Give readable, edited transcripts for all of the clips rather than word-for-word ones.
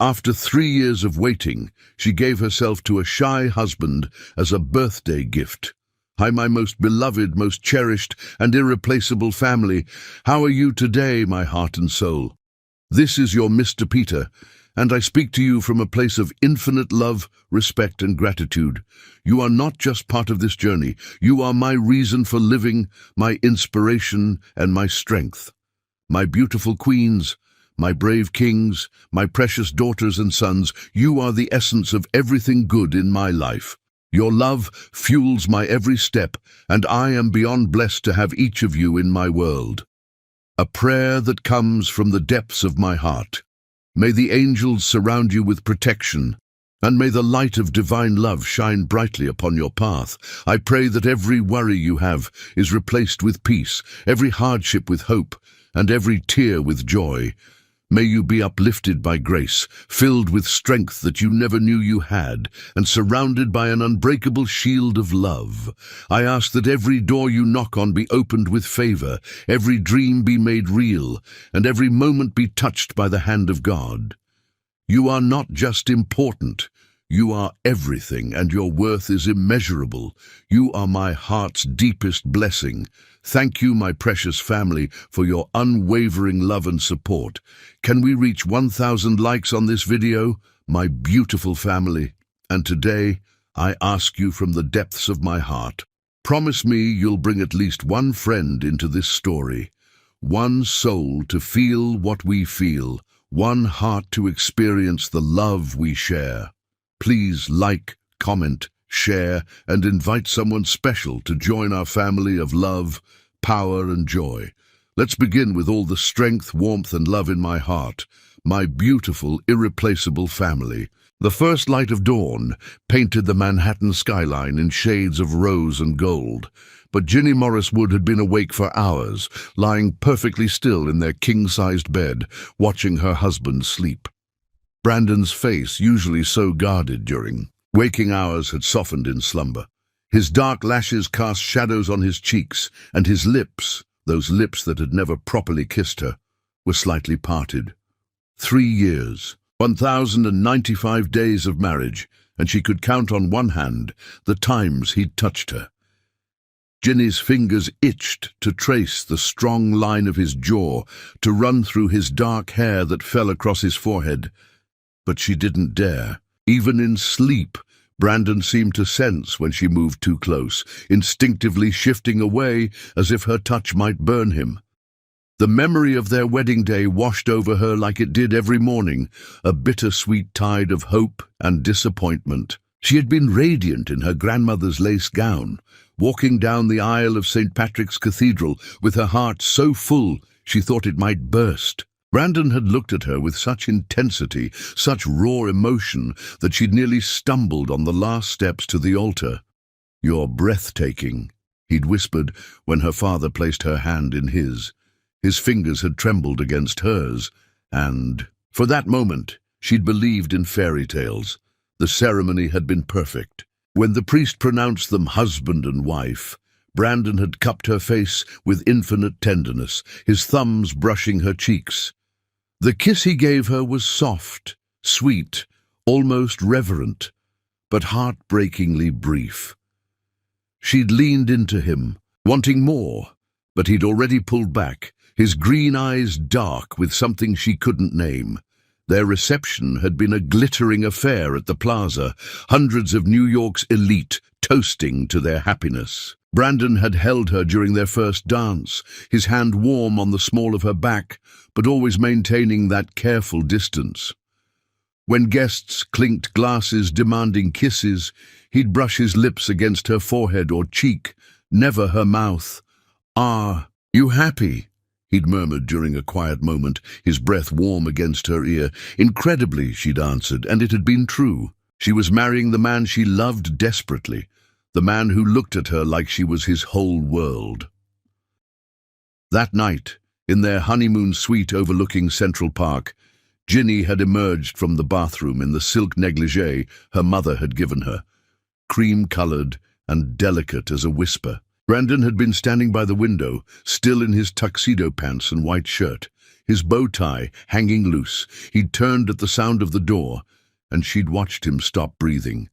After 3 years of waiting, she gave herself to a shy husband as a birthday gift. Hi, my most beloved, most cherished, and irreplaceable family. How are you today, my heart and soul? This is your Mr. Peter, and I speak to you from a place of infinite love, respect, and gratitude. You are not just part of this journey. You are my reason for living, my inspiration, and my strength. My beautiful queens, my brave kings, my precious daughters and sons, you are the essence of everything good in my life. Your love fuels my every step, and I am beyond blessed to have each of you in my world. A prayer that comes from the depths of my heart. May the angels surround you with protection, and may the light of divine love shine brightly upon your path. I pray that every worry you have is replaced with peace, every hardship with hope, and every tear with joy. May you be uplifted by grace, filled with strength that you never knew you had, and surrounded by an unbreakable shield of love. I ask that every door you knock on be opened with favor, every dream be made real, and every moment be touched by the hand of God. You are not just important. You are everything, and your worth is immeasurable. You are my heart's deepest blessing. Thank you, my precious family, for your unwavering love and support. Can we reach 1,000 likes on this video, my beautiful family? And today, I ask you from the depths of my heart, promise me you'll bring at least one friend into this story, one soul to feel what we feel, one heart to experience the love we share. Please like, comment, share, and invite someone special to join our family of love, power, and joy. Let's begin with all the strength, warmth, and love in my heart, my beautiful, irreplaceable family. The first light of dawn painted the Manhattan skyline in shades of rose and gold, but Ginny Morris Wood had been awake for hours, lying perfectly still in their king-sized bed, watching her husband sleep. Brandon's face, usually so guarded during waking hours, had softened in slumber. His dark lashes cast shadows on his cheeks, and his lips, those lips that had never properly kissed her, were slightly parted. 3 years, 1,095 days of marriage, and she could count on one hand the times he'd touched her. Ginny's fingers itched to trace the strong line of his jaw, to run through his dark hair that fell across his forehead. But she didn't dare. Even in sleep, Brandon seemed to sense when she moved too close, instinctively shifting away as if her touch might burn him. The memory of their wedding day washed over her like it did every morning, a bittersweet tide of hope and disappointment. She had been radiant in her grandmother's lace gown, walking down the aisle of St. Patrick's Cathedral with her heart so full she thought it might burst. Brandon had looked at her with such intensity, such raw emotion, that she'd nearly stumbled on the last steps to the altar. "You're breathtaking," he'd whispered when her father placed her hand in his. His fingers had trembled against hers, and, for that moment, she'd believed in fairy tales. The ceremony had been perfect. When the priest pronounced them husband and wife, Brandon had cupped her face with infinite tenderness, his thumbs brushing her cheeks. The kiss he gave her was soft, sweet, almost reverent, but heartbreakingly brief. She'd leaned into him, wanting more, but he'd already pulled back, his green eyes dark with something she couldn't name. Their reception had been a glittering affair at the plaza, hundreds of New York's elite toasting to their happiness. Brandon had held her during their first dance, his hand warm on the small of her back, but always maintaining that careful distance. When guests clinked glasses demanding kisses, he'd brush his lips against her forehead or cheek, never her mouth. "Ah, you happy?" he'd murmured during a quiet moment, his breath warm against her ear. Incredibly, she'd answered, and it had been true. She was marrying the man she loved desperately, the man who looked at her like she was his whole world. That night, in their honeymoon suite overlooking Central Park, Ginny had emerged from the bathroom in the silk negligee her mother had given her, cream-colored and delicate as a whisper. Brandon had been standing by the window, still in his tuxedo pants and white shirt, his bow tie hanging loose. He'd turned at the sound of the door, and she'd watched him stop breathing.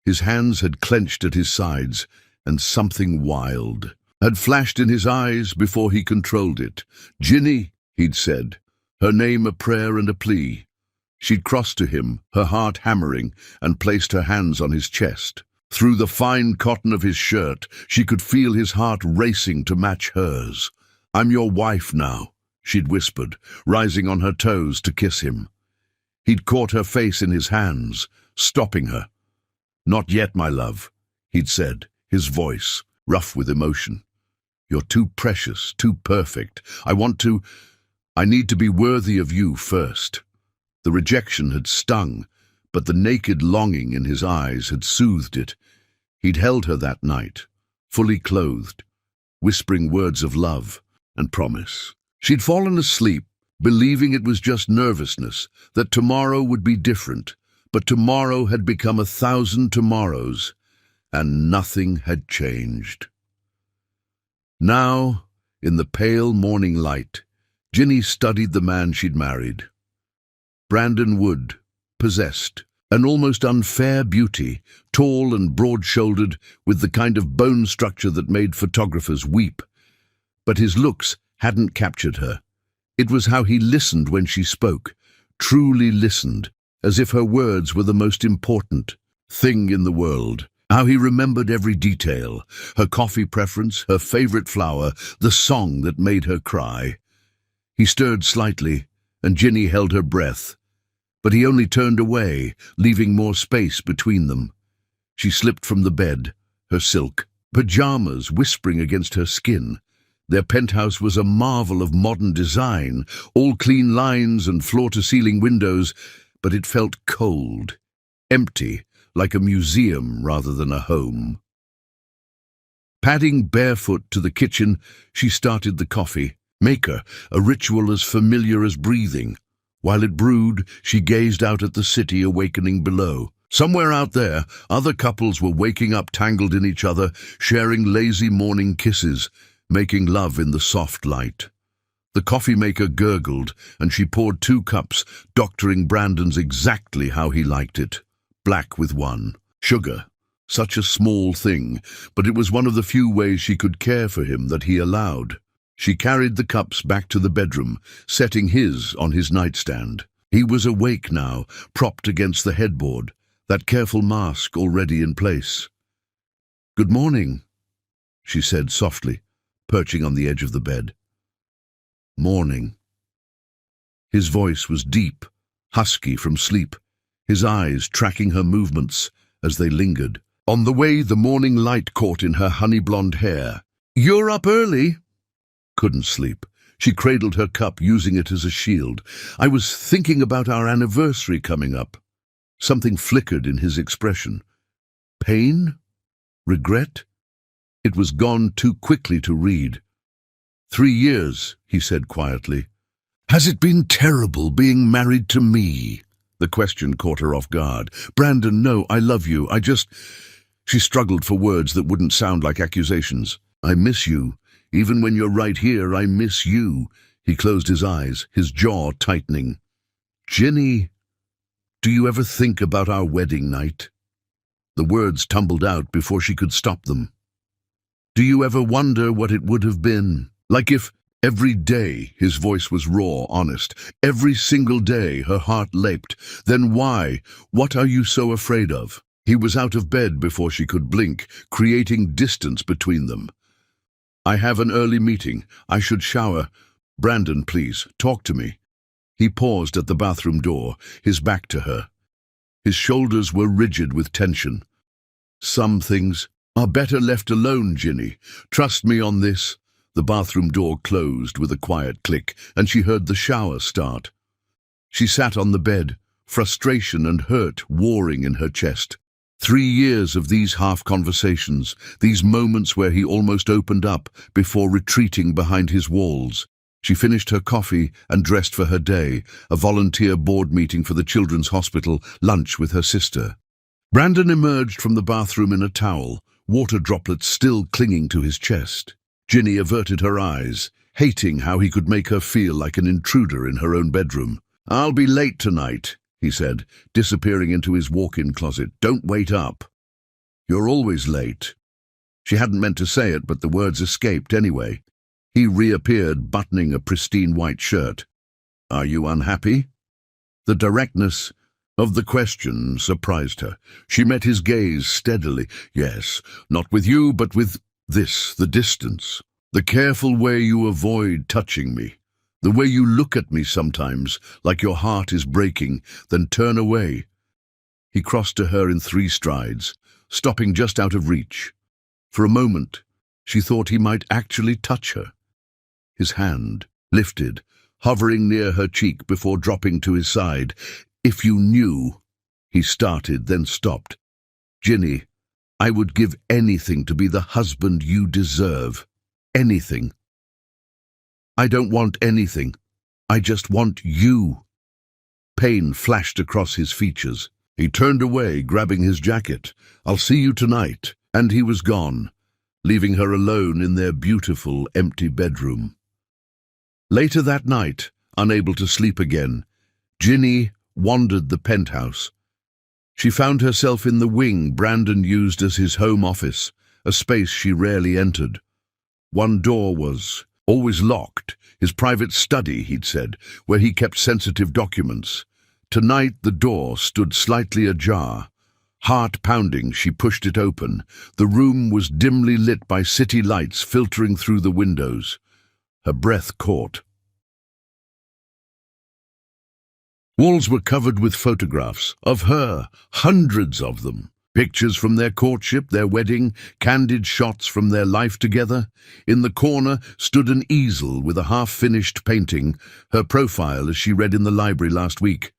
His hands had clenched at his sides, and something wild had flashed in his eyes before he controlled it. "Ginny," he'd said, her name a prayer and a plea. She'd crossed to him, her heart hammering, and placed her hands on his chest. Through the fine cotton of his shirt, she could feel his heart racing to match hers. "I'm your wife now," she'd whispered, rising on her toes to kiss him. He'd caught her face in his hands, stopping her. "Not yet, my love," he'd said, his voice rough with emotion. "You're too precious, too perfect. I need to be worthy of you first." The rejection had stung, but the naked longing in his eyes had soothed it. He'd held her that night, fully clothed, whispering words of love and promise. She'd fallen asleep, believing it was just nervousness, that tomorrow would be different, but tomorrow had become 1,000 tomorrows, and nothing had changed. Now, in the pale morning light, Ginny studied the man she'd married. Brandon Wood, possessed, an almost unfair beauty, tall and broad-shouldered, with the kind of bone structure that made photographers weep. But his looks hadn't captured her. It was how he listened when she spoke, truly listened, as if her words were the most important thing in the world. How he remembered every detail, her coffee preference, her favorite flower, the song that made her cry. He stirred slightly, and Ginny held her breath. But he only turned away, leaving more space between them. She slipped from the bed, her silk pajamas whispering against her skin. Their penthouse was a marvel of modern design, all clean lines and floor-to-ceiling windows, but it felt cold, empty, like a museum rather than a home. Padding barefoot to the kitchen, she started the coffee maker, a ritual as familiar as breathing. While it brewed, she gazed out at the city awakening below. Somewhere out there, other couples were waking up tangled in each other, sharing lazy morning kisses, making love in the soft light. The coffee maker gurgled, and she poured 2 cups, doctoring Brandon's exactly how he liked it. Black with 1. Sugar. Such a small thing, but it was one of the few ways she could care for him that he allowed. She carried the cups back to the bedroom, setting his on his nightstand. He was awake now, propped against the headboard, that careful mask already in place. "Good morning," she said softly, perching on the edge of the bed. "Morning." His voice was deep, husky from sleep, his eyes tracking her movements as they lingered. On the way, the morning light caught in her honey-blonde hair. "You're up early?" Couldn't sleep. She cradled her cup, using it as a shield. "I was thinking about our anniversary coming up." Something flickered in his expression. Pain? Regret? It was gone too quickly to read. 3 years, he said quietly. "Has it been terrible being married to me?" The question caught her off guard. "Brandon, no, I love you. She struggled for words that wouldn't sound like accusations. "I miss you. Even when you're right here, I miss you." He closed his eyes, his jaw tightening. "Ginny, do you ever think about our wedding night?" The words tumbled out before she could stop them. "Do you ever wonder what it would have been? Like if every day," his voice was raw, honest, "every single day her heart leapt. Then why? What are you so afraid of?" He was out of bed before she could blink, creating distance between them. "I have an early meeting. I should shower. Brandon, please, talk to me." He paused at the bathroom door, his back to her. His shoulders were rigid with tension. "Some things are better left alone, Ginny. Trust me on this." The bathroom door closed with a quiet click, and she heard the shower start. She sat on the bed, frustration and hurt warring in her chest. 3 years of these half-conversations, these moments where he almost opened up before retreating behind his walls. She finished her coffee and dressed for her day, a volunteer board meeting for the Children's Hospital, lunch with her sister. Brandon emerged from the bathroom in a towel, water droplets still clinging to his chest. Ginny averted her eyes, hating how he could make her feel like an intruder in her own bedroom. "I'll be late tonight," he said, disappearing into his walk-in closet. "Don't wait up." "You're always late." She hadn't meant to say it, but the words escaped anyway. He reappeared, buttoning a pristine white shirt. "Are you unhappy?" The directness of the question surprised her. She met his gaze steadily. "Yes, not with you, but with this, the distance. The careful way you avoid touching me. The way you look at me sometimes, like your heart is breaking, then turn away." He crossed to her in 3 strides, stopping just out of reach. For a moment, she thought he might actually touch her. His hand lifted, hovering near her cheek before dropping to his side. "If you knew," he started, then stopped. "Ginny, I would give anything to be the husband you deserve. Anything." "I don't want anything. I just want you." Pain flashed across his features. He turned away, grabbing his jacket. "I'll see you tonight." And he was gone, leaving her alone in their beautiful, empty bedroom. Later that night, unable to sleep again, Ginny wandered the penthouse. She found herself in the wing Brandon used as his home office, a space she rarely entered. One door was always locked, his private study, he'd said, where he kept sensitive documents. Tonight the door stood slightly ajar. Heart pounding, she pushed it open. The room was dimly lit by city lights filtering through the windows. Her breath caught. Walls were covered with photographs of her, hundreds of them. Pictures from their courtship, their wedding, candid shots from their life together. In the corner stood an easel with a half-finished painting, her profile as she read in the library last week.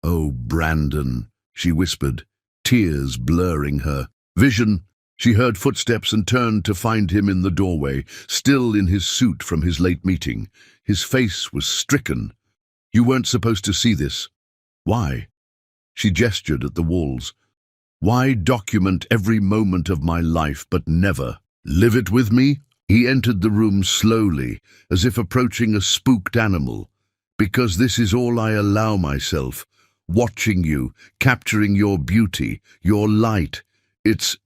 "Oh, Brandon," she whispered, tears blurring her vision. She heard footsteps and turned to find him in the doorway, still in his suit from his late meeting. His face was stricken. "You weren't supposed to see this." "Why?" She gestured at the walls. "Why document every moment of my life but never live it with me?" He entered the room slowly, as if approaching a spooked animal. "Because this is all I allow myself. Watching you, capturing your beauty, your light. It's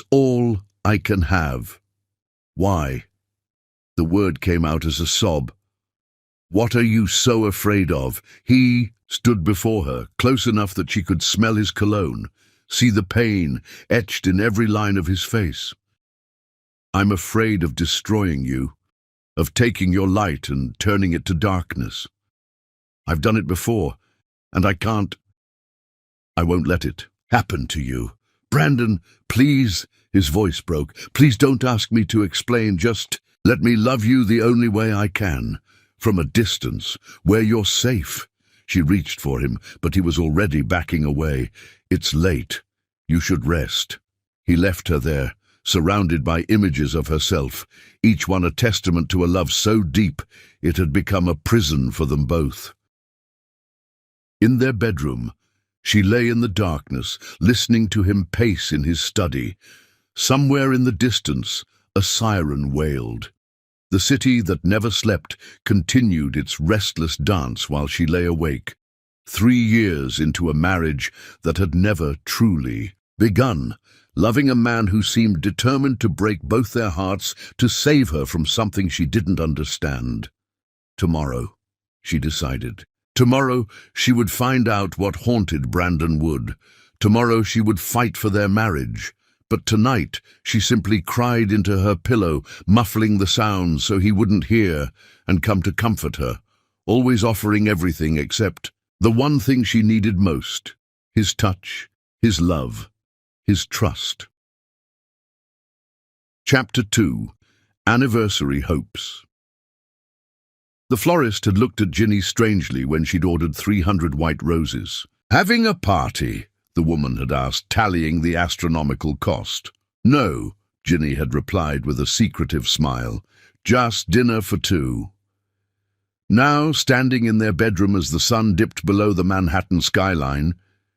all I can have." "Why?" The word came out as a sob. "What are you so afraid of?" He stood before her, close enough that she could smell his cologne, see the pain etched in every line of his face. "I'm afraid of destroying you, of taking your light and turning it to darkness. I've done it before, and I won't let it happen to you. Brandon, please," his voice broke. "Please don't ask me to explain, just let me love you the only way I can. From a distance, where you're safe." She reached for him, but he was already backing away. "It's late. You should rest." He left her there, surrounded by images of herself, each one a testament to a love so deep it had become a prison for them both. In their bedroom, she lay in the darkness, listening to him pace in his study. Somewhere in the distance, a siren wailed. The city that never slept continued its restless dance while she lay awake. 3 years into a marriage that had never truly begun, loving a man who seemed determined to break both their hearts to save her from something she didn't understand. Tomorrow, she decided. Tomorrow she would find out what haunted Brandon Wood. Tomorrow she would fight for their marriage. But tonight she simply cried into her pillow, muffling the sounds so he wouldn't hear, and come to comfort her, always offering everything except the one thing she needed most: his touch, his love, his trust. Chapter 2. Anniversary Hopes. The florist had looked at Ginny strangely when she'd ordered 300 white roses. "Having a party?" the woman had asked, tallying the astronomical cost. "No," Ginny had replied with a secretive smile. "Just dinner for 2. Now, standing in their bedroom as the sun dipped below the Manhattan skyline,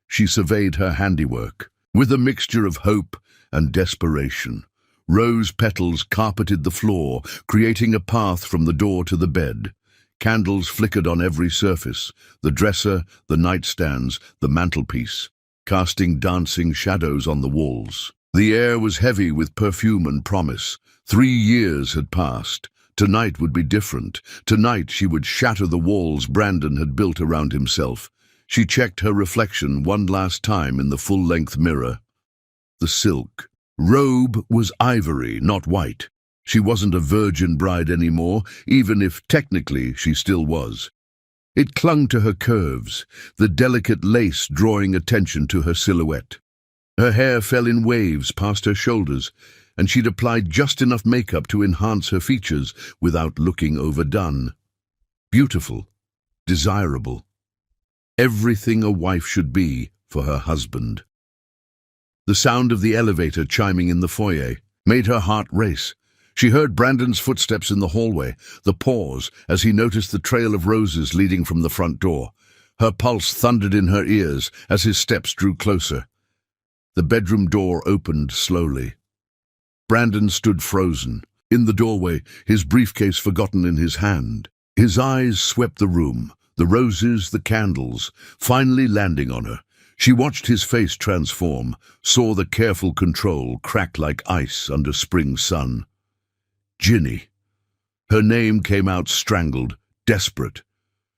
she surveyed her handiwork with a mixture of hope and desperation. Rose petals carpeted the floor, creating a path from the door to the bed. Candles flickered on every surface, the dresser, the nightstands, the mantelpiece, casting dancing shadows on the walls. The air was heavy with perfume and promise. 3 years had passed. Tonight would be different. Tonight she would shatter the walls Brandon had built around himself. She checked her reflection one last time in the full-length mirror. The silk robe was ivory, not white. She wasn't a virgin bride anymore, even if technically she still was. It clung to her curves, the delicate lace drawing attention to her silhouette. Her hair fell in waves past her shoulders, and she'd applied just enough makeup to enhance her features without looking overdone. Beautiful, desirable. Everything a wife should be for her husband. The sound of the elevator chiming in the foyer made her heart race. She heard Brandon's footsteps in the hallway, the pause as he noticed the trail of roses leading from the front door. Her pulse thundered in her ears as his steps drew closer. The bedroom door opened slowly. Brandon stood frozen, in the doorway, his briefcase forgotten in his hand. His eyes swept the room, the roses, the candles, finally landing on her. She watched his face transform, saw the careful control crack like ice under spring sun. Ginny. Her name came out strangled, desperate.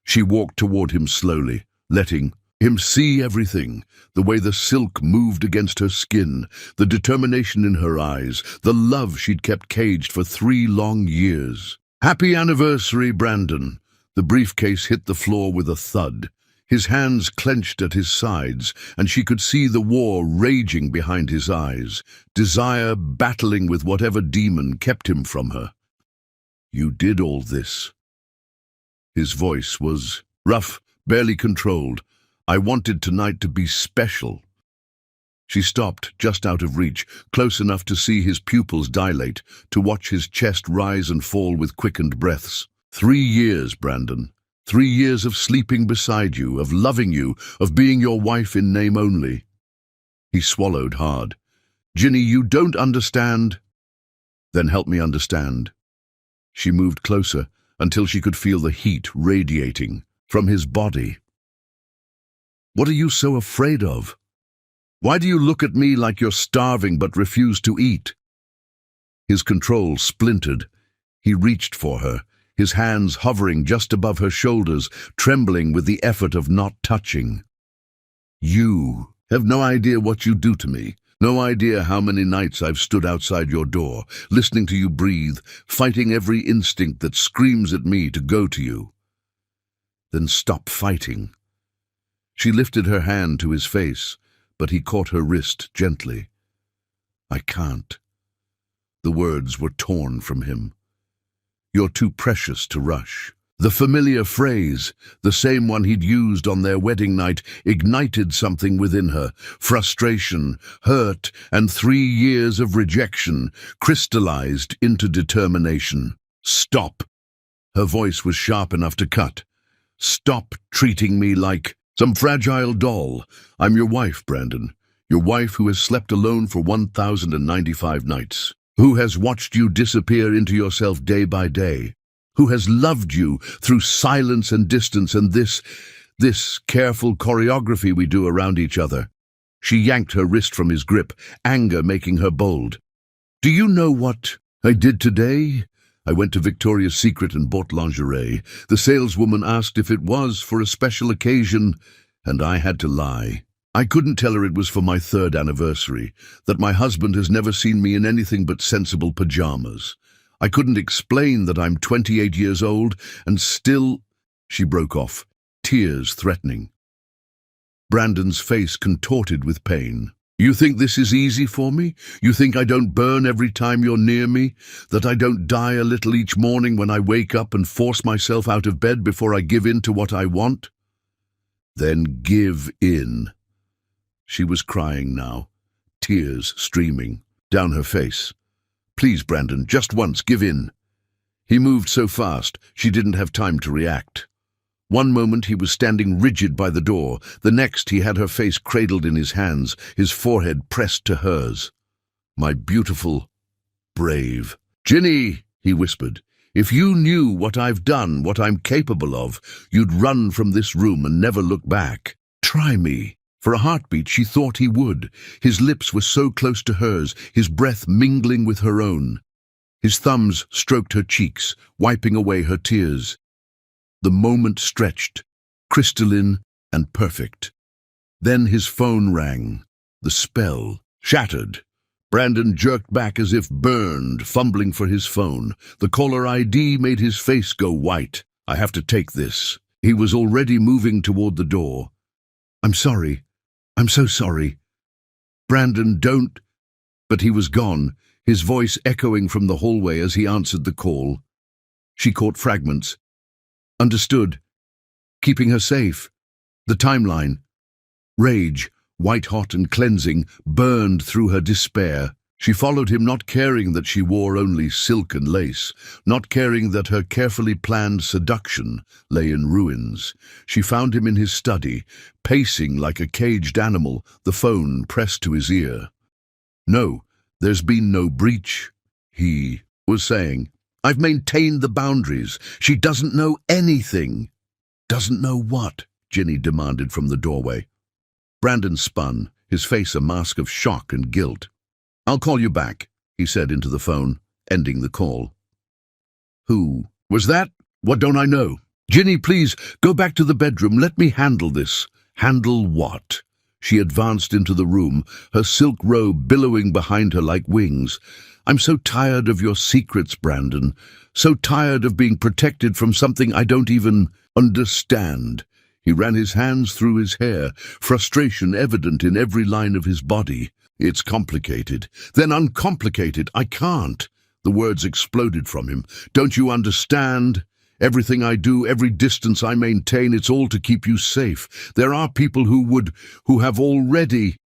She walked toward him slowly, letting him see everything, the way the silk moved against her skin, the determination in her eyes, the love she'd kept caged for 3 long years. Happy anniversary, Brandon. The briefcase hit the floor with a thud. His hands clenched at his sides, and she could see the war raging behind his eyes, desire battling with whatever demon kept him from her. You did all this. His voice was rough, barely controlled. I wanted tonight to be special. She stopped, just out of reach, close enough to see his pupils dilate, to watch his chest rise and fall with quickened breaths. 3 years, Brandon. 3 years of sleeping beside you, of loving you, of being your wife in name only. He swallowed hard. Ginny, you don't understand. Then help me understand. She moved closer until she could feel the heat radiating from his body. What are you so afraid of? Why do you look at me like you're starving but refuse to eat? His control splintered. He reached for her, his hands hovering just above her shoulders, trembling with the effort of not touching. You have no idea what you do to me, no idea how many nights I've stood outside your door, listening to you breathe, fighting every instinct that screams at me to go to you. Then stop fighting. She lifted her hand to his face, but he caught her wrist gently. I can't. The words were torn from him. You're too precious to rush. The familiar phrase, the same one he'd used on their wedding night, ignited something within her. Frustration, hurt, and 3 years of rejection crystallized into determination. Stop. Her voice was sharp enough to cut. Stop treating me like some fragile doll. I'm your wife, Brandon. Your wife who has slept alone for 1,095 nights. Who has watched you disappear into yourself day by day, who has loved you through silence and distance and this careful choreography we do around each other. She yanked her wrist from his grip, anger making her bold. Do you know what I did today? I went to Victoria's Secret and bought lingerie. The saleswoman asked if it was for a special occasion, and I had to lie. I couldn't tell her it was for my 3rd anniversary, that my husband has never seen me in anything but sensible pajamas. I couldn't explain that I'm 28 years old and still... She broke off, tears threatening. Brandon's face contorted with pain. You think this is easy for me? You think I don't burn every time you're near me? That I don't die a little each morning when I wake up and force myself out of bed before I give in to what I want? Then give in. She was crying now, tears streaming down her face. Please, Brandon, just once, give in. He moved so fast, she didn't have time to react. One moment he was standing rigid by the door, the next he had her face cradled in his hands, his forehead pressed to hers. My beautiful... Brave. "Ginny," he whispered, "if you knew what I've done, what I'm capable of, you'd run from this room and never look back. Try me." For a heartbeat, she thought he would. His lips were so close to hers, his breath mingling with her own. His thumbs stroked her cheeks, wiping away her tears. The moment stretched, crystalline and perfect. Then his phone rang. The spell shattered. Brandon jerked back as if burned, fumbling for his phone. The caller ID made his face go white. "I have to take this." He was already moving toward the door. "I'm sorry. I'm so sorry." "Brandon, don't." But he was gone, his voice echoing from the hallway as he answered the call. She caught fragments. Understood. Keeping her safe. The timeline. Rage, white-hot and cleansing, burned through her despair. She followed him, not caring that she wore only silk and lace, not caring that her carefully planned seduction lay in ruins. She found him in his study, pacing like a caged animal, the phone pressed to his ear. "No, there's been no breach," he was saying. "I've maintained the boundaries. She doesn't know anything." "Doesn't know what?" Ginny demanded from the doorway. Brandon spun, his face a mask of shock and guilt. "I'll call you back," he said into the phone, ending the call. "Who was that? What don't I know?" "Ginny, please, go back to the bedroom. Let me handle this." "Handle what?" She advanced into the room, her silk robe billowing behind her like wings. "I'm so tired of your secrets, Brandon. So tired of being protected from something I don't even understand." He ran his hands through his hair, frustration evident in every line of his body. "It's complicated. Then uncomplicated. I can't." The words exploded from him. "Don't you understand? Everything I do, every distance I maintain, it's all to keep you safe. There are people who have already—"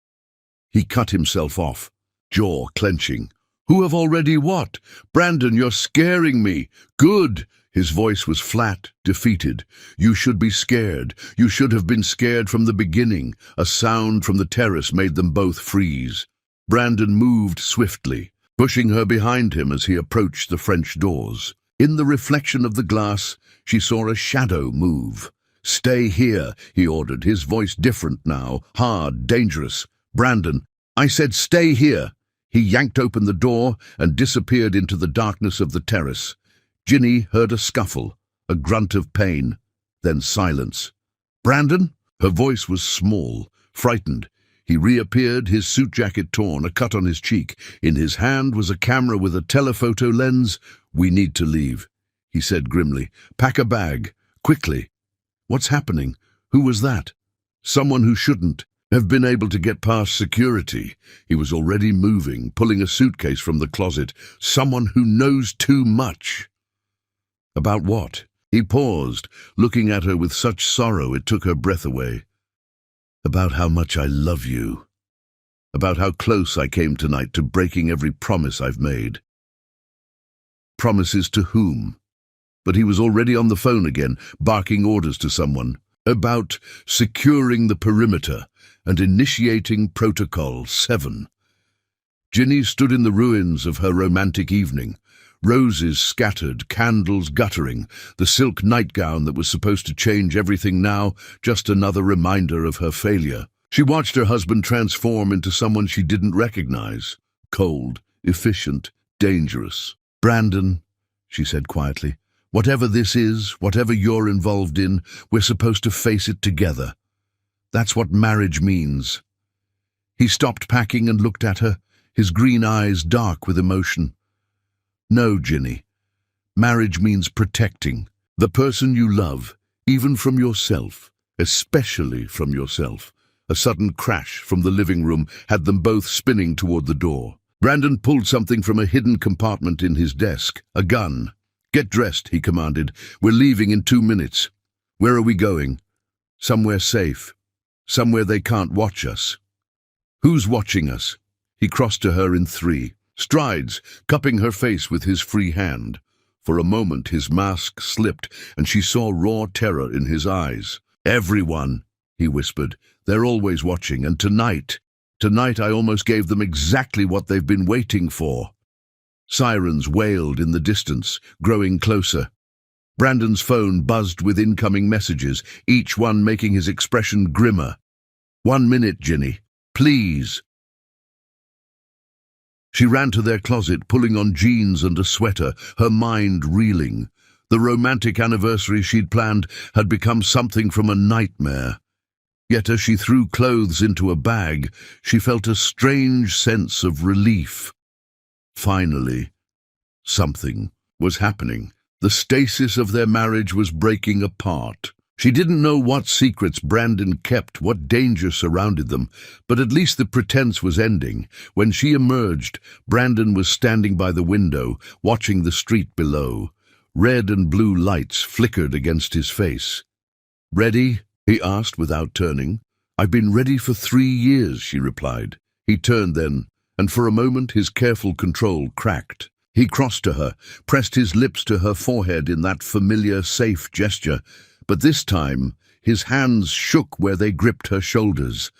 He cut himself off, jaw clenching. "Who have already what? Brandon, you're scaring me." "Good." His voice was flat, defeated. "You should be scared. You should have been scared from the beginning." A sound from the terrace made them both freeze. Brandon moved swiftly, pushing her behind him as he approached the French doors. In the reflection of the glass, she saw a shadow move. "Stay here," he ordered, his voice different now, hard, dangerous. "Brandon, I said stay here." He yanked open the door and disappeared into the darkness of the terrace. Ginny heard a scuffle, a grunt of pain, then silence. "Brandon?" Her voice was small, frightened. He reappeared, his suit jacket torn, a cut on his cheek. In his hand was a camera with a telephoto lens. "We need to leave," he said grimly. "Pack a bag, quickly." "What's happening? Who was that?" "Someone who shouldn't have been able to get past security." He was already moving, pulling a suitcase from the closet. "Someone who knows too much." "About what?" He paused, looking at her with such sorrow it took her breath away. "About how much I love you. About how close I came tonight to breaking every promise I've made." Promises to whom? But he was already on the phone again, barking orders to someone. About securing the perimeter and initiating Protocol 7. Ginny stood in the ruins of her romantic evening. Roses scattered, candles guttering, the silk nightgown that was supposed to change everything now, just another reminder of her failure. She watched her husband transform into someone she didn't recognize. Cold, efficient, dangerous. "Brandon," she said quietly, "whatever this is, whatever you're involved in, we're supposed to face it together. That's what marriage means." He stopped packing and looked at her, his green eyes dark with emotion. "No, Ginny. Marriage means protecting the person you love, even from yourself, especially from yourself." A sudden crash from the living room had them both spinning toward the door. Brandon pulled something from a hidden compartment in his desk, a gun. "Get dressed," he commanded. "We're leaving in 2 minutes." "Where are we going?" "Somewhere safe. Somewhere they can't watch us." "Who's watching us?" He crossed to her in 3 strides, cupping her face with his free hand. For a moment his mask slipped, and she saw raw terror in his eyes. "Everyone," he whispered. "They're always watching, and tonight I almost gave them exactly what they've been waiting for." Sirens wailed in the distance, growing closer. Brandon's phone buzzed with incoming messages, each one making his expression grimmer. 1 minute, Ginny. Please. She ran to their closet, pulling on jeans and a sweater, her mind reeling. The romantic anniversary she'd planned had become something from a nightmare. Yet as she threw clothes into a bag, she felt a strange sense of relief. Finally, something was happening. The stasis of their marriage was breaking apart. She didn't know what secrets Brandon kept, what danger surrounded them, but at least the pretense was ending. When she emerged, Brandon was standing by the window, watching the street below. Red and blue lights flickered against his face. "Ready?" he asked without turning. "I've been ready for 3 years," she replied. He turned then, and for a moment his careful control cracked. He crossed to her, pressed his lips to her forehead in that familiar, safe gesture, but this time his hands shook where they gripped her shoulders.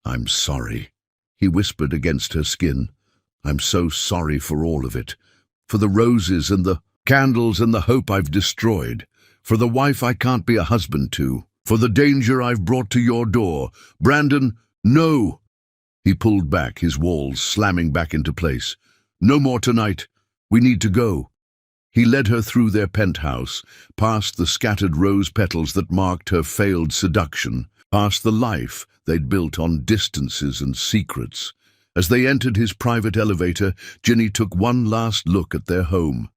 "I'm sorry," he whispered against her skin. "I'm so sorry for all of it. For the roses and the candles and the hope I've destroyed. For the wife I can't be a husband to. For the danger I've brought to your door. Brandon, no!" He pulled back, his walls slamming back into place. "No more tonight. We need to go." He led her through their penthouse, past the scattered rose petals that marked her failed seduction, past the life they'd built on distances and secrets. As they entered his private elevator, Ginny took one last look at their home.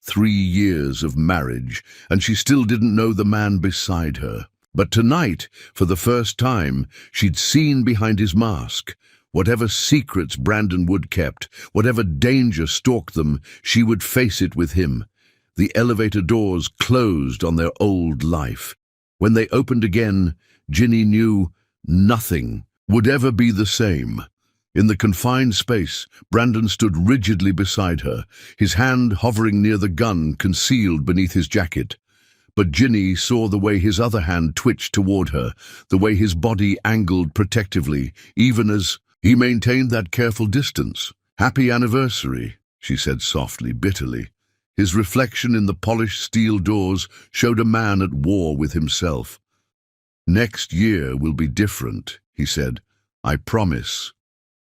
3 years of marriage, and she still didn't know the man beside her. But tonight, for the first time, she'd seen behind his mask. Whatever secrets Brandon Wood kept, whatever danger stalked them, she would face it with him. The elevator doors closed on their old life. When they opened again, Ginny knew nothing would ever be the same. In the confined space, Brandon stood rigidly beside her, his hand hovering near the gun concealed beneath his jacket. But Ginny saw the way his other hand twitched toward her, the way his body angled protectively, even as he maintained that careful distance. "Happy anniversary," she said softly, bitterly. His reflection in the polished steel doors showed a man at war with himself. "Next year will be different," he said. "I promise.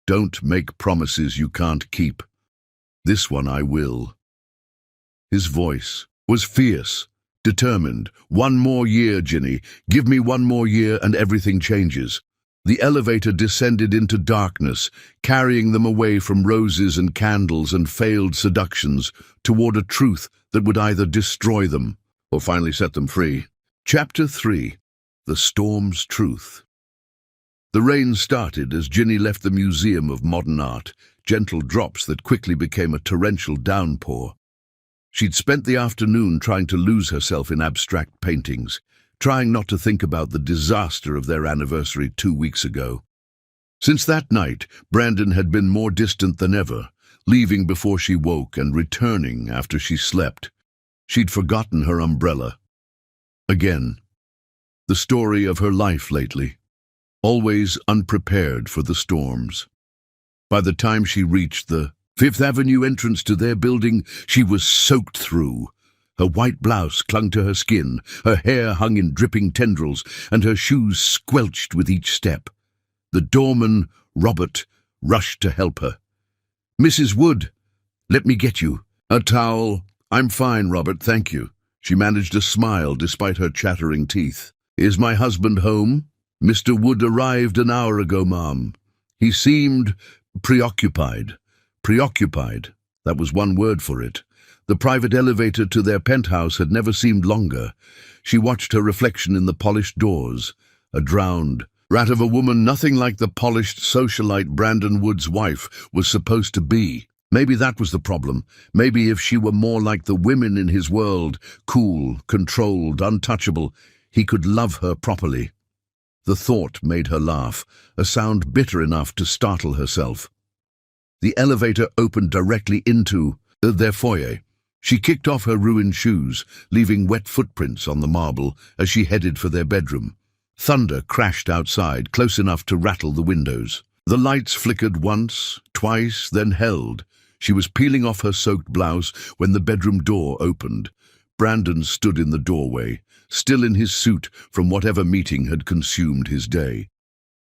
Don't make promises you can't keep. This one I will." His voice was fierce, determined. "1 more year, Ginny. Give me 1 more year and everything changes." The elevator descended into darkness, carrying them away from roses and candles and failed seductions toward a truth that would either destroy them or finally set them free. Chapter 3. The Storm's Truth. The rain started as Ginny left the Museum of Modern Art, gentle drops that quickly became a torrential downpour. She'd spent the afternoon trying to lose herself in abstract paintings, trying not to think about the disaster of their anniversary 2 weeks ago. Since that night, Brandon had been more distant than ever, leaving before she woke and returning after she slept. She'd forgotten her umbrella. Again. The story of her life lately. Always unprepared for the storms. By the time she reached the 5th Avenue entrance to their building, she was soaked through. Her white blouse clung to her skin, her hair hung in dripping tendrils, and her shoes squelched with each step. The doorman, Robert, rushed to help her. "Mrs. Wood, let me get you." "A towel." "I'm fine, Robert, thank you." She managed a smile despite her chattering teeth. "Is my husband home?" "Mr. Wood arrived an hour ago, ma'am. He seemed preoccupied." Preoccupied, that was one word for it. The private elevator to their penthouse had never seemed longer. She watched her reflection in the polished doors. A drowned rat of a woman, nothing like the polished socialite Brandon Wood's wife was supposed to be. Maybe that was the problem. Maybe if she were more like the women in his world, cool, controlled, untouchable, he could love her properly. The thought made her laugh, a sound bitter enough to startle herself. The elevator opened directly into their foyer. She kicked off her ruined shoes, leaving wet footprints on the marble as she headed for their bedroom. Thunder crashed outside, close enough to rattle the windows. The lights flickered once, twice, then held. She was peeling off her soaked blouse when the bedroom door opened. Brandon stood in the doorway, still in his suit from whatever meeting had consumed his day.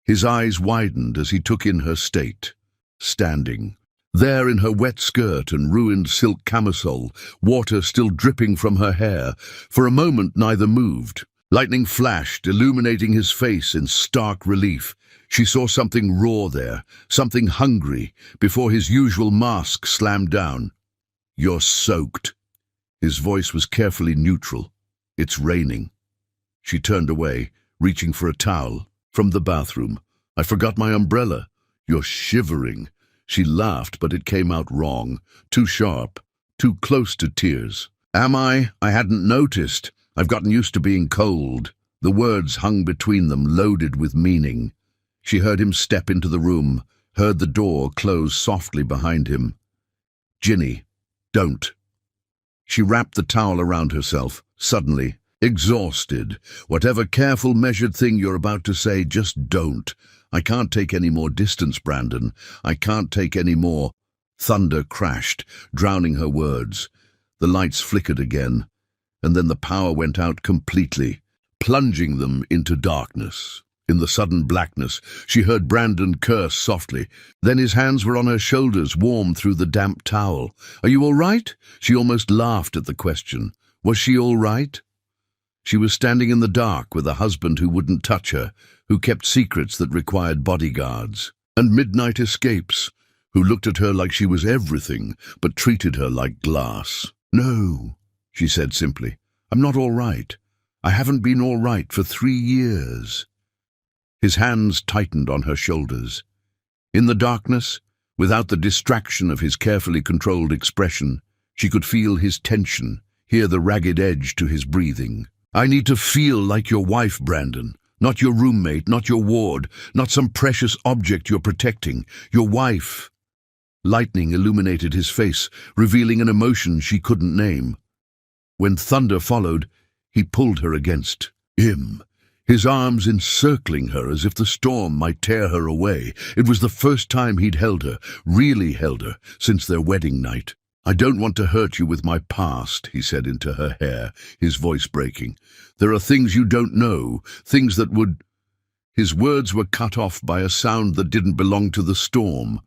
His eyes widened as he took in her state, standing there in her wet skirt and ruined silk camisole, water still dripping from her hair. For a moment neither moved. Lightning flashed, illuminating his face in stark relief. She saw something raw there, something hungry, before his usual mask slammed down. "You're soaked." His voice was carefully neutral. "It's raining." She turned away, reaching for a towel. "From the bathroom. I forgot my umbrella." "You're shivering." She laughed, but it came out wrong. Too sharp, too close to tears. "Am I? I hadn't noticed. I've gotten used to being cold." The words hung between them, loaded with meaning. She heard him step into the room, heard the door close softly behind him. "Ginny, don't." She wrapped the towel around herself, suddenly, exhausted. "Whatever careful, measured thing you're about to say, just don't. I can't take any more distance, Brandon. I can't take any more." Thunder crashed, drowning her words. The lights flickered again, and then the power went out completely, plunging them into darkness. In the sudden blackness, she heard Brandon curse softly. Then his hands were on her shoulders, warm through the damp towel. "Are you all right?" She almost laughed at the question. Was she all right? She was standing in the dark with a husband who wouldn't touch her, who kept secrets that required bodyguards, and midnight escapes, who looked at her like she was everything, but treated her like glass. "No," she said simply. "I'm not all right. I haven't been all right for 3 years." His hands tightened on her shoulders. In the darkness, without the distraction of his carefully controlled expression, she could feel his tension, hear the ragged edge to his breathing. "I need to feel like your wife, Brandon. Not your roommate, not your ward, not some precious object you're protecting. Your wife." Lightning illuminated his face, revealing an emotion she couldn't name. When thunder followed, he pulled her against him, his arms encircling her as if the storm might tear her away. It was the first time he'd held her, really held her, since their wedding night. "I don't want to hurt you with my past," he said into her hair, his voice breaking. "There are things you don't know, things that would—" His words were cut off by a sound that didn't belong to the storm.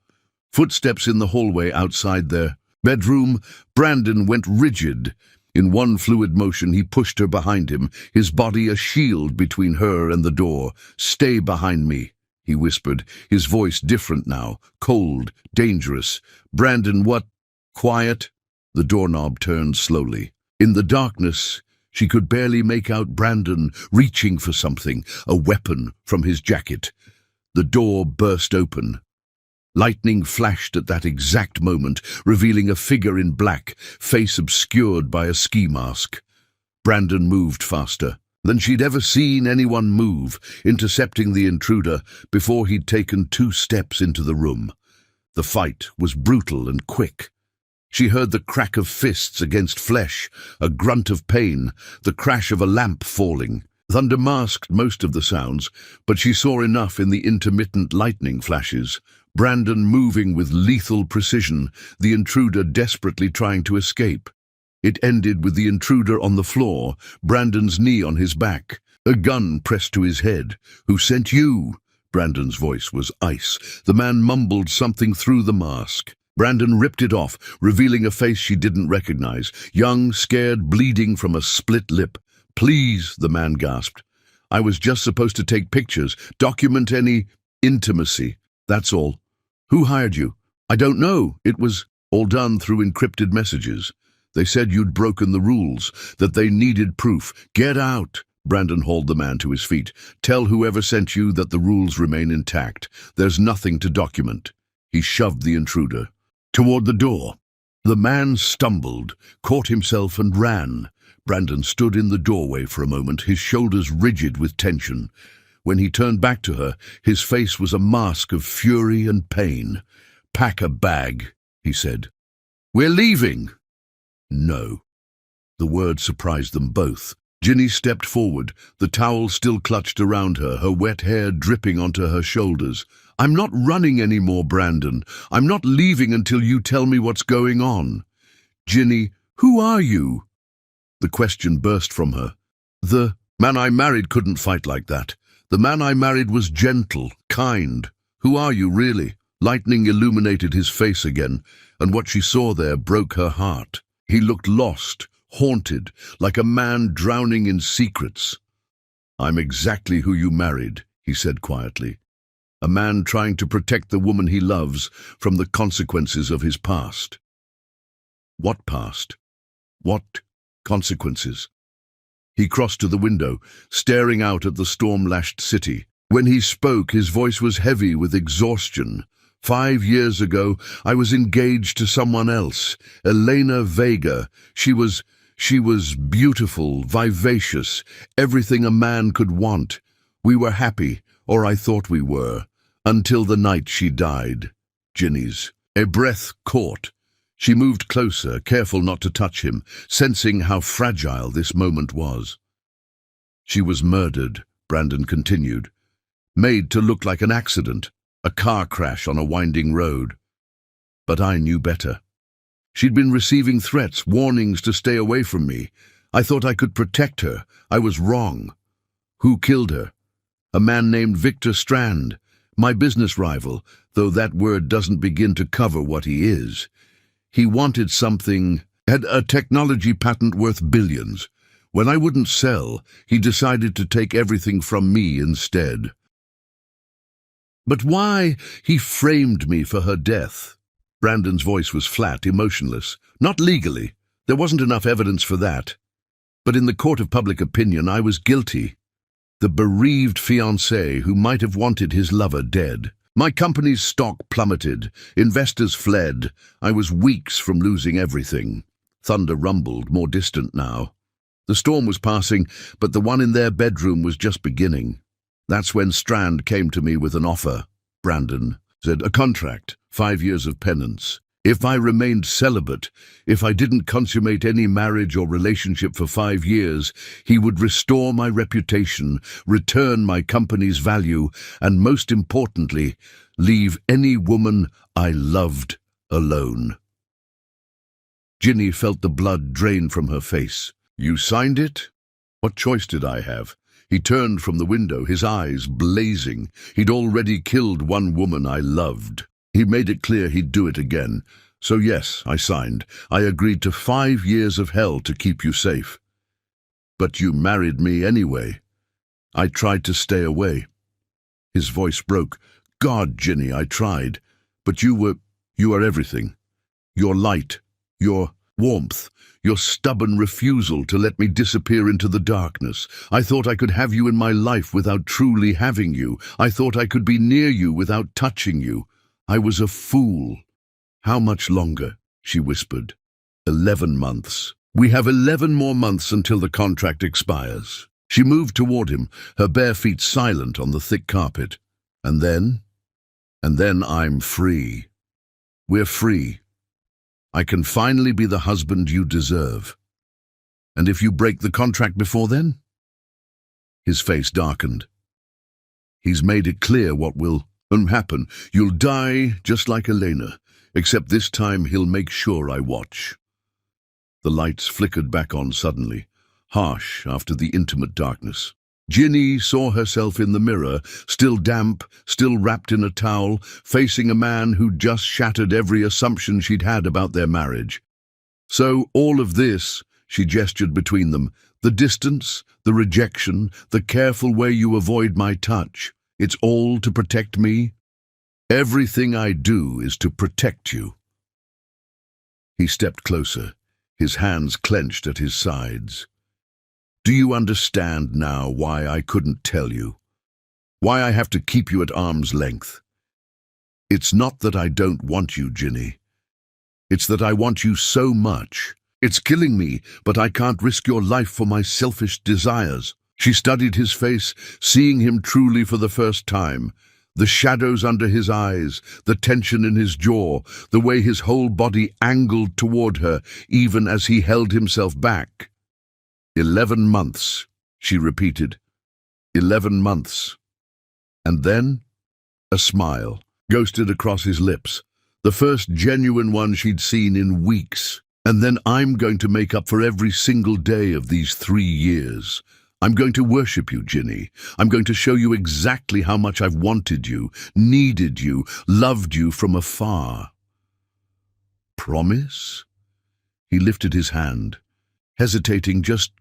Footsteps in the hallway outside their bedroom. Brandon went rigid. In one fluid motion he pushed her behind him, his body a shield between her and the door. "Stay behind me," he whispered, his voice different now, cold, dangerous. "Brandon, what—" "Quiet." The doorknob turned slowly. In the darkness, she could barely make out Brandon reaching for something, a weapon, from his jacket. The door burst open. Lightning flashed at that exact moment, revealing a figure in black, face obscured by a ski mask. Brandon moved faster than she'd ever seen anyone move, intercepting the intruder before he'd taken 2 steps into the room. The fight was brutal and quick. She heard the crack of fists against flesh, a grunt of pain, the crash of a lamp falling. Thunder masked most of the sounds, but she saw enough in the intermittent lightning flashes. Brandon moving with lethal precision, the intruder desperately trying to escape. It ended with the intruder on the floor, Brandon's knee on his back, a gun pressed to his head. "Who sent you?" Brandon's voice was ice. The man mumbled something through the mask. Brandon ripped it off, revealing a face she didn't recognize, young, scared, bleeding from a split lip. "Please," the man gasped. "I was just supposed to take pictures, document any intimacy. That's all." "Who hired you?" "I don't know. It was all done through encrypted messages. They said you'd broken the rules, that they needed proof." "Get out!" Brandon hauled the man to his feet. "Tell whoever sent you that the rules remain intact. There's nothing to document." He shoved the intruder toward the door. The man stumbled, caught himself and ran. Brandon stood in the doorway for a moment, his shoulders rigid with tension. When he turned back to her, his face was a mask of fury and pain. "Pack a bag," he said. "We're leaving." "No." The word surprised them both. Ginny stepped forward, the towel still clutched around her, her wet hair dripping onto her shoulders. "I'm not running anymore, Brandon. I'm not leaving until you tell me what's going on." "Ginny, who are you?" The question burst from her. "The man I married couldn't fight like that. The man I married was gentle, kind. Who are you, really?" Lightning illuminated his face again, and what she saw there broke her heart. He looked lost, haunted, like a man drowning in secrets. "I'm exactly who you married," he said quietly. "A man trying to protect the woman he loves from the consequences of his past." What past? What consequences? He crossed to the window, staring out at the storm-lashed city. When he spoke, his voice was heavy with exhaustion. "5 years ago, I was engaged to someone else, Elena Vega. She was beautiful, vivacious, everything a man could want. We were happy, or I thought we were, until the night she died." Ginny's. A breath caught. She moved closer, careful not to touch him, sensing how fragile this moment was. "She was murdered," Brandon continued, "made to look like an accident, a car crash on a winding road. But I knew better. She'd been receiving threats, warnings to stay away from me. I thought I could protect her. I was wrong. Who killed her? A man named Victor Strand, my business rival, though that word doesn't begin to cover what he is. He wanted something, had a technology patent worth billions. When I wouldn't sell, he decided to take everything from me instead." "But why?" "He framed me for her death." Brandon's voice was flat, emotionless. "Not legally. There wasn't enough evidence for that. But in the court of public opinion, I was guilty. The bereaved fiancé who might have wanted his lover dead. My company's stock plummeted. Investors fled. I was weeks from losing everything." Thunder rumbled, more distant now. The storm was passing, but the one in their bedroom was just beginning. "That's when Strand came to me with an offer," Brandon said. "A contract, 5 years of penance. If I remained celibate, if I didn't consummate any marriage or relationship for 5 years, he would restore my reputation, return my company's value, and most importantly, leave any woman I loved alone." Ginny felt the blood drain from her face. "You signed it? What choice did I have?" He turned from the window, his eyes blazing. He'd already killed one woman I loved. He made it clear he'd do it again. "So yes, I signed. I agreed to 5 years of hell to keep you safe. But you married me anyway. I tried to stay away." His voice broke. "God, Ginny, I tried. But you are everything. Your light, your warmth, your stubborn refusal to let me disappear into the darkness. I thought I could have you in my life without truly having you. I thought I could be near you without touching you. I was a fool." "How much longer?" she whispered. 11 months. "We have 11 more months until the contract expires." She moved toward him, her bare feet silent on the thick carpet. And then I'm free. We're free. I can finally be the husband you deserve. And if you break the contract before then?" His face darkened. "He's made it clear what will happen. You'll die just like Elena, except this time he'll make sure I watch." The lights flickered back on suddenly, harsh after the intimate darkness. Ginny saw herself in the mirror, still damp, still wrapped in a towel, facing a man who'd just shattered every assumption she'd had about their marriage. "So all of this," she gestured between them, "the distance, the rejection, the careful way you avoid my touch, it's all to protect me?" "Everything I do is to protect you." He stepped closer, his hands clenched at his sides. "Do you understand now why I couldn't tell you? Why I have to keep you at arm's length? It's not that I don't want you, Ginny. It's that I want you so much. It's killing me, but I can't risk your life for my selfish desires." She studied his face, seeing him truly for the first time. The shadows under his eyes, the tension in his jaw, the way his whole body angled toward her, even as he held himself back. 11 months, she repeated. 11 months. And then, a smile ghosted across his lips, the first genuine one she'd seen in weeks. And then I'm going to make up for every single day of these 3 years. I'm going to worship you, Ginny. I'm going to show you exactly how much I've wanted you, needed you, loved you from afar. Promise? He lifted his hand, hesitating just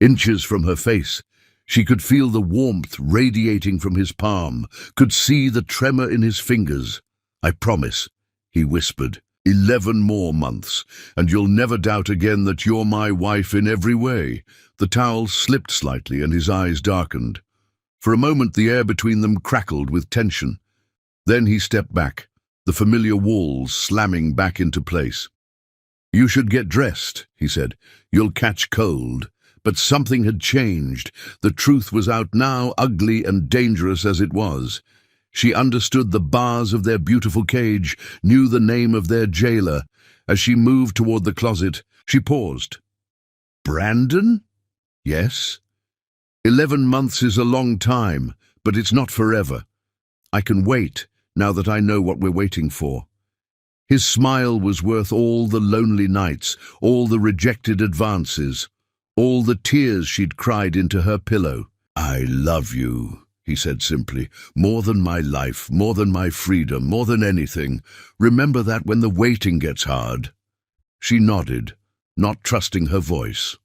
inches from her face. She could feel the warmth radiating from his palm, could see the tremor in his fingers. I promise, he whispered. 11 more months, and you'll never doubt again that you're my wife in every way. The towel slipped slightly and his eyes darkened. For a moment the air between them crackled with tension. Then he stepped back, the familiar walls slamming back into place. You should get dressed, he said. You'll catch cold. But something had changed. The truth was out now, ugly and dangerous as it was. She understood the bars of their beautiful cage, knew the name of their jailer. As she moved toward the closet, she paused. Brandon? Yes. 11 months is a long time, but it's not forever. I can wait, now that I know what we're waiting for. His smile was worth all the lonely nights, all the rejected advances, all the tears she'd cried into her pillow. I love you, he said simply, more than my life, more than my freedom, more than anything. Remember that when the waiting gets hard. She nodded, not trusting her voice.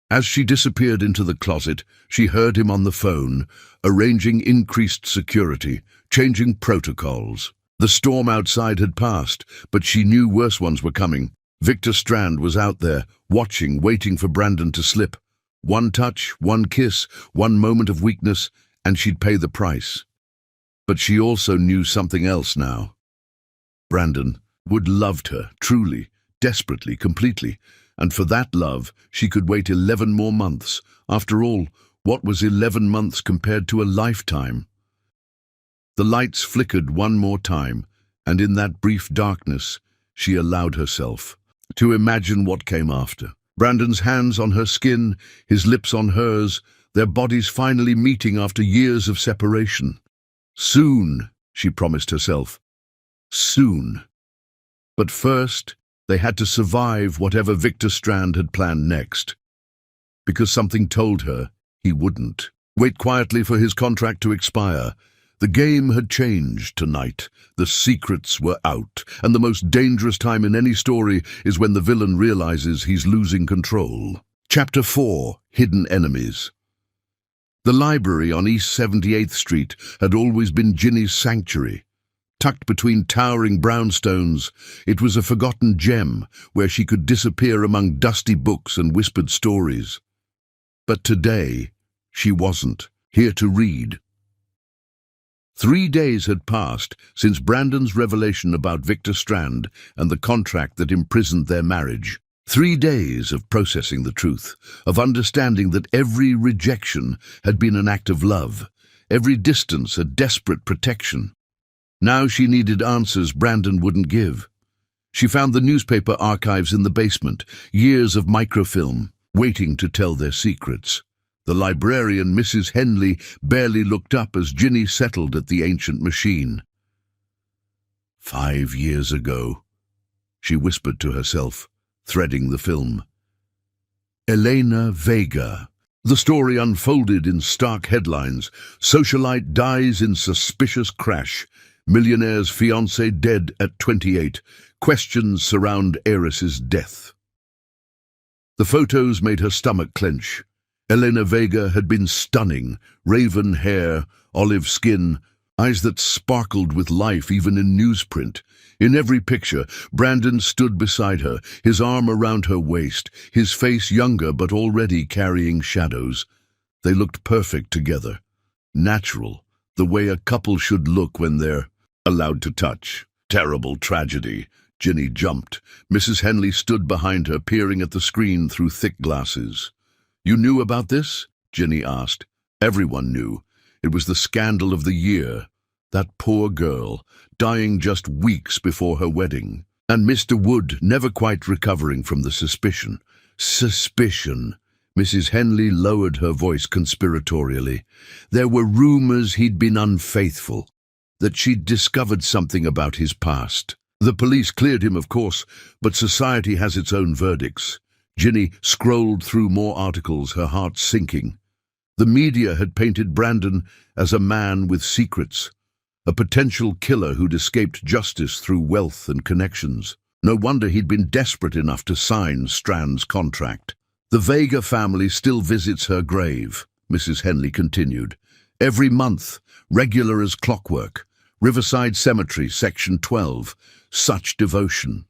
As she disappeared into the closet, she heard him on the phone, arranging increased security, changing protocols. The storm outside had passed, but she knew worse ones were coming. Victor Strand was out there, watching, waiting for Brandon to slip. One touch, one kiss, one moment of weakness, and she'd pay the price. But she also knew something else now. Brandon would loved her, truly, desperately, completely, and for that love she could wait 11 more months. After all, what was 11 months compared to a lifetime? The lights flickered one more time, and in that brief darkness she allowed herself to imagine what came after. Brandon's hands on her skin, his lips on hers, their bodies finally meeting after years of separation. Soon, she promised herself. Soon. But first, they had to survive whatever Victor Strand had planned next. Because something told her he wouldn't. Wait quietly for his contract to expire. The game had changed tonight. The secrets were out, and the most dangerous time in any story is when the villain realizes he's losing control. Chapter 4, Hidden Enemies. The library on East 78th Street had always been Ginny's sanctuary. Tucked between towering brownstones, it was a forgotten gem where she could disappear among dusty books and whispered stories. But today, she wasn't here to read. 3 days had passed since Brandon's revelation about Victor Strand and the contract that imprisoned their marriage. 3 days of processing the truth, of understanding that every rejection had been an act of love, every distance a desperate protection. Now she needed answers Brandon wouldn't give. She found the newspaper archives in the basement, years of microfilm, waiting to tell their secrets. The librarian, Mrs. Henley, barely looked up as Ginny settled at the ancient machine. 5 years ago, she whispered to herself, threading the film. Elena Vega. The story unfolded in stark headlines. Socialite dies in suspicious crash. Millionaire's fiancé dead at 28. Questions surround heiress's death. The photos made her stomach clench. Elena Vega had been stunning, raven hair, olive skin, eyes that sparkled with life even in newsprint. In every picture, Brandon stood beside her, his arm around her waist, his face younger but already carrying shadows. They looked perfect together. Natural, the way a couple should look when they're allowed to touch. Terrible tragedy. Ginny jumped. Mrs. Henley stood behind her, peering at the screen through thick glasses. You knew about this? Ginny asked. Everyone knew. It was the scandal of the year. That poor girl, dying just weeks before her wedding. And Mr. Wood never quite recovering from the suspicion. Suspicion. Mrs. Henley lowered her voice conspiratorially. There were rumors he'd been unfaithful, that she'd discovered something about his past. The police cleared him, of course, but society has its own verdicts. Ginny scrolled through more articles, her heart sinking. The media had painted Brandon as a man with secrets, a potential killer who'd escaped justice through wealth and connections. No wonder he'd been desperate enough to sign Strand's contract. The Vega family still visits her grave, Mrs. Henley continued. Every month, regular as clockwork. Riverside Cemetery, Section 12. Such devotion.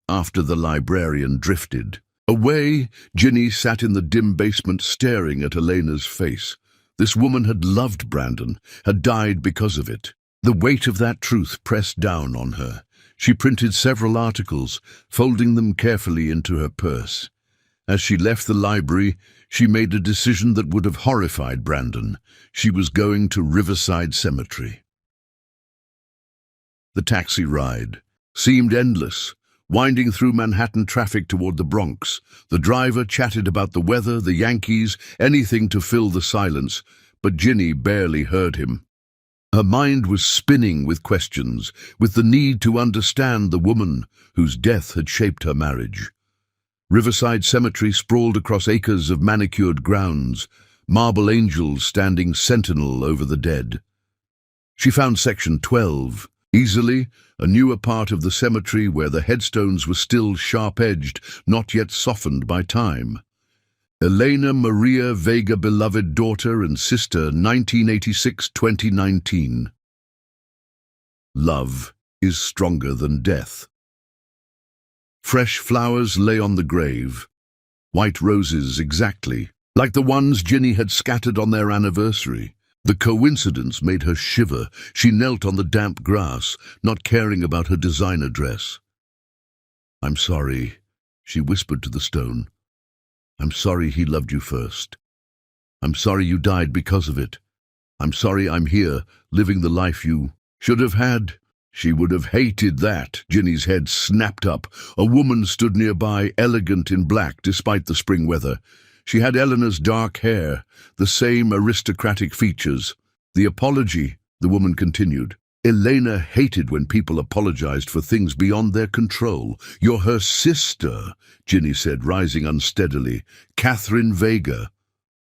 After the librarian drifted away, Ginny sat in the dim basement staring at Elena's face. This woman had loved Brandon, had died because of it. The weight of that truth pressed down on her. She printed several articles, folding them carefully into her purse. As she left the library, she made a decision that would have horrified Brandon. She was going to Riverside Cemetery. The taxi ride seemed endless, winding through Manhattan traffic toward the Bronx. The driver chatted about the weather, the Yankees, anything to fill the silence, but Ginny barely heard him. Her mind was spinning with questions, with the need to understand the woman whose death had shaped her marriage. Riverside Cemetery sprawled across acres of manicured grounds, marble angels standing sentinel over the dead. She found Section 12, easily, a newer part of the cemetery where the headstones were still sharp-edged, not yet softened by time. Elena Maria Vega, beloved daughter and sister, 1986-2019. Love is stronger than death. Fresh flowers lay on the grave, white roses exactly, like the ones Ginny had scattered on their anniversary. The coincidence made her shiver. She knelt on the damp grass, not caring about her designer dress. "I'm sorry," she whispered to the stone. "I'm sorry he loved you first. I'm sorry you died because of it. I'm sorry I'm here, living the life you should have had." She would have hated that. Ginny's head snapped up. A woman stood nearby, elegant in black despite the spring weather. She had Eleanor's dark hair, the same aristocratic features. "The apology," the woman continued. "Elena hated when people apologized for things beyond their control. You're her sister," Ginny said, rising unsteadily. "Catherine Vega."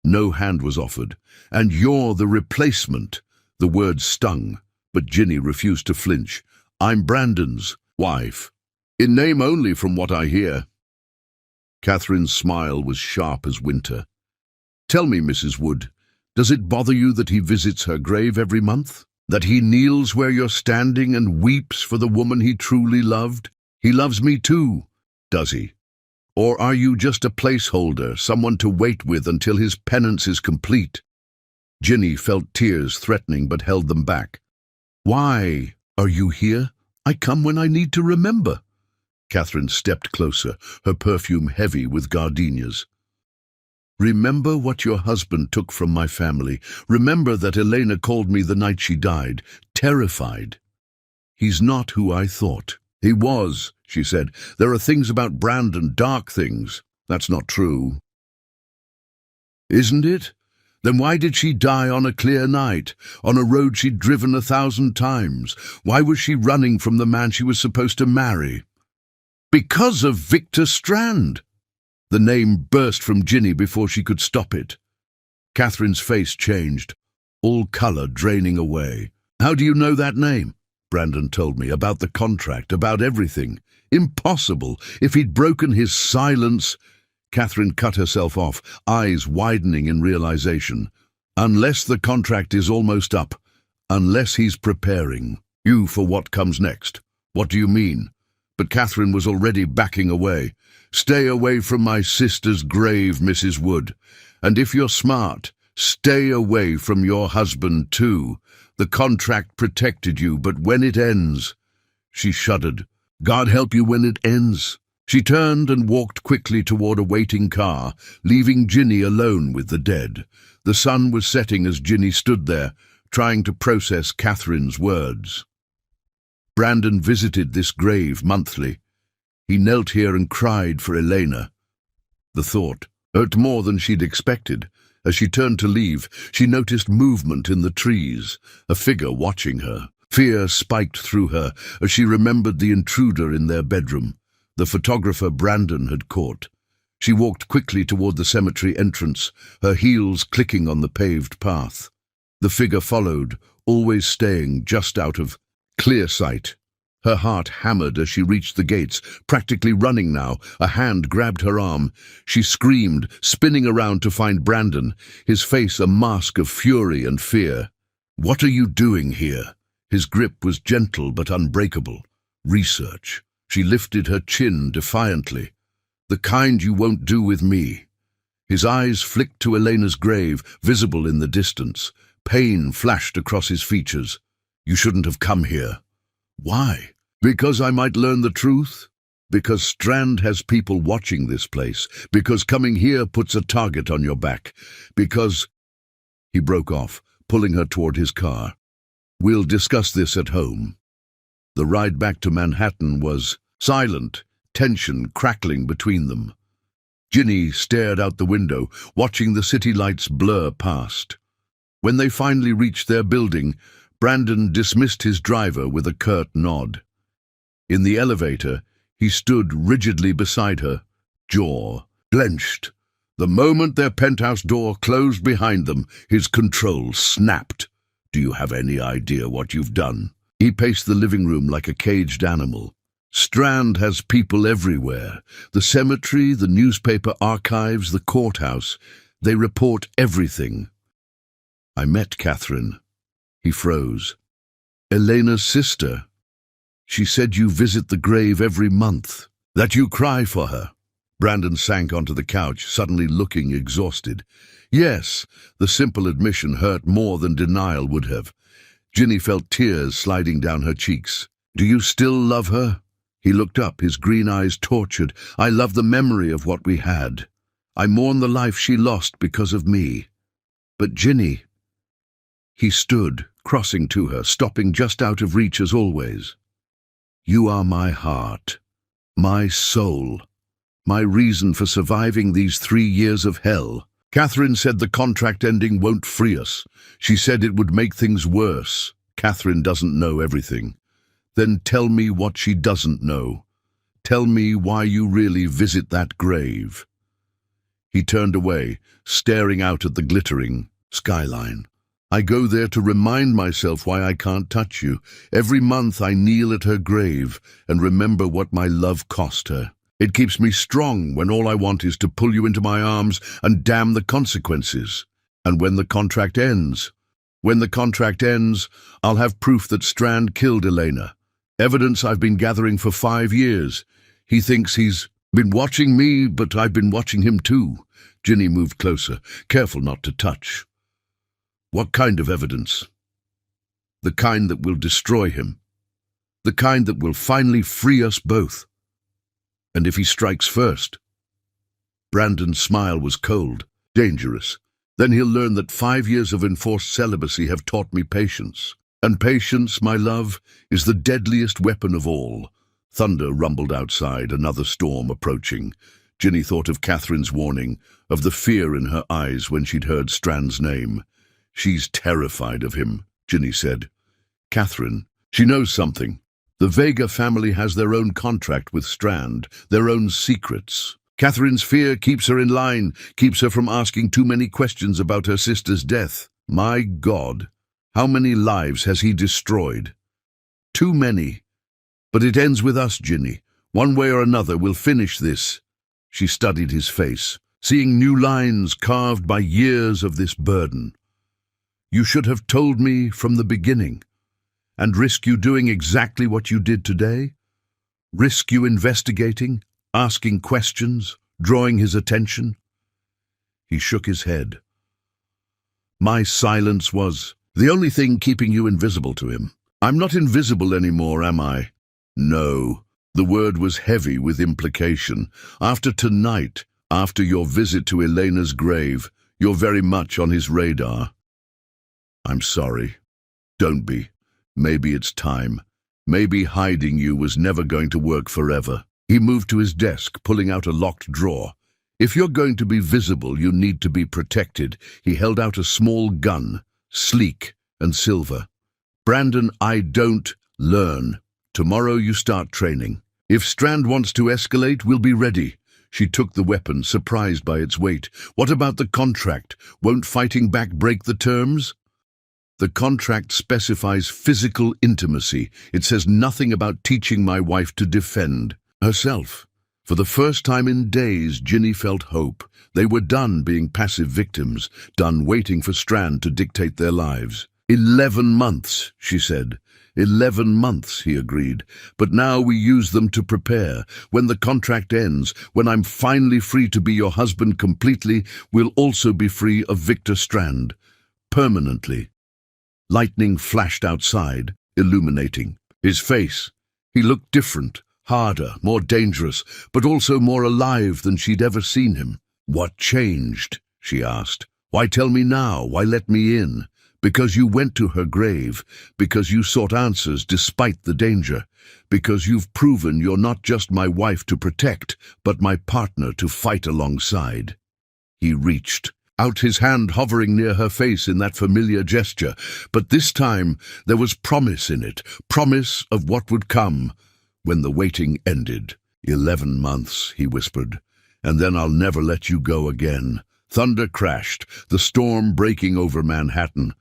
No hand was offered. "And you're the replacement." The words stung, but Ginny refused to flinch. "I'm Brandon's wife. In name only, from what I hear." Catherine's smile was sharp as winter. "Tell me, Mrs. Wood, does it bother you that he visits her grave every month? That he kneels where you're standing and weeps for the woman he truly loved? He loves me too, does he? Or are you just a placeholder, someone to wait with until his penance is complete?" Ginny felt tears threatening but held them back. "Why are you here? I come when I need to remember." Catherine stepped closer, her perfume heavy with gardenias. "Remember what your husband took from my family. Remember that Elena called me the night she died, terrified. He's not who I thought." "He was," she said. "There are things about Brandon, dark things." "That's not true." "Isn't it? Then why did she die on a clear night, on a road she'd driven 1,000 times? Why was she running from the man she was supposed to marry?" "Because of Victor Strand." The name burst from Ginny before she could stop it. Catherine's face changed, all colour draining away. "How do you know that name?" "Brandon told me, about the contract, about everything." "Impossible! If he'd broken his silence—" Catherine cut herself off, eyes widening in realization. "Unless the contract is almost up, unless he's preparing you for what comes next." "What do you mean?" But Catherine was already backing away. "Stay away from my sister's grave, Mrs. Wood. And if you're smart, stay away from your husband too. The contract protected you, but when it ends—" She shuddered. "God help you when it ends." She turned and walked quickly toward a waiting car, leaving Ginny alone with the dead. The sun was setting as Ginny stood there, trying to process Catherine's words. Brandon visited this grave monthly. He knelt here and cried for Elena. The thought, hurt more than she'd expected. As she turned to leave, she noticed movement in the trees, a figure watching her. Fear spiked through her as she remembered the intruder in their bedroom, the photographer Brandon had caught. She walked quickly toward the cemetery entrance, her heels clicking on the paved path. The figure followed, always staying just out of clear sight. Her heart hammered as she reached the gates, practically running now. A hand grabbed her arm. She screamed, spinning around to find Brandon, his face a mask of fury and fear. "What are you doing here?" His grip was gentle but unbreakable. "Research." She lifted her chin defiantly. "The kind you won't do with me." His eyes flicked to Elena's grave, visible in the distance. Pain flashed across his features. "You shouldn't have come here." "Why? Because I might learn the truth? Because Strand has people watching this place? Because coming here puts a target on your back? Because—" He broke off, pulling her toward his car. "We'll discuss this at home." The ride back to Manhattan was silent, tension crackling between them. Ginny stared out the window, watching the city lights blur past. When they finally reached their building, Brandon dismissed his driver with a curt nod. In the elevator, he stood rigidly beside her, jaw clenched. The moment their penthouse door closed behind them, his control snapped. "Do you have any idea what you've done?" He paced the living room like a caged animal. "Strand has people everywhere. The cemetery, the newspaper archives, the courthouse. They report everything." "I met Catherine." He froze. "Elena's sister. She said you visit the grave every month, that you cry for her." Brandon sank onto the couch, suddenly looking exhausted. Yes, the simple admission hurt more than denial would have. Ginny felt tears sliding down her cheeks. "Do you still love her?" He looked up, his green eyes tortured. "I love the memory of what we had. I mourn the life she lost because of me. But Ginny—" He stood, crossing to her, stopping just out of reach as always. "You are my heart, my soul, my reason for surviving these 3 years of hell. Catherine said the contract ending won't free us. She said it would make things worse. Catherine doesn't know everything. Then tell me what she doesn't know. Tell me why you really visit that grave." He turned away, staring out at the glittering skyline. "I go there to remind myself why I can't touch you. Every month I kneel at her grave and remember what my love cost her. It keeps me strong when all I want is to pull you into my arms and damn the consequences. And when the contract ends, I'll have proof that Strand killed Elena. Evidence I've been gathering for 5 years. He thinks he's been watching me, but I've been watching him too." Ginny moved closer, careful not to touch. "What kind of evidence?" "The kind that will destroy him. The kind that will finally free us both. And if he strikes first—" Brandon's smile was cold, dangerous. "Then he'll learn that 5 years of enforced celibacy have taught me patience. And patience, my love, is the deadliest weapon of all." Thunder rumbled outside, another storm approaching. Ginny thought of Catherine's warning, of the fear in her eyes when she'd heard Strand's name. "She's terrified of him," Ginny said. "Catherine, she knows something. The Vega family has their own contract with Strand, their own secrets. Catherine's fear keeps her in line, keeps her from asking too many questions about her sister's death. My God, how many lives has he destroyed? Too many. But it ends with us, Ginny. One way or another, we'll finish this." She studied his face, seeing new lines carved by years of this burden. "You should have told me from the beginning. And risk you doing exactly what you did today? Risk you investigating, asking questions, drawing his attention?" He shook his head. "My silence was the only thing keeping you invisible to him. I'm not invisible anymore, am I?" "No." The word was heavy with implication. "After tonight, after your visit to Elena's grave, you're very much on his radar." "I'm sorry. Don't be. Maybe it's time. Maybe hiding you was never going to work forever." He moved to his desk, pulling out a locked drawer. If you're going to be visible, you need to be protected. He held out a small gun, sleek and silver. Brandon, I don't learn. Tomorrow you start training. If Strand wants to escalate, we'll be ready. She took the weapon, surprised by its weight. What about the contract? Won't fighting back break the terms? The contract specifies physical intimacy. It says nothing about teaching my wife to defend herself. For the first time in days, Ginny felt hope. They were done being passive victims, done waiting for Strand to dictate their lives. 11 months, she said. 11 months, he agreed. But now we use them to prepare. When the contract ends, when I'm finally free to be your husband completely, we'll also be free of Victor Strand. Permanently. Lightning flashed outside, illuminating his face. He looked different, harder, more dangerous, but also more alive than she'd ever seen him. What changed? She asked. Why tell me now? Why let me in? Because you went to her grave, because you sought answers despite the danger, because you've proven you're not just my wife to protect, but my partner to fight alongside. He reached out, his hand hovering near her face in that familiar gesture, but this time there was promise in it, promise of what would come when the waiting ended. 11 months, he whispered, and then I'll never let you go again. Thunder crashed, the storm breaking over Manhattan.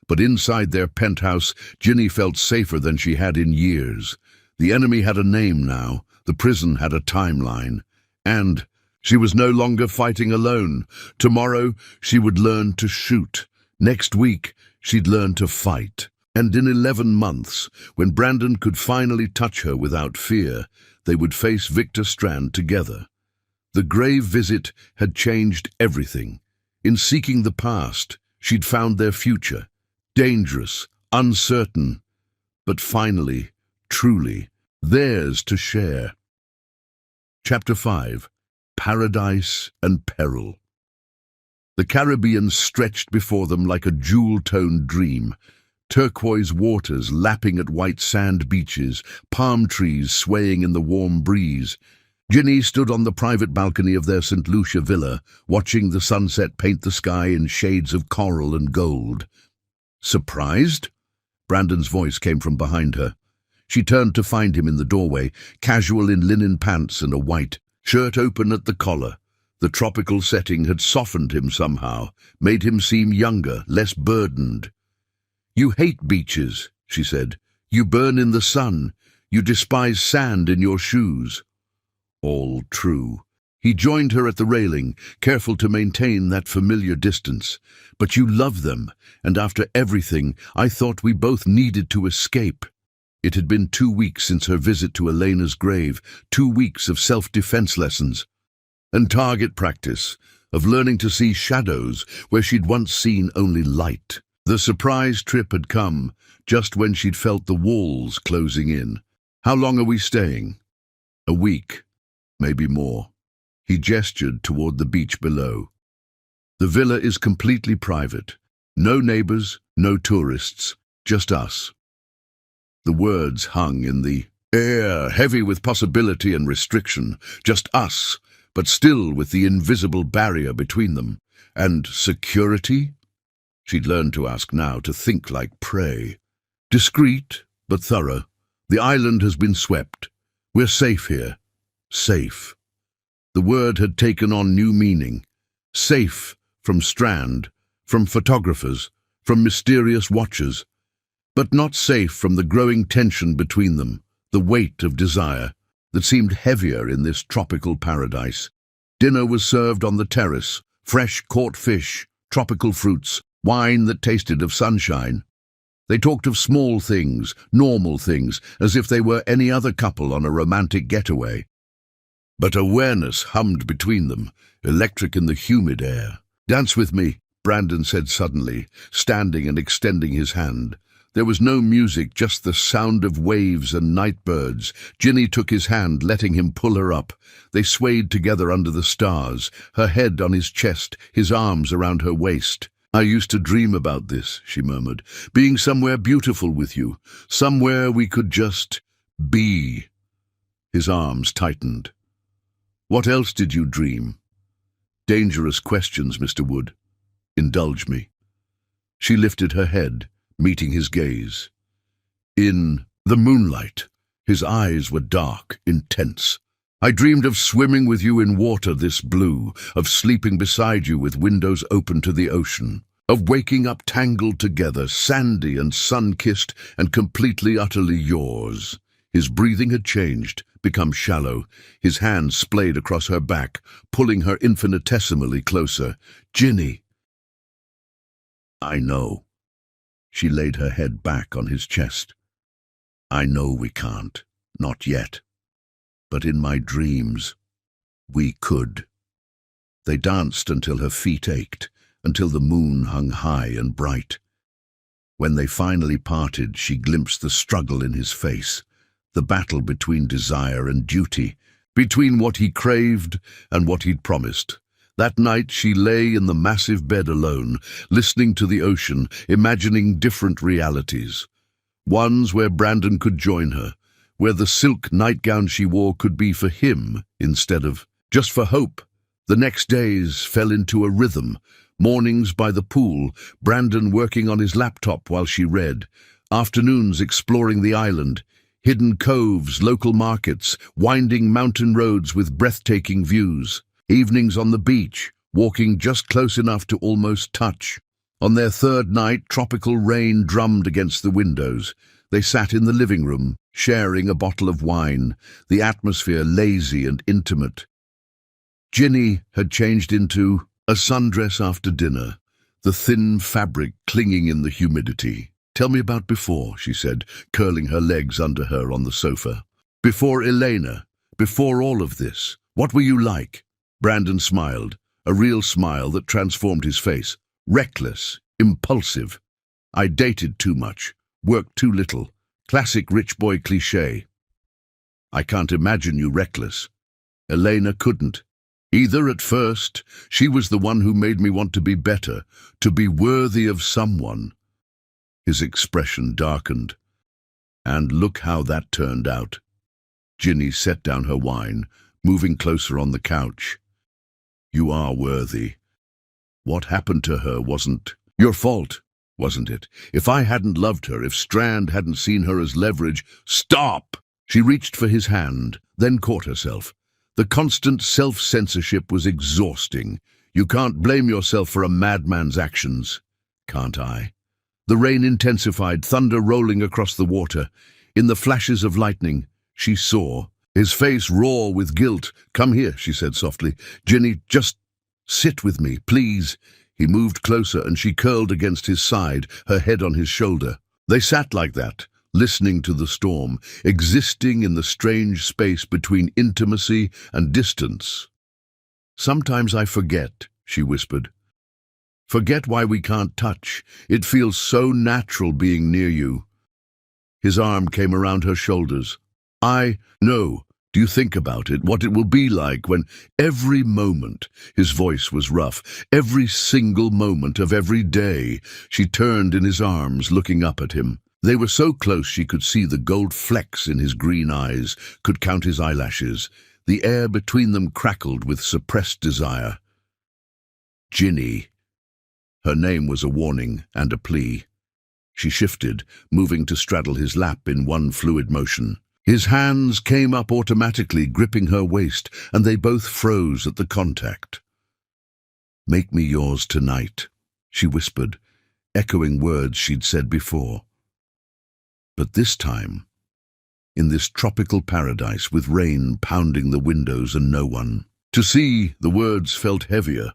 But inside their penthouse, Ginny felt safer than she had in years. The enemy had a name now, the prison had a timeline, and she was no longer fighting alone. Tomorrow, she would learn to shoot. Next week, she'd learn to fight. And in 11 months, when Brandon could finally touch her without fear, they would face Victor Strand together. The grave visit had changed everything. In seeking the past, she'd found their future. Dangerous, uncertain, but finally, truly, theirs to share. Chapter 5. Paradise and Peril. The Caribbean stretched before them like a jewel-toned dream. Turquoise waters lapping at white sand beaches, palm trees swaying in the warm breeze. Ginny stood on the private balcony of their St. Lucia villa, watching the sunset paint the sky in shades of coral and gold. Surprised? Brandon's voice came from behind her. She turned to find him in the doorway, casual in linen pants and a white shirt open at the collar. The tropical setting had softened him somehow, made him seem younger, less burdened. You hate beaches, she said. You burn in the sun. You despise sand in your shoes. All true. He joined her at the railing, careful to maintain that familiar distance. But you love them, and after everything, I thought we both needed to escape. It had been 2 weeks since her visit to Elena's grave, 2 weeks of self-defense lessons and target practice, of learning to see shadows where she'd once seen only light. The surprise trip had come, just when she'd felt the walls closing in. How long are we staying? A week, maybe more. He gestured toward the beach below. The villa is completely private. No neighbors, no tourists, just us. The words hung in the air, heavy with possibility and restriction. Just us, but still with the invisible barrier between them. And security? She'd learned to ask now, to think like prey. Discreet, but thorough. The island has been swept. We're safe here. Safe. The word had taken on new meaning. Safe from Strand, from photographers, from mysterious watchers. But not safe from the growing tension between them, the weight of desire that seemed heavier in this tropical paradise. Dinner was served on the terrace, fresh caught fish, tropical fruits, wine that tasted of sunshine. They talked of small things, normal things, as if they were any other couple on a romantic getaway. But awareness hummed between them, electric in the humid air. "Dance with me," Brandon said suddenly, standing and extending his hand. There was no music, just the sound of waves and night birds. Ginny took his hand, letting him pull her up. They swayed together under the stars, her head on his chest, his arms around her waist. "I used to dream about this," she murmured, "being somewhere beautiful with you, somewhere we could just be." His arms tightened. "What else did you dream?" Dangerous questions, Mr. Wood. Indulge me. She lifted her head, meeting his gaze. In the moonlight, his eyes were dark, intense. I dreamed of swimming with you in water this blue, of sleeping beside you with windows open to the ocean, of waking up tangled together, sandy and sun-kissed and completely, utterly yours. His breathing had changed, become shallow. His hands splayed across her back, pulling her infinitesimally closer. Ginny. I know. She laid her head back on his chest. I know we can't. Not yet. But in my dreams, we could. They danced until her feet ached, until the moon hung high and bright. When they finally parted, she glimpsed the struggle in his face, the battle between desire and duty, between what he craved and what he'd promised. That night she lay in the massive bed alone, listening to the ocean, imagining different realities. Ones where Brandon could join her, where the silk nightgown she wore could be for him instead of just for hope. The next days fell into a rhythm. Mornings by the pool, Brandon working on his laptop while she read. Afternoons exploring the island, hidden coves, local markets, winding mountain roads with breathtaking views. Evenings on the beach, walking just close enough to almost touch. On their third night, tropical rain drummed against the windows. They sat in the living room, sharing a bottle of wine, the atmosphere lazy and intimate. Ginny had changed into a sundress after dinner, the thin fabric clinging in the humidity. Tell me about before, she said, curling her legs under her on the sofa. Before Elena, before all of this, what were you like? Brandon smiled, a real smile that transformed his face. Reckless, impulsive. I dated too much, worked too little. Classic rich boy cliché. I can't imagine you reckless. Elena couldn't. Either at first, she was the one who made me want to be better, to be worthy of someone. His expression darkened. And look how that turned out. Ginny set down her wine, moving closer on the couch. You are worthy. What happened to her wasn't your fault, wasn't it? If I hadn't loved her, if Strand hadn't seen her as leverage— Stop! She reached for his hand, then caught herself. The constant self-censorship was exhausting. You can't blame yourself for a madman's actions. Can't I? The rain intensified, thunder rolling across the water. In the flashes of lightning, she saw his face raw with guilt. Come here, she said softly. Ginny, just sit with me, please. He moved closer and she curled against his side, her head on his shoulder. They sat like that, listening to the storm, existing in the strange space between intimacy and distance. Sometimes I forget, she whispered. Forget why we can't touch. It feels so natural being near you. His arm came around her shoulders. I know. Do you think about it, what it will be like when every moment— his voice was rough— every single moment of every day, she turned in his arms, looking up at him. They were so close she could see the gold flecks in his green eyes, could count his eyelashes. The air between them crackled with suppressed desire. Ginny. Her name was a warning and a plea. She shifted, moving to straddle his lap in one fluid motion. His hands came up automatically, gripping her waist, and they both froze at the contact. Make me yours tonight, she whispered, echoing words she'd said before. But this time, in this tropical paradise with rain pounding the windows and no one. To see, the words felt heavier,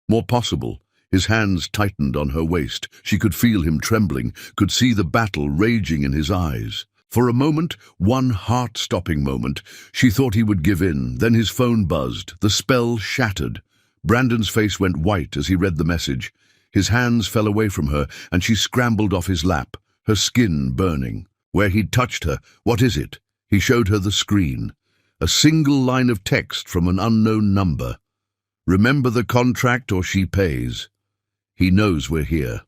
more possible. His hands tightened on her waist. She could feel him trembling, could see the battle raging in his eyes. For a moment, one heart-stopping moment, she thought he would give in. Then his phone buzzed. The spell shattered. Brandon's face went white as he read the message. His hands fell away from her, and she scrambled off his lap, her skin burning. Where he'd touched her. What is it? He showed her the screen. A single line of text from an unknown number. Remember the contract or she pays. He knows we're here.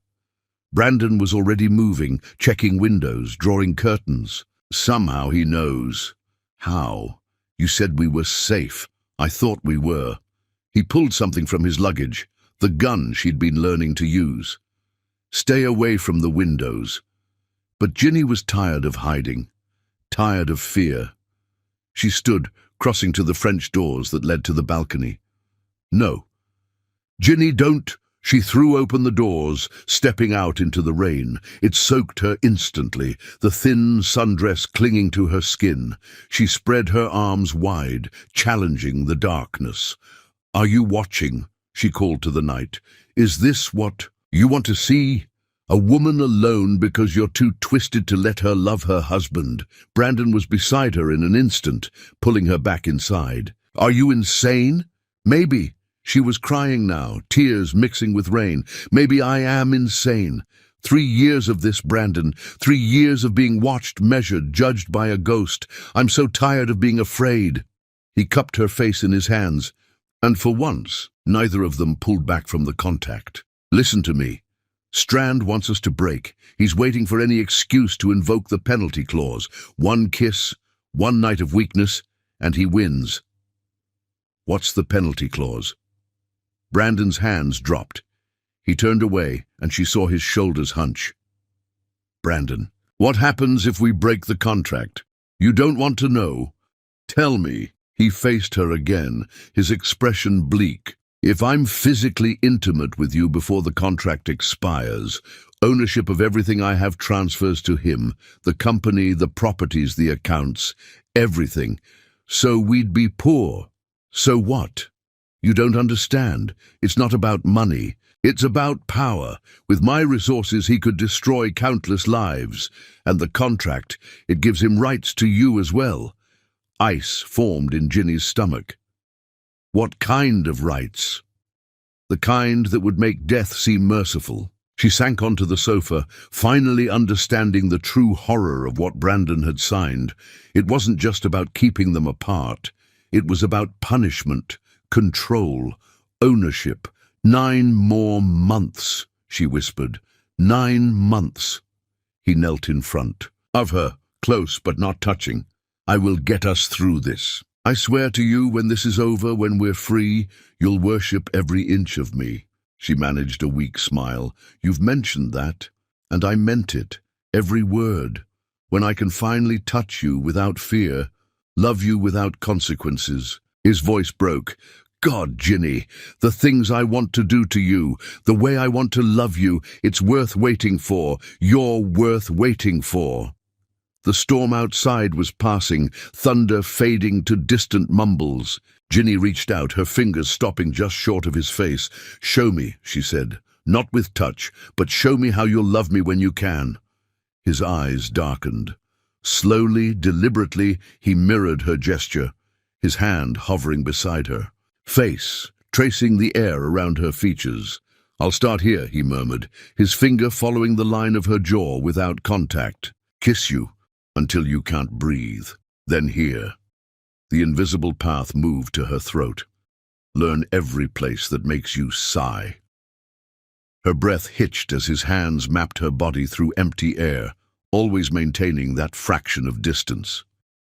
Brandon was already moving, checking windows, drawing curtains. Somehow he knows. How? You said we were safe. I thought we were. He pulled something from his luggage, the gun she'd been learning to use. Stay away from the windows. But Ginny was tired of hiding, tired of fear. She stood, crossing to the French doors that led to the balcony. No. Ginny, don't! She threw open the doors, stepping out into the rain. It soaked her instantly, the thin sundress clinging to her skin. She spread her arms wide, challenging the darkness. "Are you watching?" she called to the night. "Is this what you want to see? A woman alone because you're too twisted to let her love her husband." Brandon was beside her in an instant, pulling her back inside. "Are you insane?" "Maybe." She was crying now, tears mixing with rain. "Maybe I am insane. 3 years of this, Brandon. 3 years of being watched, measured, judged by a ghost. I'm so tired of being afraid." He cupped her face in his hands, and for once, neither of them pulled back from the contact. "Listen to me. Strand wants us to break. He's waiting for any excuse to invoke the penalty clause. 1 kiss, 1 night of weakness, and he wins." "What's the penalty clause?" Brandon's hands dropped. He turned away, and she saw his shoulders hunch. "Brandon, what happens if we break the contract? You don't want to know? Tell me." He faced her again, his expression bleak. "If I'm physically intimate with you before the contract expires, ownership of everything I have transfers to him, the company, the properties, the accounts, everything. So we'd be poor. So what? You don't understand. It's not about money. It's about power. With my resources, he could destroy countless lives. And the contract, it gives him rights to you as well." Ice formed in Ginny's stomach. What kind of rights? The kind that would make death seem merciful. She sank onto the sofa, finally understanding the true horror of what Brandon had signed. It wasn't just about keeping them apart. It was about punishment, control, ownership. 9 more months, she whispered. 9 months. He knelt in front of her, close but not touching. "I will get us through this. I swear to you, when this is over, when we're free, you'll worship every inch of me." She managed a weak smile. "You've mentioned that, and I meant it, every word. When I can finally touch you without fear, love you without consequences." His voice broke. "God, Ginny, the things I want to do to you, the way I want to love you, it's worth waiting for. You're worth waiting for." The storm outside was passing, thunder fading to distant mumbles. Ginny reached out, her fingers stopping just short of his face. "Show me," she said. "Not with touch, but show me how you'll love me when you can." His eyes darkened. Slowly, deliberately, he mirrored her gesture, his hand hovering beside her. Face, tracing the air around her features. "I'll start here," he murmured, his finger following the line of her jaw without contact. "Kiss you until you can't breathe. Then here." The invisible path moved to her throat. "Learn every place that makes you sigh." Her breath hitched as his hands mapped her body through empty air, always maintaining that fraction of distance.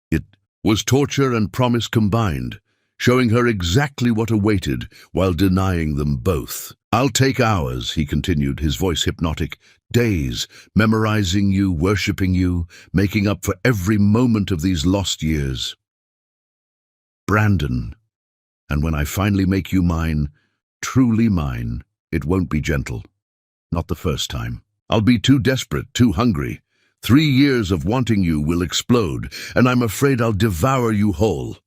It was torture and promise combined, showing her exactly what awaited while denying them both. "I'll take hours," he continued, his voice hypnotic. "Days, memorizing you, worshipping you, making up for every moment of these lost years. Brandon, and when I finally make you mine, truly mine, it won't be gentle. Not the first time. I'll be too desperate, too hungry. 3 years of wanting you will explode, and I'm afraid I'll devour you whole."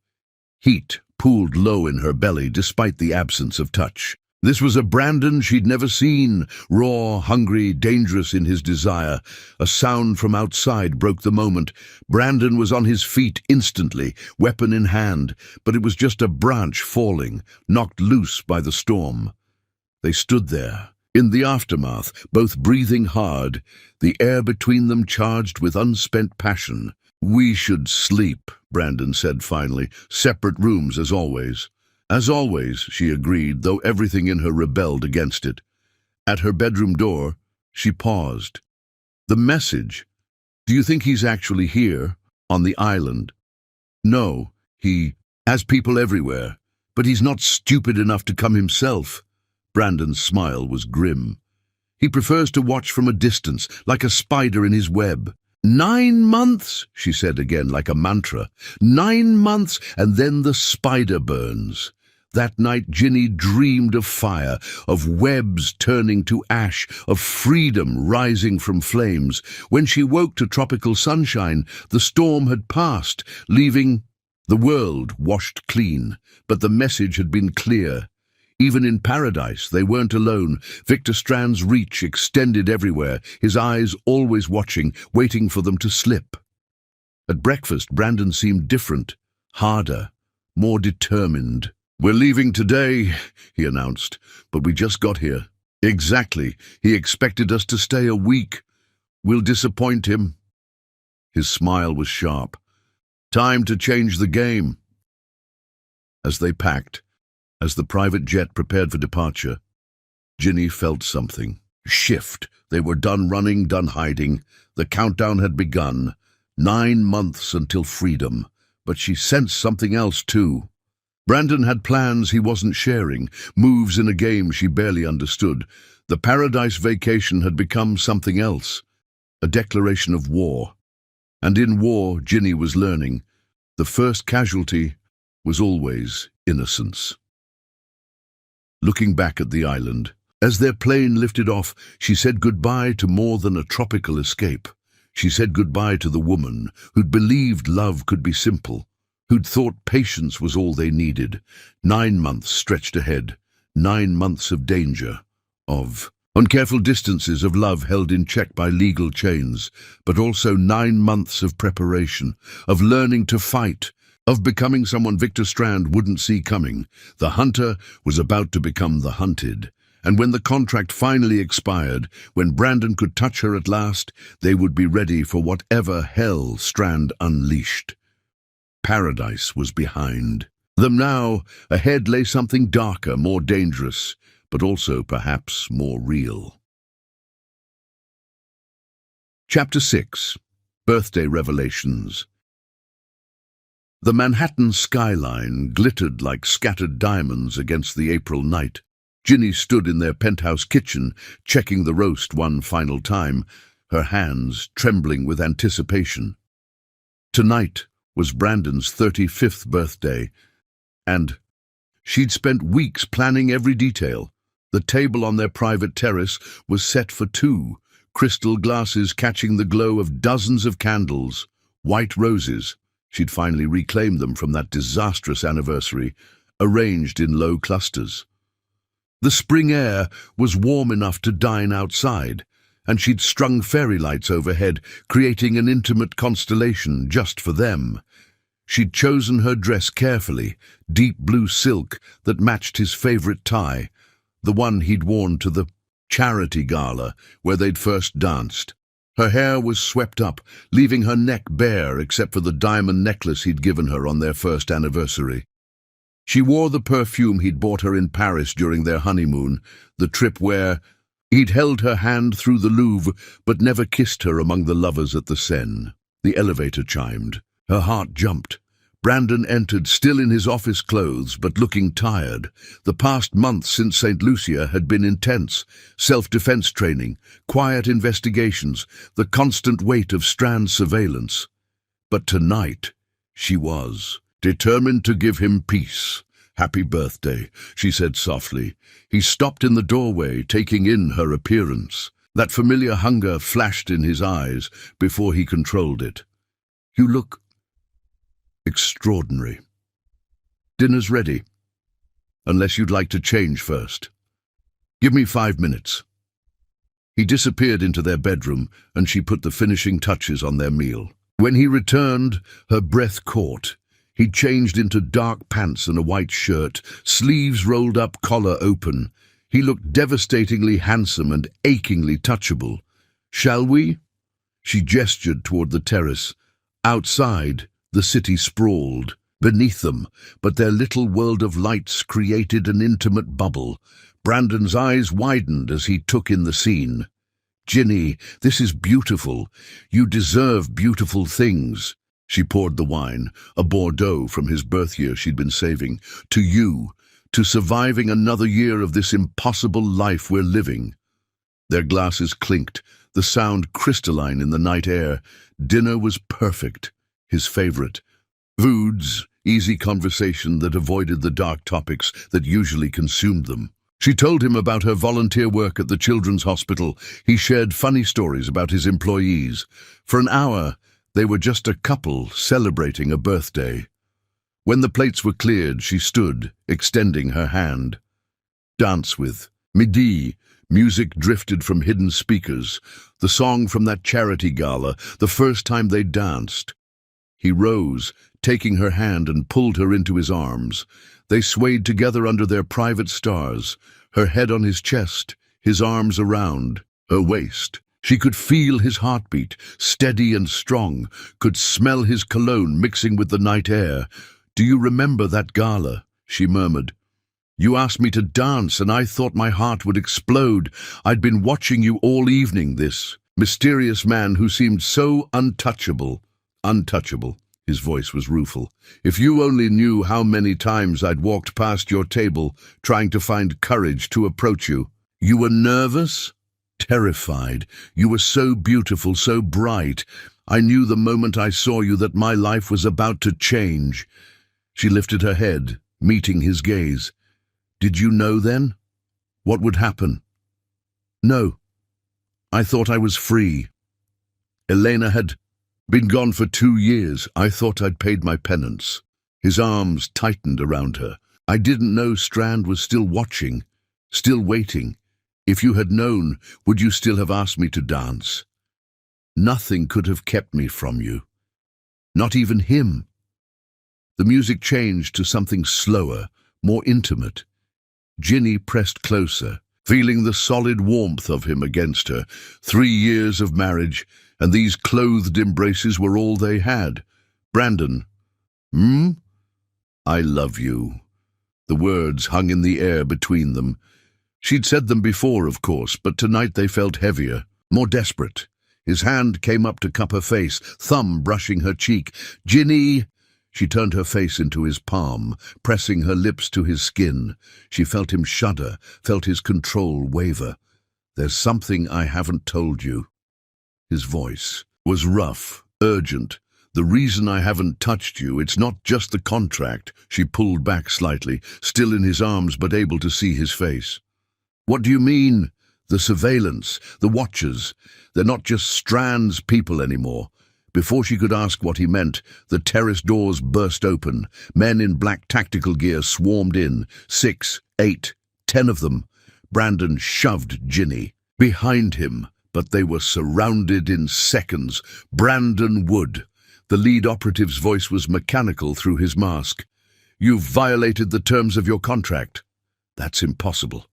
Heat pooled low in her belly despite the absence of touch. This was a Brandon she'd never seen, raw, hungry, dangerous in his desire. A sound from outside broke the moment. Brandon was on his feet instantly, weapon in hand, but it was just a branch falling, knocked loose by the storm. They stood there, in the aftermath, both breathing hard, the air between them charged with unspent passion. "We should sleep," Brandon said finally. "Separate rooms, as always." "As always," she agreed, though everything in her rebelled against it. At her bedroom door, she paused. "The message. Do you think he's actually here, on the island?" "No, he has people everywhere. But he's not stupid enough to come himself. Brandon's smile was grim. He prefers to watch from a distance, like a spider in his web. 9 months, she said again like a mantra. 9 months, and then the spider burns. That night Ginny dreamed of fire, of webs turning to ash, of freedom rising from flames. When she woke to tropical sunshine, the storm had passed, leaving the world washed clean. But the message had been clear. Even in paradise, they weren't alone. Victor Strand's reach extended everywhere, his eyes always watching, waiting for them to slip. At breakfast, Brandon seemed different, harder, more determined. "We're leaving today," he announced, "but we just got here." "Exactly. He expected us to stay a week. We'll disappoint him." His smile was sharp. "Time to change the game." As they packed, as the private jet prepared for departure, Ginny felt something shift. They were done running, done hiding. The countdown had begun. 9 months until freedom. But she sensed something else too. Brandon had plans he wasn't sharing, moves in a game she barely understood. The paradise vacation had become something else, a declaration of war. And in war, Ginny was learning, the first casualty was always innocence. Looking back at the island, as their plane lifted off, she said goodbye to more than a tropical escape. She said goodbye to the woman who'd believed love could be simple, who'd thought patience was all they needed. 9 months stretched ahead, 9 months of danger, of uncareful distances of love held in check by legal chains, but also 9 months of preparation, of learning to fight, of becoming someone Victor Strand wouldn't see coming. The hunter was about to become the hunted. And when the contract finally expired, when Brandon could touch her at last, they would be ready for whatever hell Strand unleashed. Paradise was behind them now. Ahead lay something darker, more dangerous, but also perhaps more real. Chapter 6. Birthday Revelations. The Manhattan skyline glittered like scattered diamonds against the April night. Ginny stood in their penthouse kitchen, checking the roast one final time, her hands trembling with anticipation. Tonight was Brandon's 35th birthday, and she'd spent weeks planning every detail. The table on their private terrace was set for 2, crystal glasses catching the glow of dozens of candles, white roses. She'd finally reclaimed them from that disastrous anniversary, arranged in low clusters. The spring air was warm enough to dine outside, and she'd strung fairy lights overhead, creating an intimate constellation just for them. She'd chosen her dress carefully, deep blue silk that matched his favorite tie, the one he'd worn to the charity gala where they'd first danced. Her hair was swept up, leaving her neck bare except for the diamond necklace he'd given her on their first anniversary. She wore the perfume he'd bought her in Paris during their honeymoon, the trip where he'd held her hand through the Louvre but never kissed her among the lovers at the Seine. The elevator chimed. Her heart jumped. Brandon entered, still in his office clothes, but looking tired. The past month since St. Lucia had been intense. Self-defense training, quiet investigations, the constant weight of Strand's surveillance. But tonight, she was determined to give him peace. "Happy birthday," she said softly. He stopped in the doorway, taking in her appearance. That familiar hunger flashed in his eyes before he controlled it. "You look extraordinary. Dinner's ready, unless you'd like to change first. Give me 5 minutes." He disappeared into their bedroom, and she put the finishing touches on their meal. When he returned, her breath caught. He'd changed into dark pants and a white shirt, sleeves rolled up, collar open. He looked devastatingly handsome and achingly touchable. "Shall we?" She gestured toward the terrace. Outside, the city sprawled beneath them, but their little world of lights created an intimate bubble. Brandon's eyes widened as he took in the scene. "Ginny, this is beautiful. You deserve beautiful things." She poured the wine, a Bordeaux from his birth year she'd been saving. To you, to surviving another year of this impossible life we're living. Their glasses clinked, the sound crystalline in the night air. Dinner was perfect, his favorite. Foods, easy conversation that avoided the dark topics that usually consumed them. She told him about her volunteer work at the children's hospital. He shared funny stories about his employees. For an hour, they were just a couple celebrating a birthday. When the plates were cleared, she stood, extending her hand. Dance with. Midi. Music drifted from hidden speakers. The song from that charity gala, the first time they danced. He rose, taking her hand, and pulled her into his arms. They swayed together under their private stars, her head on his chest, his arms around her waist. She could feel his heartbeat, steady and strong, could smell his cologne mixing with the night air. "Do you remember that gala?" she murmured. "You asked me to dance, and I thought my heart would explode. I'd been watching you all evening, this mysterious man who seemed so untouchable." Untouchable. His voice was rueful. "If you only knew how many times I'd walked past your table, trying to find courage to approach you. You were nervous? Terrified. You were so beautiful, so bright. I knew the moment I saw you that my life was about to change." She lifted her head, meeting his gaze. "Did you know then? What would happen?" "No. I thought I was free. Elena had been gone for 2 years. I thought I'd paid my penance." His arms tightened around her. "I didn't know Strand was still watching, still waiting. If you had known, would you still have asked me to dance? Nothing could have kept me from you. Not even him." The music changed to something slower, more intimate. Ginny pressed closer, feeling the solid warmth of him against her. 3 years of marriage, and these clothed embraces were all they had. "Brandon, I love you." The words hung in the air between them. She'd said them before, of course, but tonight they felt heavier, more desperate. His hand came up to cup her face, thumb brushing her cheek. "Ginny!" She turned her face into his palm, pressing her lips to his skin. She felt him shudder, felt his control waver. "There's something I haven't told you." His voice was rough, urgent. "The reason I haven't touched you, it's not just the contract." She pulled back slightly, still in his arms but able to see his face. "What do you mean? The surveillance, the watchers. They're not just Strand's people anymore." Before she could ask what he meant, the terrace doors burst open. Men in black tactical gear swarmed in. 6, 8, 10 of them. Brandon shoved Ginny behind him, but they were surrounded in seconds. "Brandon Wood." The lead operative's voice was mechanical through his mask. "You've violated the terms of your contract." "That's impossible."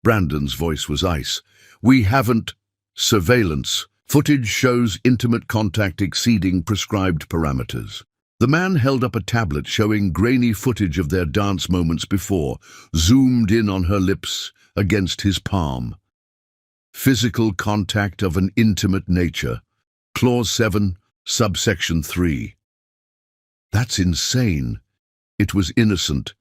Brandon's voice was ice. "We haven't." "Surveillance. Footage shows intimate contact exceeding prescribed parameters." The man held up a tablet showing grainy footage of their dance moments before, zoomed in on her lips against his palm. "Physical contact of an intimate nature. Clause 7, subsection 3. "That's insane." It was innocent.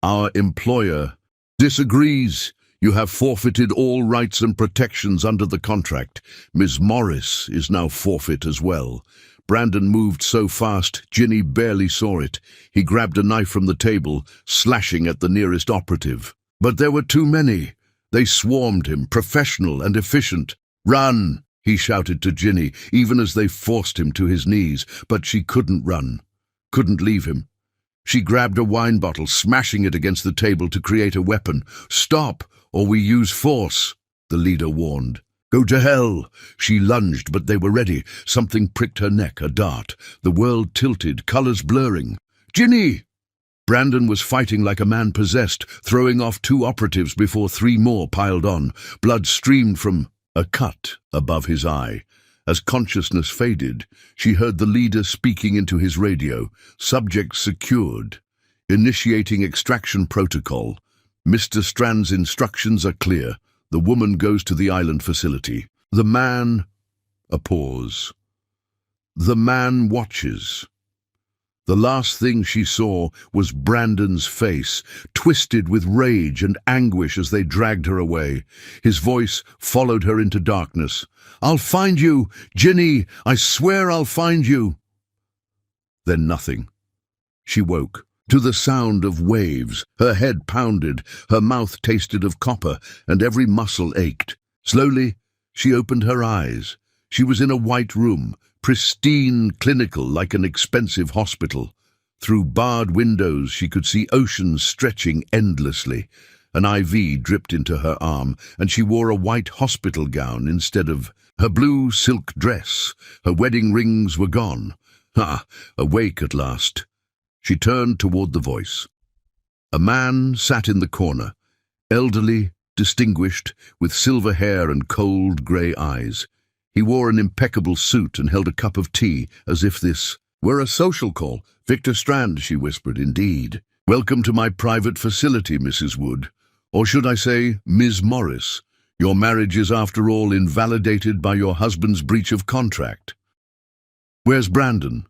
"Our employer disagrees. You have forfeited all rights and protections under the contract. Ms. Morris is now forfeit as well." Brandon moved so fast, Ginny barely saw it. He grabbed a knife from the table, slashing at the nearest operative. But there were too many. They swarmed him, professional and efficient. "Run!" he shouted to Ginny, even as they forced him to his knees. But she couldn't run, couldn't leave him. She grabbed a wine bottle, smashing it against the table to create a weapon. "Stop, or we use force," the leader warned. "Go to hell!" She lunged, but they were ready. Something pricked her neck, a dart. The world tilted, colors blurring. "Ginny!" Brandon was fighting like a man possessed, throwing off 2 operatives before 3 more piled on. Blood streamed from a cut above his eye. As consciousness faded, she heard the leader speaking into his radio. "Subject secured. Initiating extraction protocol. Mr. Strand's instructions are clear. The woman goes to the island facility." The man... A pause. The man watches. The last thing she saw was Brandon's face, twisted with rage and anguish as they dragged her away. His voice followed her into darkness. "I'll find you, Ginny! I swear I'll find you!" Then nothing. She woke to the sound of waves. Her head pounded, her mouth tasted of copper, and every muscle ached. Slowly, she opened her eyes. She was in a white room, pristine, clinical, like an expensive hospital. Through barred windows, she could see oceans stretching endlessly. An IV dripped into her arm, and she wore a white hospital gown instead of her blue silk dress. Her wedding rings were gone. Awake at last. She turned toward the voice. A man sat in the corner, elderly, distinguished, with silver hair and cold grey eyes. He wore an impeccable suit and held a cup of tea, as if this were a social call. "Victor Strand," she whispered. "Indeed. Welcome to my private facility, Mrs. Wood. Or should I say, Ms. Morris? Your marriage is, after all, invalidated by your husband's breach of contract." "Where's Brandon?"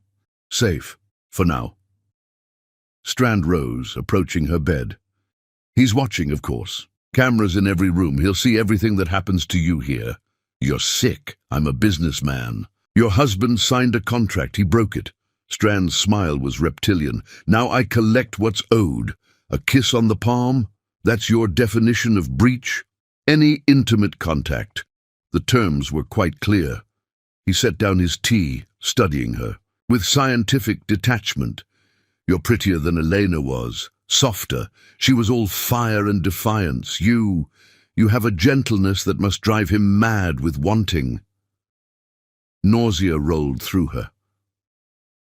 "Safe, for now." Strand rose, approaching her bed. "He's watching, of course. Cameras in every room. He'll see everything that happens to you here. You're sick. I'm a businessman. Your husband signed a contract. He broke it." Strand's smile was reptilian. "Now I collect what's owed. A kiss on the palm? That's your definition of breach? Any intimate contact." The terms were quite clear. He set down his tea, studying her. With scientific detachment. "You're prettier than Elena was. Softer. She was all fire and defiance. You have a gentleness that must drive him mad with wanting." Nausea rolled through her.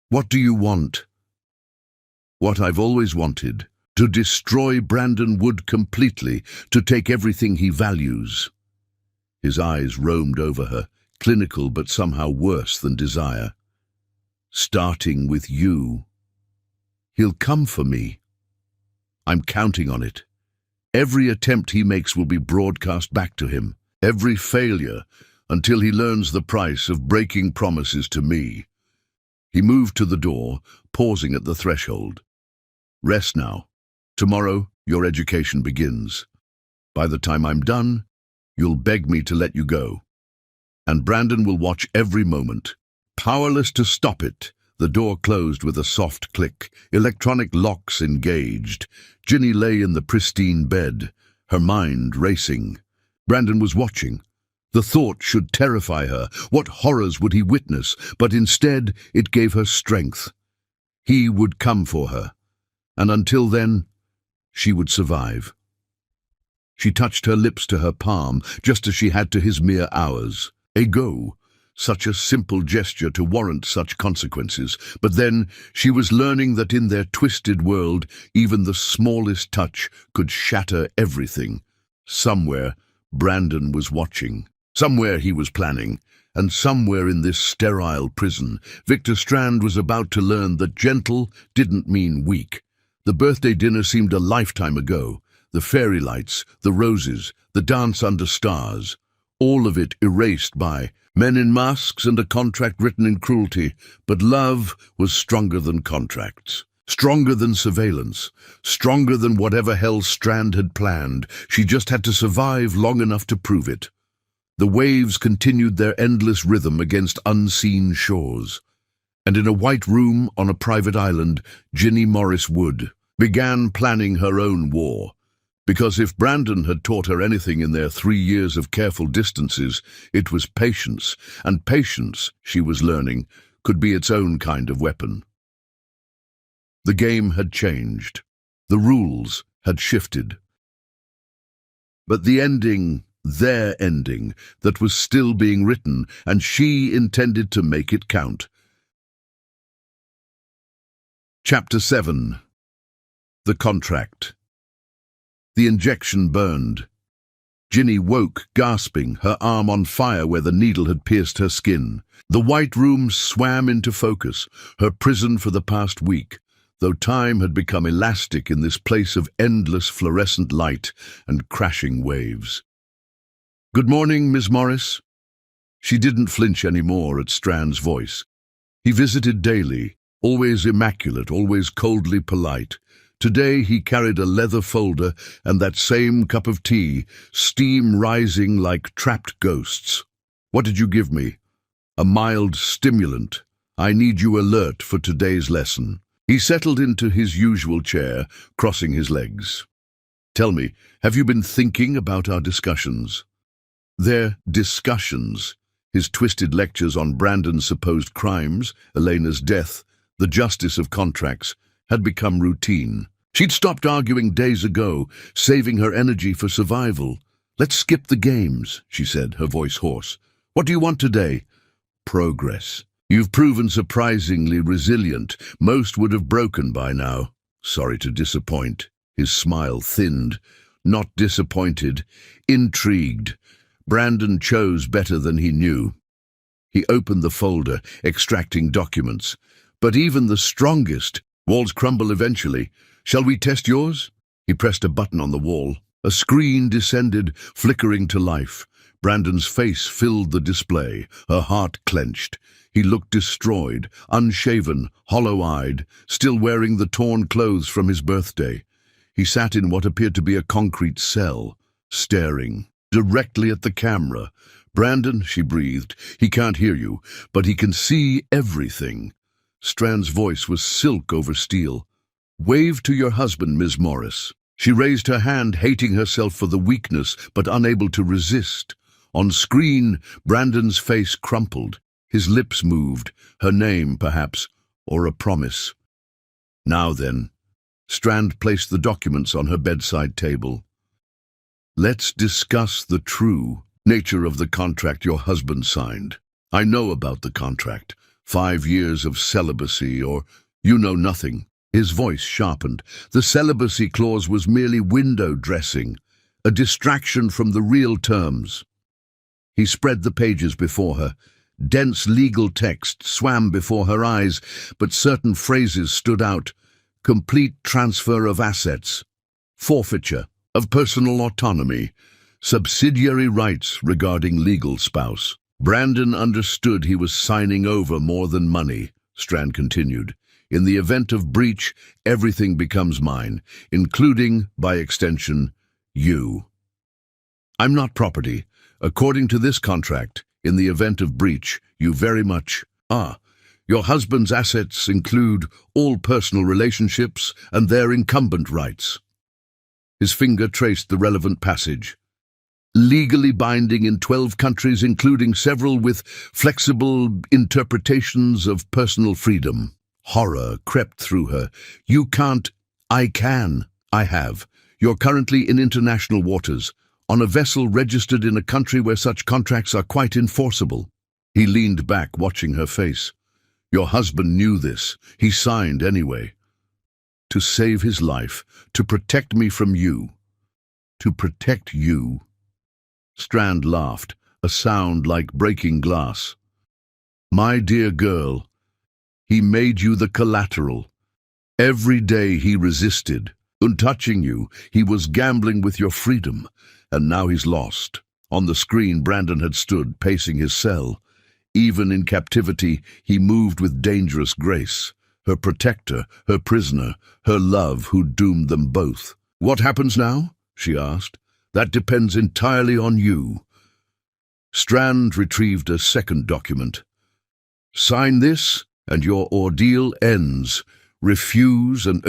"What do you want?" "What I've always wanted. To destroy Brandon Wood completely, to take everything he values." His eyes roamed over her, clinical but somehow worse than desire. "Starting with you. He'll come for me. I'm counting on it. Every attempt he makes will be broadcast back to him. Every failure, until he learns the price of breaking promises to me." He moved to the door, pausing at the threshold. "Rest now. Tomorrow, your education begins. By the time I'm done, you'll beg me to let you go. And Brandon will watch every moment. Powerless to stop it." The door closed with a soft click, electronic locks engaged. Ginny lay in the pristine bed, her mind racing. Brandon was watching. The thought should terrify her. What horrors would he witness? But instead, it gave her strength. He would come for her. And until then, she would survive. She touched her lips to her palm, just as she had to his mere hours. A go. Such a simple gesture to warrant such consequences. But then she was learning that in their twisted world, even the smallest touch could shatter everything. Somewhere, Brandon was watching. Somewhere he was planning. And somewhere in this sterile prison, Victor Strand was about to learn that gentle didn't mean weak. The birthday dinner seemed a lifetime ago. The fairy lights, the roses, the dance under stars. All of it erased by men in masks and a contract written in cruelty. But love was stronger than contracts, stronger than surveillance, stronger than whatever hell Strand had planned. She just had to survive long enough to prove it. The waves continued their endless rhythm against unseen shores. And in a white room on a private island, Ginny Morris Wood began planning her own war. Because if Brandon had taught her anything in their 3 years of careful distances, it was patience, and patience, she was learning, could be its own kind of weapon. The game had changed. The rules had shifted. But the ending, their ending, that was still being written, and she intended to make it count. Chapter 7. The Contract. The injection burned. Ginny woke, gasping, her arm on fire where the needle had pierced her skin. The white room swam into focus, her prison for the past week, though time had become elastic in this place of endless fluorescent light and crashing waves. "Good morning, Miss Morris." She didn't flinch any more at Strand's voice. He visited daily, always immaculate, always coldly polite. Today he carried a leather folder and that same cup of tea, steam rising like trapped ghosts. "What did you give me?" "A mild stimulant. I need you alert for today's lesson." He settled into his usual chair, crossing his legs. "Tell me, have you been thinking about our discussions?" Their discussions, his twisted lectures on Brandon's supposed crimes, Elena's death, the justice of contracts, had become routine. She'd stopped arguing days ago, saving her energy for survival. "Let's skip the games," she said, her voice hoarse. "What do you want today?" "Progress. You've proven surprisingly resilient. Most would have broken by now." "Sorry to disappoint." His smile thinned. Not disappointed, intrigued. Brandon chose better than he knew. He opened the folder, extracting documents. "But even the strongest, walls crumble eventually. Shall we test yours?" He pressed a button on the wall. A screen descended, flickering to life. Brandon's face filled the display, her heart clenched. He looked destroyed, unshaven, hollow-eyed, still wearing the torn clothes from his birthday. He sat in what appeared to be a concrete cell, staring directly at the camera. "Brandon," she breathed, "he can't hear you, but he can see everything." Strand's voice was silk over steel. "Wave to your husband, Ms. Morris." She raised her hand, hating herself for the weakness, but unable to resist. On screen, Brandon's face crumpled. His lips moved, her name, perhaps, or a promise. "Now then." Strand placed the documents on her bedside table. "Let's discuss the true nature of the contract your husband signed. I know about the contract. 5 years of celibacy, or you know nothing." His voice sharpened. The celibacy clause was merely window dressing, a distraction from the real terms. He spread the pages before her. Dense legal text swam before her eyes, but certain phrases stood out. Complete transfer of assets, forfeiture of personal autonomy, subsidiary rights regarding legal spouse. Brandon understood he was signing over more than money, Strand continued. "In the event of breach, everything becomes mine, including, by extension, you. I'm not property. According to this contract, in the event of breach, you very much are. Your husband's assets include all personal relationships and their incumbent rights." His finger traced the relevant passage. "Legally binding in 12 countries, including several with flexible interpretations of personal freedom." Horror crept through her. "You can't." "I can. I have. You're currently in international waters, on a vessel registered in a country where such contracts are quite enforceable." He leaned back, watching her face. "Your husband knew this. He signed anyway. To save his life, to protect me from you. To protect you." Strand laughed, a sound like breaking glass. "My dear girl, he made you the collateral. Every day he resisted. Untouching you, he was gambling with your freedom, and now he's lost." On the screen, Brandon had stood, pacing his cell. Even in captivity, he moved with dangerous grace. Her protector, her prisoner, her love who doomed them both. "What happens now?" she asked. "That depends entirely on you." Strand retrieved a second document. "Sign this, and your ordeal ends. Refuse and,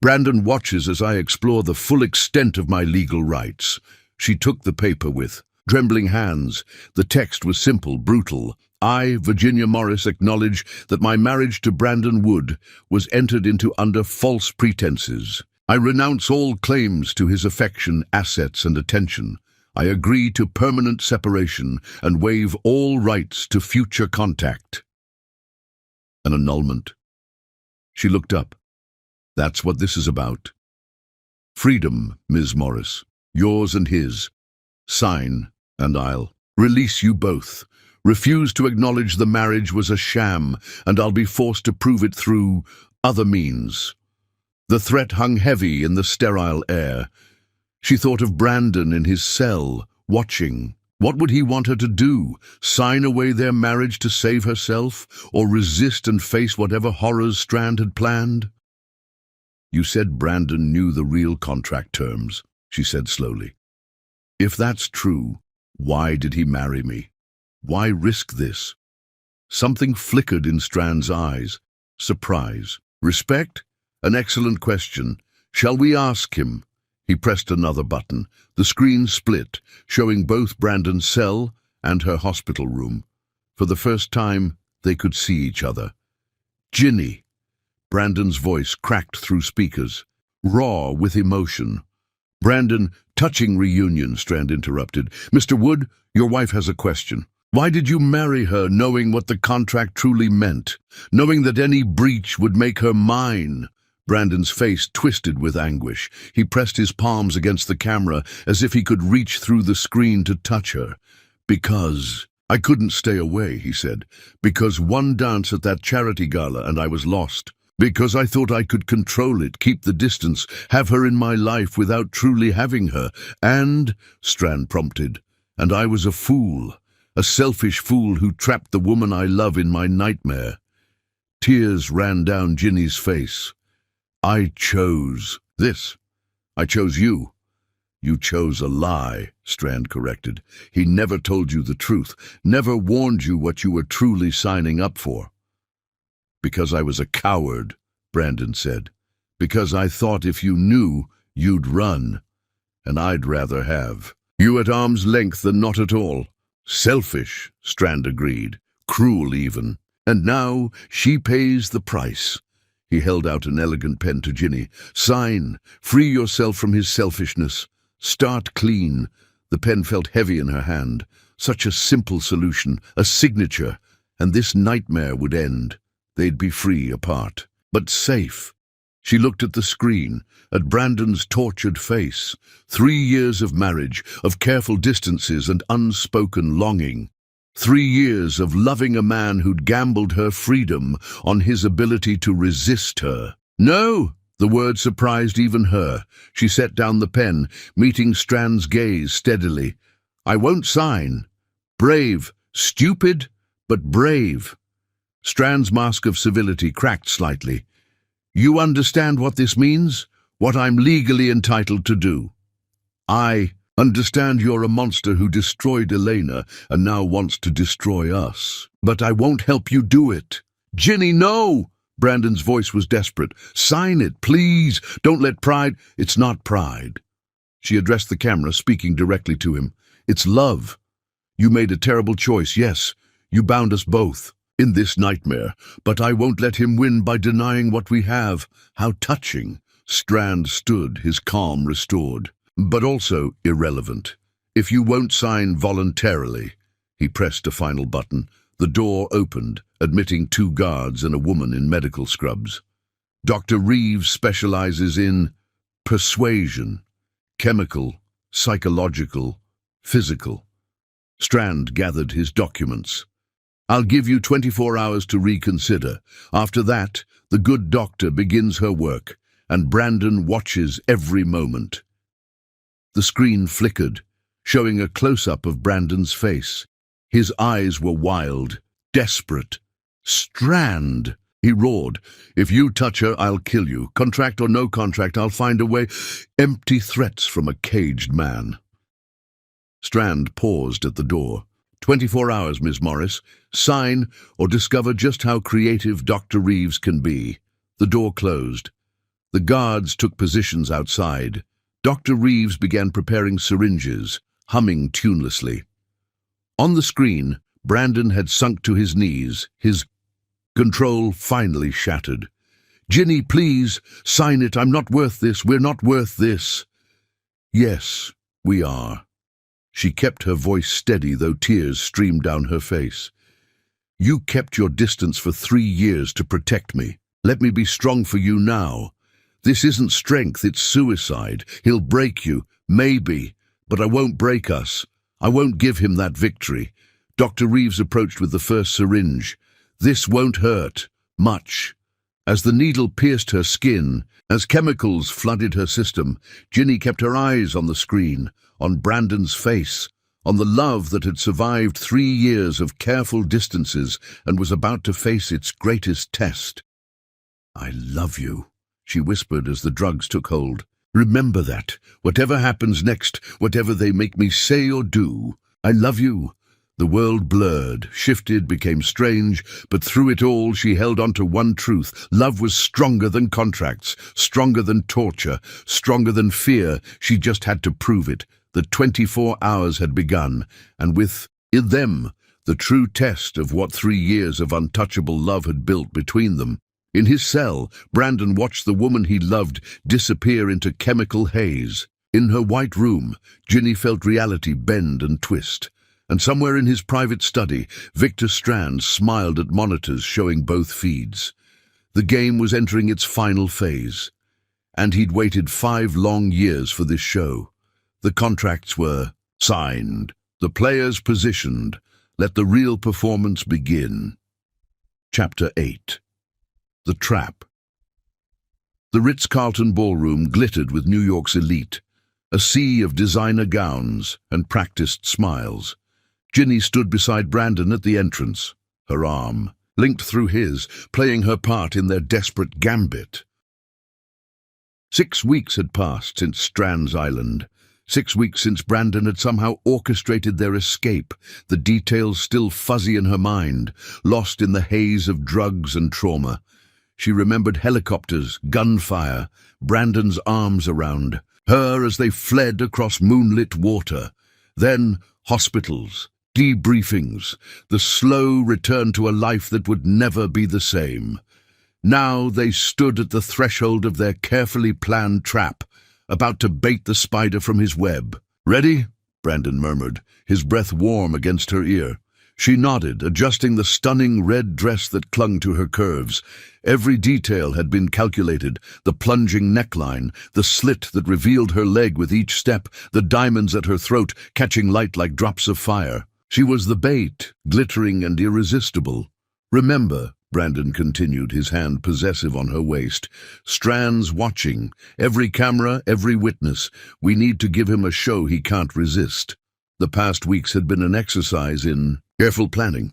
Brandon watches as I explore the full extent of my legal rights." She took the paper with trembling hands. The text was simple, brutal. "I, Virginia Morris, acknowledge that my marriage to Brandon Wood was entered into under false pretenses. I renounce all claims to his affection, assets, and attention. I agree to permanent separation and waive all rights to future contact." An annulment. She looked up. "That's what this is about. Freedom, Ms. Morris. Yours and his. Sign, and I'll release you both. Refuse to acknowledge the marriage was a sham, and I'll be forced to prove it through other means." The threat hung heavy in the sterile air. She thought of Brandon in his cell, watching, What would he want her to do? Sign away their marriage to save herself, or resist and face whatever horrors Strand had planned? You said Brandon knew the real contract terms, she said slowly. If that's true, why did he marry me? Why risk this? Something flickered in Strand's eyes. Surprise. Respect? An excellent question. Shall we ask him? He pressed another button. The screen split, showing both Brandon's cell and her hospital room. For the first time, they could see each other. Ginny. Brandon's voice cracked through speakers, raw with emotion. Brandon, touching reunion, Strand interrupted. Mr. Wood, your wife has a question. Why did you marry her knowing what the contract truly meant, knowing that any breach would make her mine? Brandon's face twisted with anguish. He pressed his palms against the camera as if he could reach through the screen to touch her. Because I couldn't stay away, he said. Because one dance at that charity gala and I was lost. Because I thought I could control it, keep the distance, have her in my life without truly having her. And, Strand prompted, and I was a fool, a selfish fool who trapped the woman I love in my nightmare. Tears ran down Ginny's face. I chose this. I chose you. You chose a lie, Strand corrected. He never told you the truth, never warned you what you were truly signing up for. Because I was a coward, Brandon said. Because I thought if you knew, you'd run. And I'd rather have you at arm's length than not at all. Selfish, Strand agreed. Cruel even. And now she pays the price. He held out an elegant pen to Ginny. Sign. Free yourself from his selfishness. Start clean. The pen felt heavy in her hand. Such a simple solution, a signature, and this nightmare would end. They'd be free apart, but safe. She looked at the screen, at Brandon's tortured face. 3 years of marriage, of careful distances and unspoken longing. 3 years of loving a man who'd gambled her freedom on his ability to resist her. No! The word surprised even her. She set down the pen, meeting Strand's gaze steadily. I won't sign. Brave. Stupid, but brave. Strand's mask of civility cracked slightly. You understand what this means? What I'm legally entitled to do? I understand you're a monster who destroyed Elena and now wants to destroy us. But I won't help you do it. Ginny, no! Brandon's voice was desperate. Sign it, please. Don't let pride... It's not pride. She addressed the camera, speaking directly to him. It's love. You made a terrible choice, yes. You bound us both in this nightmare. But I won't let him win by denying what we have. How touching. Strand stood, his calm restored. But also irrelevant. If you won't sign voluntarily... He pressed a final button. The door opened, admitting 2 guards and a woman in medical scrubs. Dr. Reeves specializes in persuasion, chemical, psychological, physical. Strand gathered his documents. I'll give you 24 hours to reconsider. After that, the good doctor begins her work, and Brandon watches every moment. The screen flickered, showing a close-up of Brandon's face. His eyes were wild, desperate. Strand, he roared. If you touch her, I'll kill you. Contract or no contract, I'll find a way. Empty threats from a caged man. Strand paused at the door. 24 hours, Miss Morris. Sign or discover just how creative Dr. Reeves can be. The door closed. The guards took positions outside. Dr. Reeves began preparing syringes, humming tunelessly. On the screen, Brandon had sunk to his knees, his control finally shattered. Ginny, please, sign it. I'm not worth this. We're not worth this. Yes, we are. She kept her voice steady, though tears streamed down her face. You kept your distance for 3 years to protect me. Let me be strong for you now. This isn't strength, it's suicide. He'll break you, maybe, but I won't break us. I won't give him that victory. Dr. Reeves approached with the first syringe. This won't hurt. Much. As the needle pierced her skin, as chemicals flooded her system, Ginny kept her eyes on the screen, on Brandon's face. on the love that had survived 3 years of careful distances and was about to face its greatest test. "I love you," she whispered as the drugs took hold. "Remember that, whatever happens next, whatever they make me say or do, I love you." The world blurred, shifted, became strange, but through it all she held on to one truth. Love was stronger than contracts, stronger than torture, stronger than fear. She just had to prove it. The 24 hours had begun, and in them, the true test of what 3 years of untouchable love had built between them. In his cell, Brandon watched the woman he loved disappear into chemical haze. In her white room, Ginny felt reality bend and twist. And somewhere in his private study, Victor Strand smiled at monitors showing both feeds. The game was entering its final phase. And he'd waited 5 long years for this show. The contracts were signed, the players positioned. Let the real performance begin. Chapter 8. The Trap. The Ritz-Carlton ballroom glittered with New York's elite, a sea of designer gowns and practiced smiles. Ginny stood beside Brandon at the entrance, her arm linked through his, playing her part in their desperate gambit. 6 weeks had passed since Strand's Island. 6 weeks since Brandon had somehow orchestrated their escape, the details still fuzzy in her mind, lost in the haze of drugs and trauma. She remembered helicopters, gunfire, Brandon's arms around her as they fled across moonlit water. Then hospitals, debriefings, the slow return to a life that would never be the same. Now they stood at the threshold of their carefully planned trap, about to bait the spider from his web. "Ready?" Brandon murmured, his breath warm against her ear. She nodded, adjusting the stunning red dress that clung to her curves. Every detail had been calculated, the plunging neckline, the slit that revealed her leg with each step, the diamonds at her throat catching light like drops of fire. She was the bait, glittering and irresistible. "Remember," Brandon continued, his hand possessive on her waist, "Strand's watching. Every camera, every witness. We need to give him a show he can't resist." The past weeks had been an exercise in careful planning.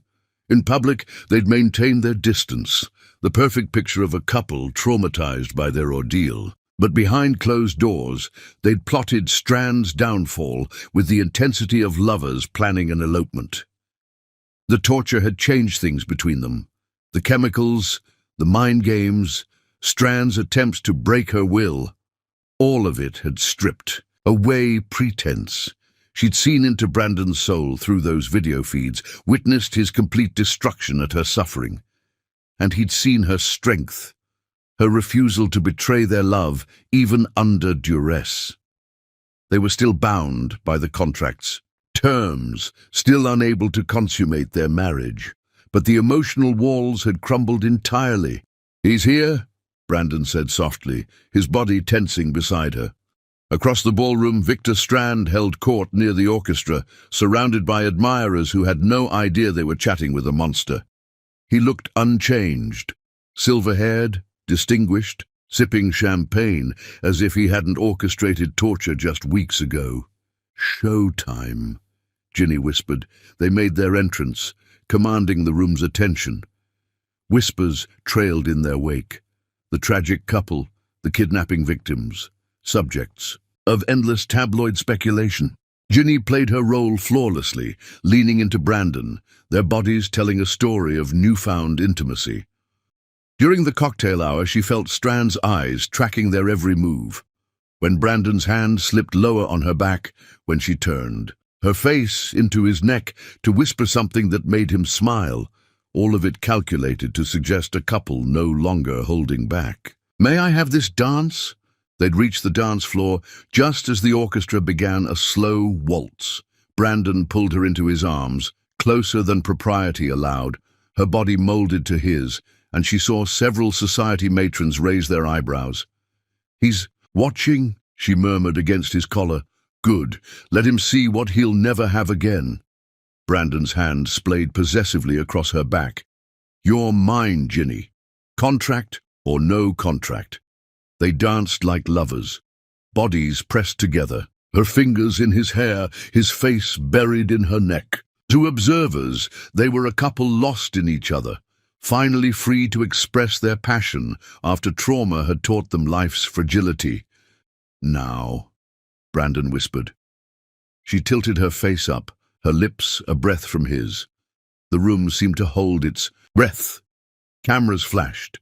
In public, they'd maintained their distance, the perfect picture of a couple traumatized by their ordeal. But behind closed doors, they'd plotted Strand's downfall with the intensity of lovers planning an elopement. The torture had changed things between them. The chemicals, the mind games, Strand's attempts to break her will, all of it had stripped away pretense. She'd seen into Brandon's soul through those video feeds, witnessed his complete destruction at her suffering. And he'd seen her strength, her refusal to betray their love, even under duress. They were still bound by the contract's terms, still unable to consummate their marriage. But the emotional walls had crumbled entirely. "He's here," Brandon said softly, his body tensing beside her. Across the ballroom, Victor Strand held court near the orchestra, surrounded by admirers who had no idea they were chatting with a monster. He looked unchanged, silver-haired, distinguished, sipping champagne as if he hadn't orchestrated torture just weeks ago. "Showtime," Ginny whispered. They made their entrance, commanding the room's attention. Whispers trailed in their wake. The tragic couple, the kidnapping victims, subjects of endless tabloid speculation. Ginny played her role flawlessly, leaning into Brandon, their bodies telling a story of newfound intimacy. During the cocktail hour, she felt Strand's eyes tracking their every move. When Brandon's hand slipped lower on her back, when she turned, her face into his neck to whisper something that made him smile, all of it calculated to suggest a couple no longer holding back. "May I have this dance?" They'd reached the dance floor just as the orchestra began a slow waltz. Brandon pulled her into his arms, closer than propriety allowed, her body molded to his, and she saw several society matrons raise their eyebrows. "He's watching," she murmured against his collar. "Good. Let him see what he'll never have again." Brandon's hand splayed possessively across her back. "You're mine, Ginny. Contract or no contract." They danced like lovers, bodies pressed together, her fingers in his hair, his face buried in her neck. To observers, they were a couple lost in each other, finally free to express their passion after trauma had taught them life's fragility. "Now," Brandon whispered. She tilted her face up, her lips a breath from his. The room seemed to hold its breath. Cameras flashed,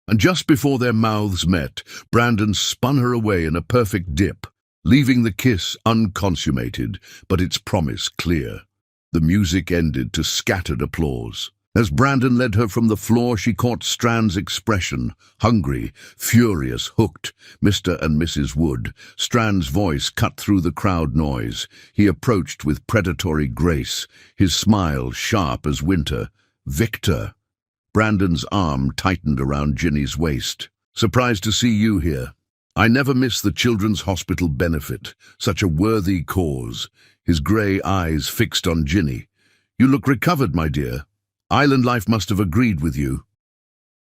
and just before their mouths met, Brandon spun her away in a perfect dip, leaving the kiss unconsummated, but its promise clear. The music ended to scattered applause. As Brandon led her from the floor, she caught Strand's expression, hungry, furious, hooked. "Mr. and Mrs. Wood." Strand's voice cut through the crowd noise. He approached with predatory grace, his smile sharp as winter. "Victor." Brandon's arm tightened around Ginny's waist. "Surprised to see you here. I never miss the Children's Hospital benefit. Such a worthy cause." His grey eyes fixed on Ginny. "You look recovered, my dear. Island life must have agreed with you."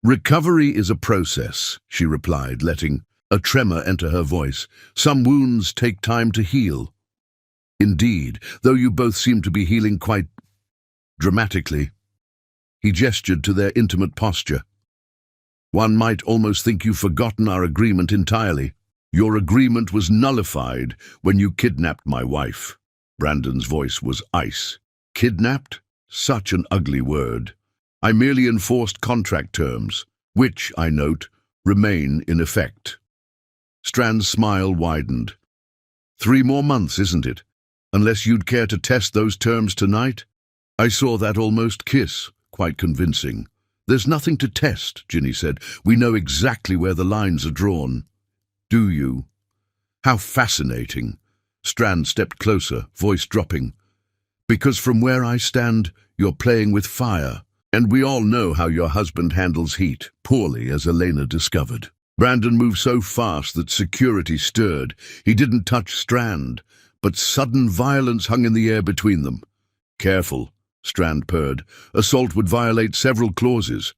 "Recovery is a process," she replied, letting a tremor enter her voice. "Some wounds take time to heal." "Indeed, though you both seem to be healing quite dramatically." He gestured to their intimate posture. "One might almost think you've forgotten our agreement entirely. Your agreement was nullified when you kidnapped my wife." Brandon's voice was ice. "Kidnapped? Such an ugly word. I merely enforced contract terms, which, I note, remain in effect." Strand's smile widened. 3 more months, isn't it? Unless you'd care to test those terms tonight? I saw that almost kiss. Quite convincing. "There's nothing to test," Ginny said. "We know exactly where the lines are drawn." "Do you? How fascinating." Strand stepped closer, voice dropping. "Because from where I stand, you're playing with fire. And we all know how your husband handles heat, poorly, as Elena discovered." Brandon moved so fast that security stirred. He didn't touch Strand, but sudden violence hung in the air between them. "Careful," Strand purred. "Assault would violate several clauses.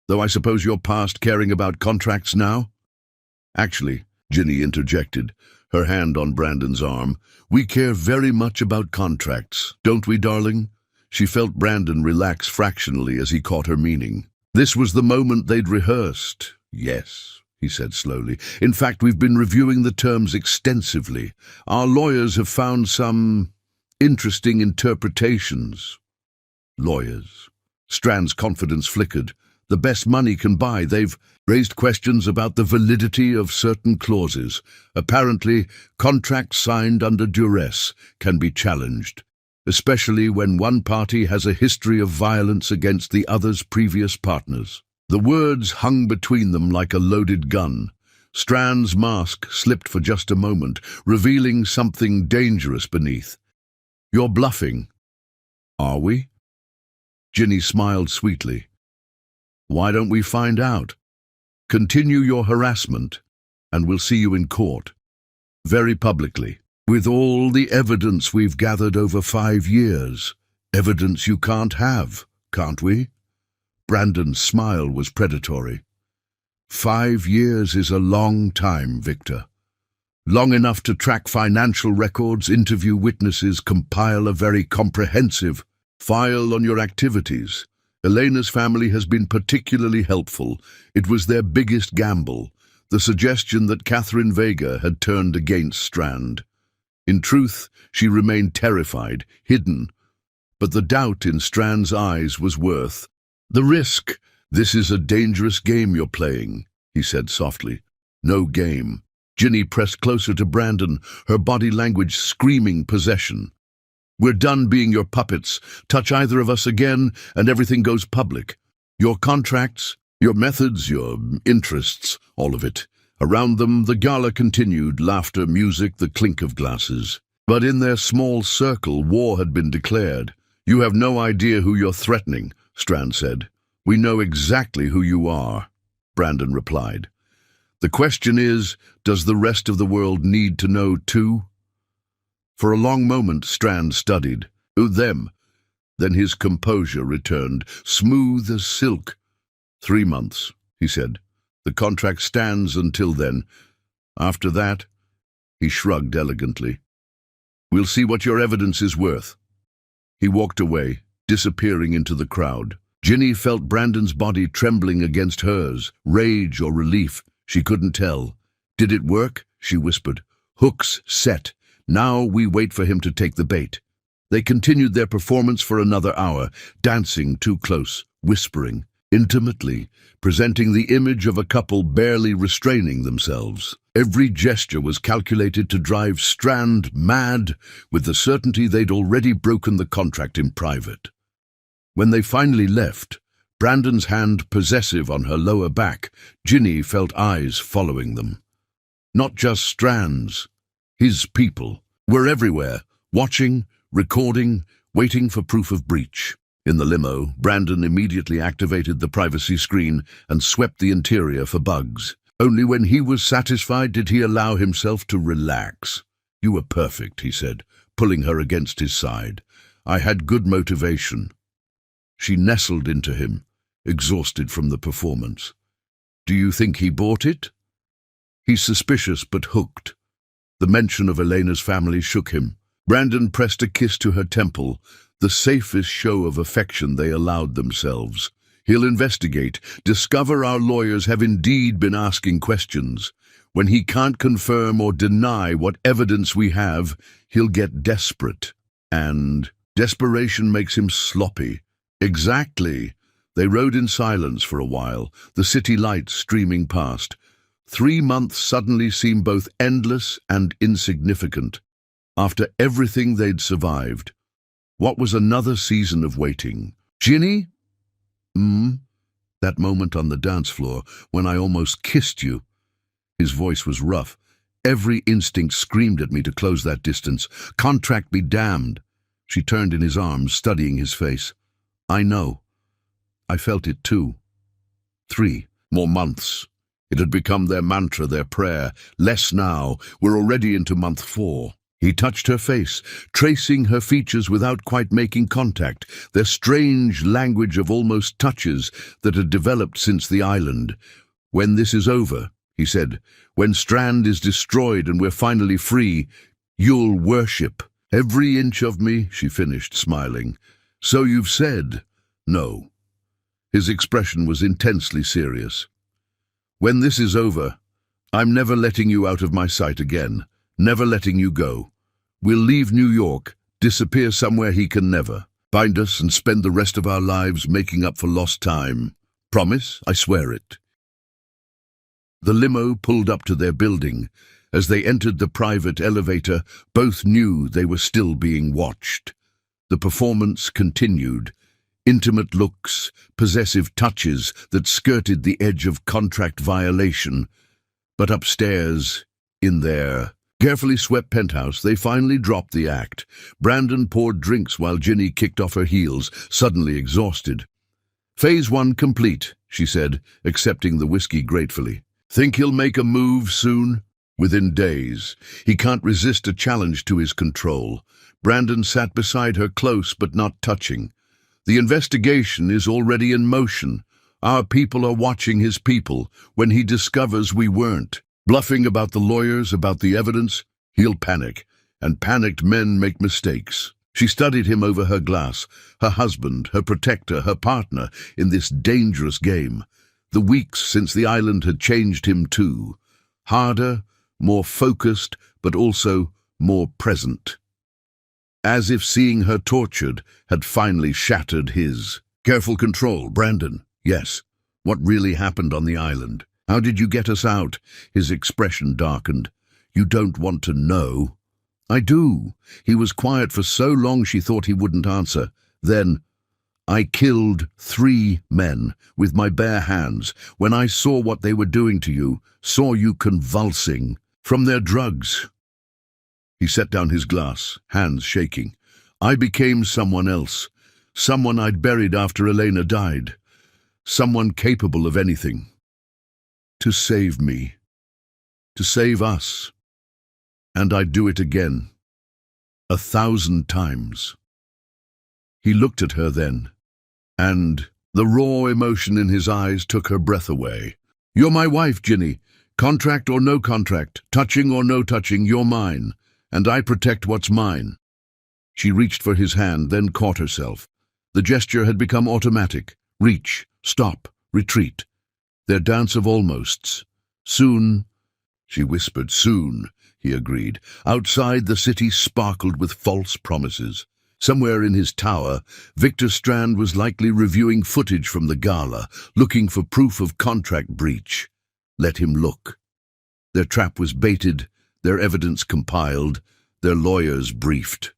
Though I suppose you're past caring about contracts now?" "Actually," Ginny interjected, her hand on Brandon's arm, "we care very much about contracts, don't we, darling?" She felt Brandon relax fractionally as he caught her meaning. This was the moment they'd rehearsed. "Yes," he said slowly. "In fact, we've been reviewing the terms extensively. Our lawyers have found some interesting interpretations." "Lawyers?" Strand's confidence flickered. "The best money can buy. They've raised questions about the validity of certain clauses. Apparently, contracts signed under duress can be challenged, especially when one party has a history of violence against the other's previous partners." The words hung between them like a loaded gun. Strand's mask slipped for just a moment, revealing something dangerous beneath. "You're bluffing." "Are we?" Ginny smiled sweetly. "Why don't we find out? Continue your harassment, and we'll see you in court. Very publicly. With all the evidence we've gathered over 5 years. Evidence you can't have, can't we?" Brandon's smile was predatory. 5 years is a long time, Victor. Long enough to track financial records, interview witnesses, compile a very comprehensive file on your activities. Elena's family has been particularly helpful. It was their biggest gamble, the suggestion that Catherine Vega had turned against Strand. In truth, she remained terrified, hidden, but the doubt in Strand's eyes was worth the risk. "This is a dangerous game you're playing," he said softly. "No game." Ginny pressed closer to Brandon, her body language screaming possession. "We're done being your puppets. Touch either of us again, and everything goes public. Your contracts, your methods, your interests, all of it." Around them, the gala continued, laughter, music, the clink of glasses. But in their small circle, war had been declared. "You have no idea who you're threatening," Strand said. "We know exactly who you are," Brandon replied. "The question is, does the rest of the world need to know too?" For a long moment, Strand studied. Them. Then his composure returned, smooth as silk. 3 months, he said. "The contract stands until then. After that," he shrugged elegantly, We'll see what your evidence is worth." He walked away, disappearing into the crowd. Ginny felt Brandon's body trembling against hers, rage or relief. She couldn't tell. "Did it work?" she whispered. "Hooks set. Now we wait for him to take the bait." They continued their performance for another hour, dancing too close, whispering, intimately, presenting the image of a couple barely restraining themselves. Every gesture was calculated to drive Strand mad, with the certainty they'd already broken the contract in private. When they finally left, Brandon's hand possessive on her lower back, Ginny felt eyes following them. Not just Strand's. His people were everywhere, watching, recording, waiting for proof of breach. In the limo, Brandon immediately activated the privacy screen and swept the interior for bugs. Only when he was satisfied did he allow himself to relax. "You were perfect," he said, pulling her against his side. "I had good motivation." She nestled into him, exhausted from the performance. "Do you think he bought it?" He's suspicious but hooked. The mention of Elena's family shook him. Brandon pressed a kiss to her temple, the safest show of affection they allowed themselves. "He'll investigate, discover our lawyers have indeed been asking questions. When he can't confirm or deny what evidence we have, he'll get desperate. And desperation makes him sloppy." "Exactly." They rode in silence for a while, the city lights streaming past. 3 months suddenly seemed both endless and insignificant. After everything they'd survived, what was another season of waiting? "Ginny?" That moment on the dance floor, when I almost kissed you." His voice was rough. Every instinct screamed at me to close that distance. "Contract be damned." She turned in his arms, studying his face. "I know. I felt it too." 3 more months. It had become their mantra, their prayer. Less now. We're already into month 4. He touched her face, tracing her features without quite making contact, their strange language of almost touches that had developed since the island. "When this is over," he said, "when Strand is destroyed and we're finally free, you'll worship." "Every inch of me," she finished, smiling. "So you've said." "No." His expression was intensely serious. "When this is over, I'm never letting you out of my sight again, never letting you go. We'll leave New York, disappear somewhere he can never, find us and spend the rest of our lives making up for lost time. Promise? I swear it." The limo pulled up to their building. As they entered the private elevator, both knew they were still being watched. The performance continued. Intimate looks, possessive touches that skirted the edge of contract violation. But upstairs, in their carefully swept penthouse, they finally dropped the act. Brandon poured drinks while Ginny kicked off her heels, suddenly exhausted. "Phase 1 complete," she said, accepting the whiskey gratefully. "Think he'll make a move soon?" "Within days. He can't resist a challenge to his control." Brandon sat beside her, close but not touching. "The investigation is already in motion. Our people are watching his people. When he discovers we weren't, bluffing about the lawyers, about the evidence, he'll panic. And panicked men make mistakes." She studied him over her glass, her husband, her protector, her partner in this dangerous game. The weeks since the island had changed him too. Harder, more focused, but also more present. As if seeing her tortured had finally shattered his. "Careful control, Brandon." "Yes. What really happened on the island? How did you get us out?" His expression darkened. "You don't want to know." "I do." He was quiet for so long she thought he wouldn't answer. Then, "I killed 3 men with my bare hands when I saw what they were doing to you, saw you convulsing from their drugs." He set down his glass, hands shaking. "I became someone else, someone I'd buried after Elena died, someone capable of anything. To save me, to save us. And I'd do it again, 1,000 times." He looked at her then, and the raw emotion in his eyes took her breath away. "You're my wife, Ginny. Contract or no contract, touching or no touching, you're mine. And I protect what's mine." She reached for his hand, then caught herself. The gesture had become automatic. Reach, stop, retreat. Their dance of almosts. "Soon," she whispered. "Soon," he agreed. Outside, the city sparkled with false promises. Somewhere in his tower, Victor Strand was likely reviewing footage from the gala, looking for proof of contract breach. Let him look. Their trap was baited, their evidence compiled, their lawyers briefed.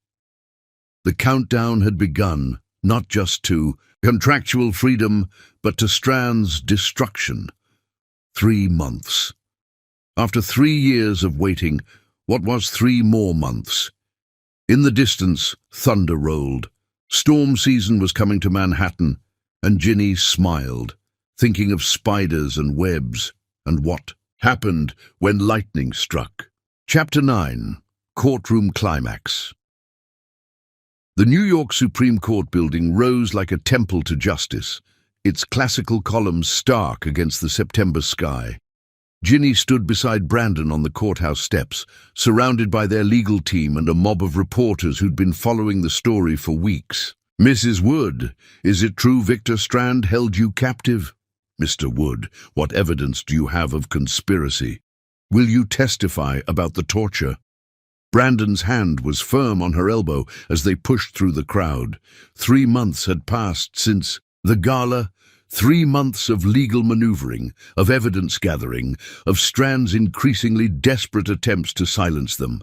The countdown had begun, not just to contractual freedom, but to Strand's destruction. 3 months. After 3 years of waiting, what was 3 more months? In the distance, thunder rolled. Storm season was coming to Manhattan, and Ginny smiled, thinking of spiders and webs, and what happened when lightning struck. Chapter 9. Courtroom Climax. The New York Supreme Court building rose like a temple to justice, its classical columns stark against the September sky. Ginny stood beside Brandon on the courthouse steps, surrounded by their legal team and a mob of reporters who'd been following the story for weeks. "Mrs. Wood, is it true Victor Strand held you captive?" "Mr. Wood, what evidence do you have of conspiracy? Will you testify about the torture?" Brandon's hand was firm on her elbow as they pushed through the crowd. 3 months had passed since the gala. 3 months of legal maneuvering, of evidence gathering, of Strand's increasingly desperate attempts to silence them.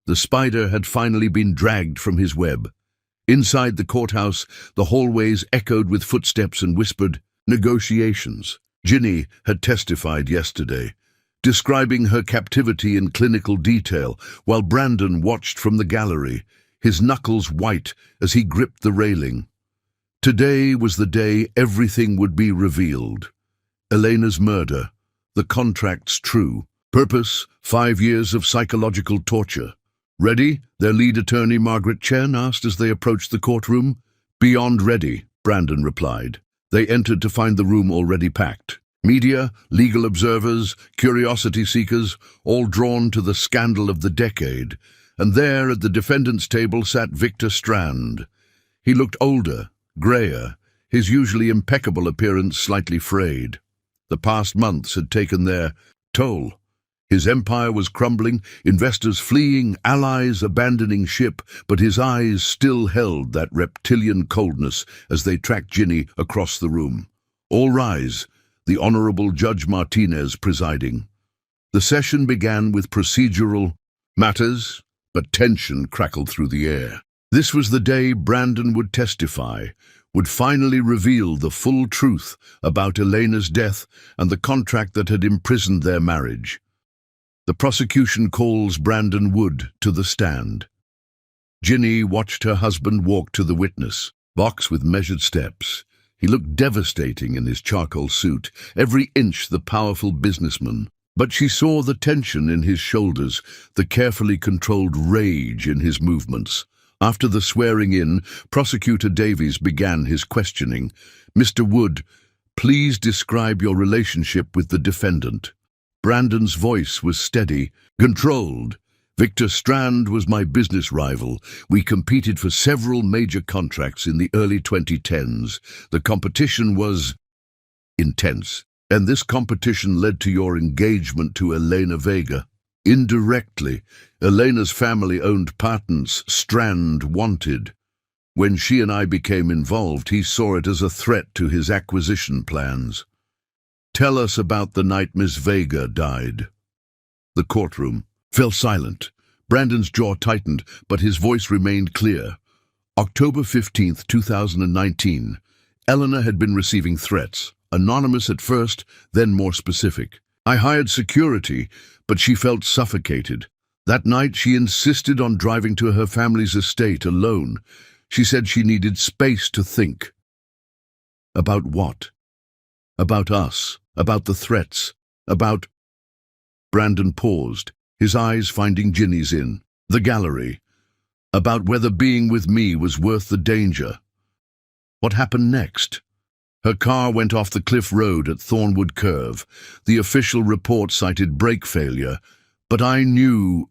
The spider had finally been dragged from his web. Inside the courthouse, the hallways echoed with footsteps and whispered negotiations. Ginny had testified yesterday, describing her captivity in clinical detail, while Brandon watched from the gallery, his knuckles white as he gripped the railing. Today was the day everything would be revealed. Elena's murder, the contract's true. Purpose, 5 years of psychological torture. "Ready?" their lead attorney Margaret Chen asked as they approached the courtroom. "Beyond ready," Brandon replied. They entered to find the room already packed. Media, legal observers, curiosity seekers, all drawn to the scandal of the decade. And there at the defendant's table sat Victor Strand. He looked older, grayer, his usually impeccable appearance slightly frayed. The past months had taken their toll. His empire was crumbling, investors fleeing, allies abandoning ship, but his eyes still held that reptilian coldness as they tracked Ginny across the room. "All rise," the Honorable Judge Martinez presiding. The session began with procedural matters, but tension crackled through the air. This was the day Brandon would testify, would finally reveal the full truth about Elena's death and the contract that had imprisoned their marriage. The prosecution calls Brandon Wood to the stand. Ginny watched her husband walk to the witness box with measured steps. He looked devastating in his charcoal suit, every inch the powerful businessman. But she saw the tension in his shoulders, the carefully controlled rage in his movements. After the swearing-in, Prosecutor Davies began his questioning. "Mr. Wood, please describe your relationship with the defendant." Brandon's voice was steady, controlled. "Victor Strand was my business rival. We competed for several major contracts in the early 2010s. The competition was intense, and this competition led to your engagement to Elena Vega. Indirectly, Elena's family owned patents Strand wanted. When she and I became involved, he saw it as a threat to his acquisition plans. Tell us about the night Miss Vega died." The courtroom fell silent. Brandon's jaw tightened, but his voice remained clear. October 15th, 2019. Elena had been receiving threats, anonymous at first, then more specific. "I hired security, but she felt suffocated. That night she insisted on driving to her family's estate alone. She said she needed space to think." "About what?" "About us, about the threats, about—" Brandon paused, his eyes finding Ginny's in the gallery. "About whether being with me was worth the danger." "What happened next?" "Her car went off the cliff road at Thornwood Curve. The official report cited brake failure, but I knew—"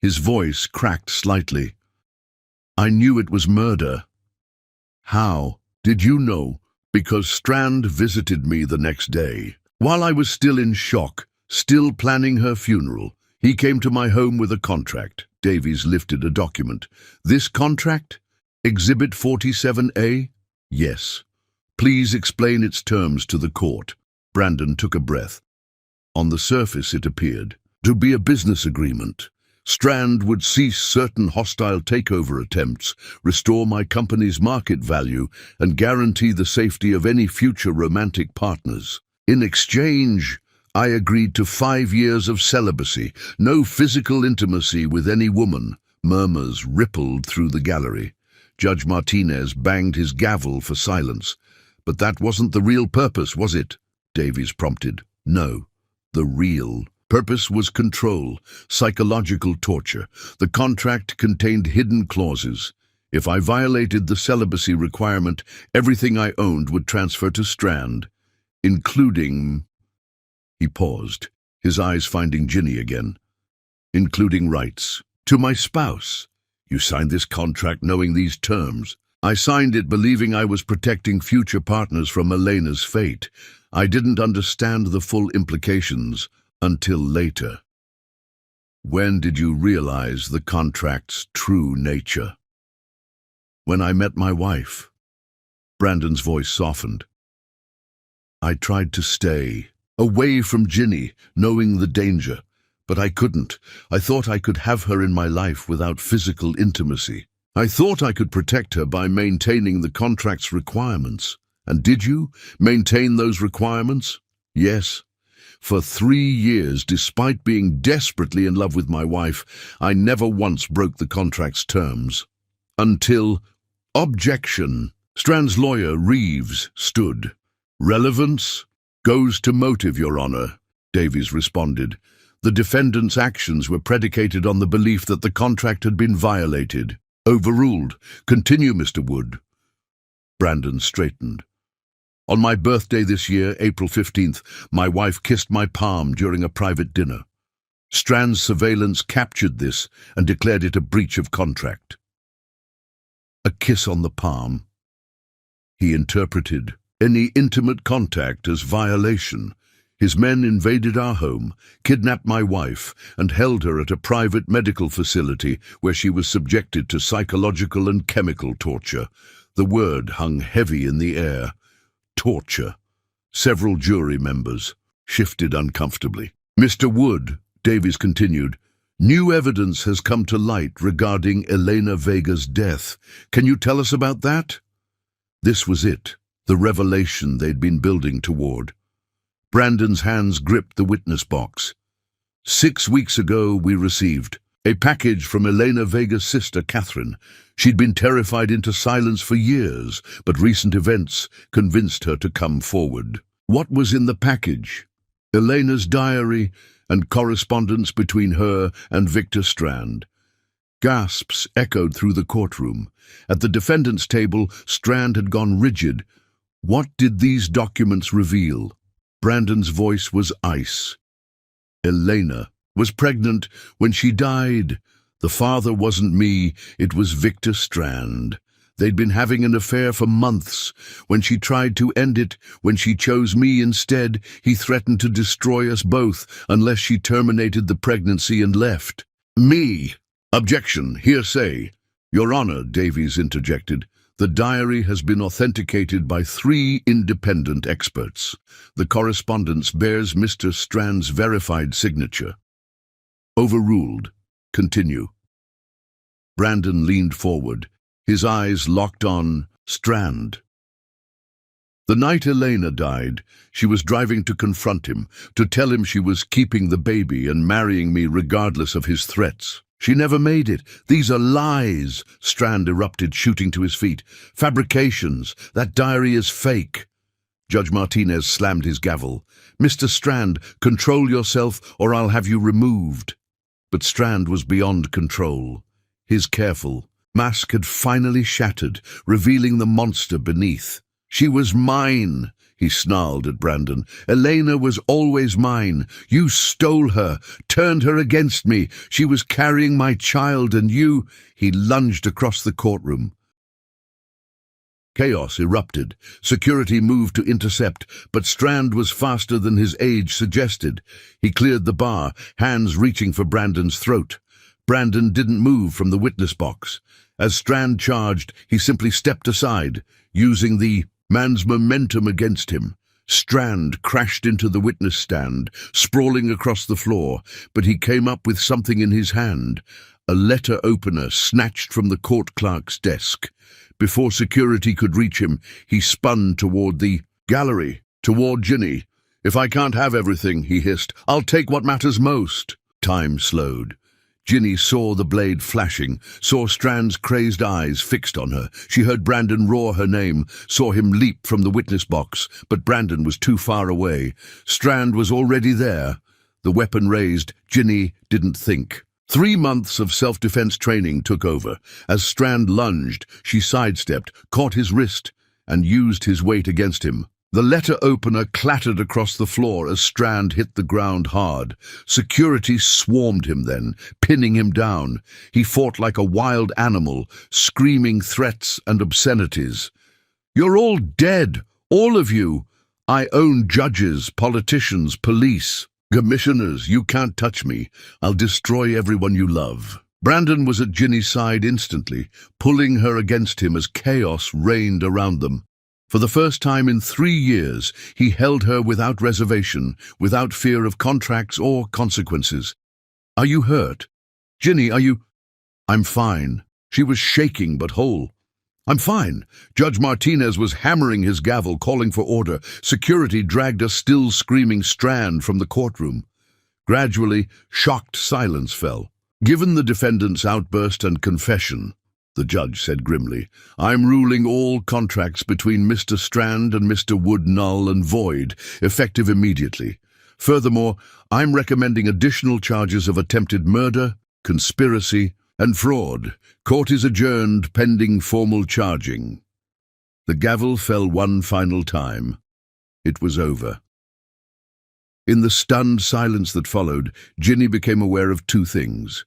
His voice cracked slightly. I knew it was murder. How? Did you know? Because Strand visited me the next day. While I was still in shock, still planning her funeral, he came to my home with a contract. Davies lifted a document. This contract? Exhibit 47A? Yes. Please explain its terms to the court. Brandon took a breath. On the surface, it appeared to be a business agreement. Strand would cease certain hostile takeover attempts, restore my company's market value, and guarantee the safety of any future romantic partners. In exchange, I agreed to 5 years of celibacy, no physical intimacy with any woman. Murmurs rippled through the gallery. Judge Martinez banged his gavel for silence. But that wasn't the real purpose, was it? Davies prompted. No, the real purpose was control, psychological torture. The contract contained hidden clauses. If I violated the celibacy requirement, everything I owned would transfer to Strand, including... He paused, his eyes finding Ginny again. Including rights. To my spouse. You signed this contract knowing these terms. I signed it believing I was protecting future partners from Elena's fate. I didn't understand the full implications until later. When did you realize the contract's true nature? When I met my wife. Brandon's voice softened. I tried to stay away from Ginny, knowing the danger, but I couldn't. I thought I could have her in my life without physical intimacy. I thought I could protect her by maintaining the contract's requirements. And did you maintain those requirements? Yes. For 3 years, despite being desperately in love with my wife, I never once broke the contract's terms. Until... Objection. Strand's lawyer, Reeves, stood. Relevance goes to motive, Your Honor, Davies responded. The defendant's actions were predicated on the belief that the contract had been violated. Overruled. Continue, Mr. Wood. Brandon straightened. On my birthday this year, April 15th, my wife kissed my palm during a private dinner. Strand's surveillance captured this and declared it a breach of contract. A kiss on the palm. He interpreted any intimate contact as violation. His men invaded our home, kidnapped my wife, and held her at a private medical facility where she was subjected to psychological and chemical torture. The word hung heavy in the air. Torture. Several jury members shifted uncomfortably. Mr. Wood, Davies continued, new evidence has come to light regarding Elena Vega's death. Can you tell us about that? This was it, the revelation they'd been building toward. Brandon's hands gripped the witness box. 6 weeks ago, we received a package from Elena Vega's sister, Catherine. She'd been terrified into silence for years, but recent events convinced her to come forward. What was in the package? Elena's diary and correspondence between her and Victor Strand. Gasps echoed through the courtroom. At the defendant's table, Strand had gone rigid. What did these documents reveal? Brandon's voice was ice. Elena was pregnant when she died. The father wasn't me, it was Victor Strand. They'd been having an affair for months. When she tried to end it, when she chose me instead, he threatened to destroy us both unless she terminated the pregnancy and left. Me! Objection, hearsay. Your Honor, Davies interjected. The diary has been authenticated by 3 independent experts. The correspondence bears Mr. Strand's verified signature. Overruled. Continue. Brandon leaned forward, his eyes locked on Strand. The night Elena died, she was driving to confront him, to tell him she was keeping the baby and marrying me regardless of his threats. She never made it. These are lies, Strand erupted, shooting to his feet. Fabrications. That diary is fake. Judge Martinez slammed his gavel. Mr. Strand, control yourself or I'll have you removed. But Strand was beyond control. His careful mask had finally shattered, revealing the monster beneath. She was mine, he snarled at Brandon. "Elena was always mine. You stole her, turned her against me. She was carrying my child and you—" He lunged across the courtroom. Chaos erupted. Security moved to intercept, but Strand was faster than his age suggested. He cleared the bar, hands reaching for Brandon's throat. Brandon didn't move from the witness box. As Strand charged, he simply stepped aside, using the man's momentum against him. Strand crashed into the witness stand, sprawling across the floor, but he came up with something in his hand, a letter opener snatched from the court clerk's desk. Before security could reach him, he spun toward the gallery, toward Ginny. "If I can't have everything," he hissed, "I'll take what matters most." Time slowed. Ginny saw the blade flashing, saw Strand's crazed eyes fixed on her. She heard Brandon roar her name, saw him leap from the witness box, but Brandon was too far away. Strand was already there. The weapon raised, Ginny didn't think. 3 months of self-defense training took over. As Strand lunged, she sidestepped, caught his wrist, and used his weight against him. The letter opener clattered across the floor as Strand hit the ground hard. Security swarmed him then, pinning him down. He fought like a wild animal, screaming threats and obscenities. "You're all dead, all of you. I own judges, politicians, police. Commissioners, you can't touch me. I'll destroy everyone you love." Brandon was at Ginny's side instantly, pulling her against him as chaos reigned around them. For the first time in 3 years, he held her without reservation, without fear of contracts or consequences. "Are you hurt? Ginny, are you—" "I'm fine." She was shaking but whole. "I'm fine." Judge Martinez was hammering his gavel, calling for order. Security dragged a still screaming Strand from the courtroom. Gradually, shocked silence fell. "Given the defendant's outburst and confession," the judge said grimly, "I'm ruling all contracts between Mr. Strand and Mr. Wood null and void, effective immediately. Furthermore, I'm recommending additional charges of attempted murder, conspiracy, and fraud. Court is adjourned pending formal charging." The gavel fell one final time. It was over. In the stunned silence that followed, Ginny became aware of 2 things.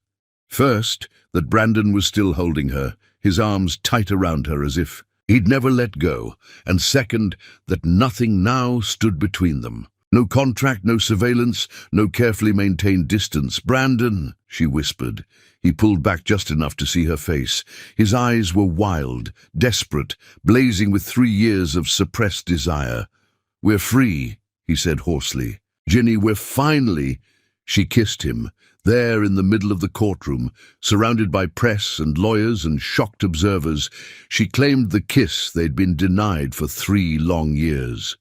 First, that Brandon was still holding her, his arms tight around her as if he'd never let go, and second, that nothing now stood between them. No contract, no surveillance, no carefully maintained distance. "Brandon," she whispered. He pulled back just enough to see her face. His eyes were wild, desperate, blazing with 3 years of suppressed desire. "We're free," he said hoarsely. "Ginny, we're finally—" She kissed him, there in the middle of the courtroom, surrounded by press and lawyers and shocked observers. She claimed the kiss they'd been denied for 3 long years.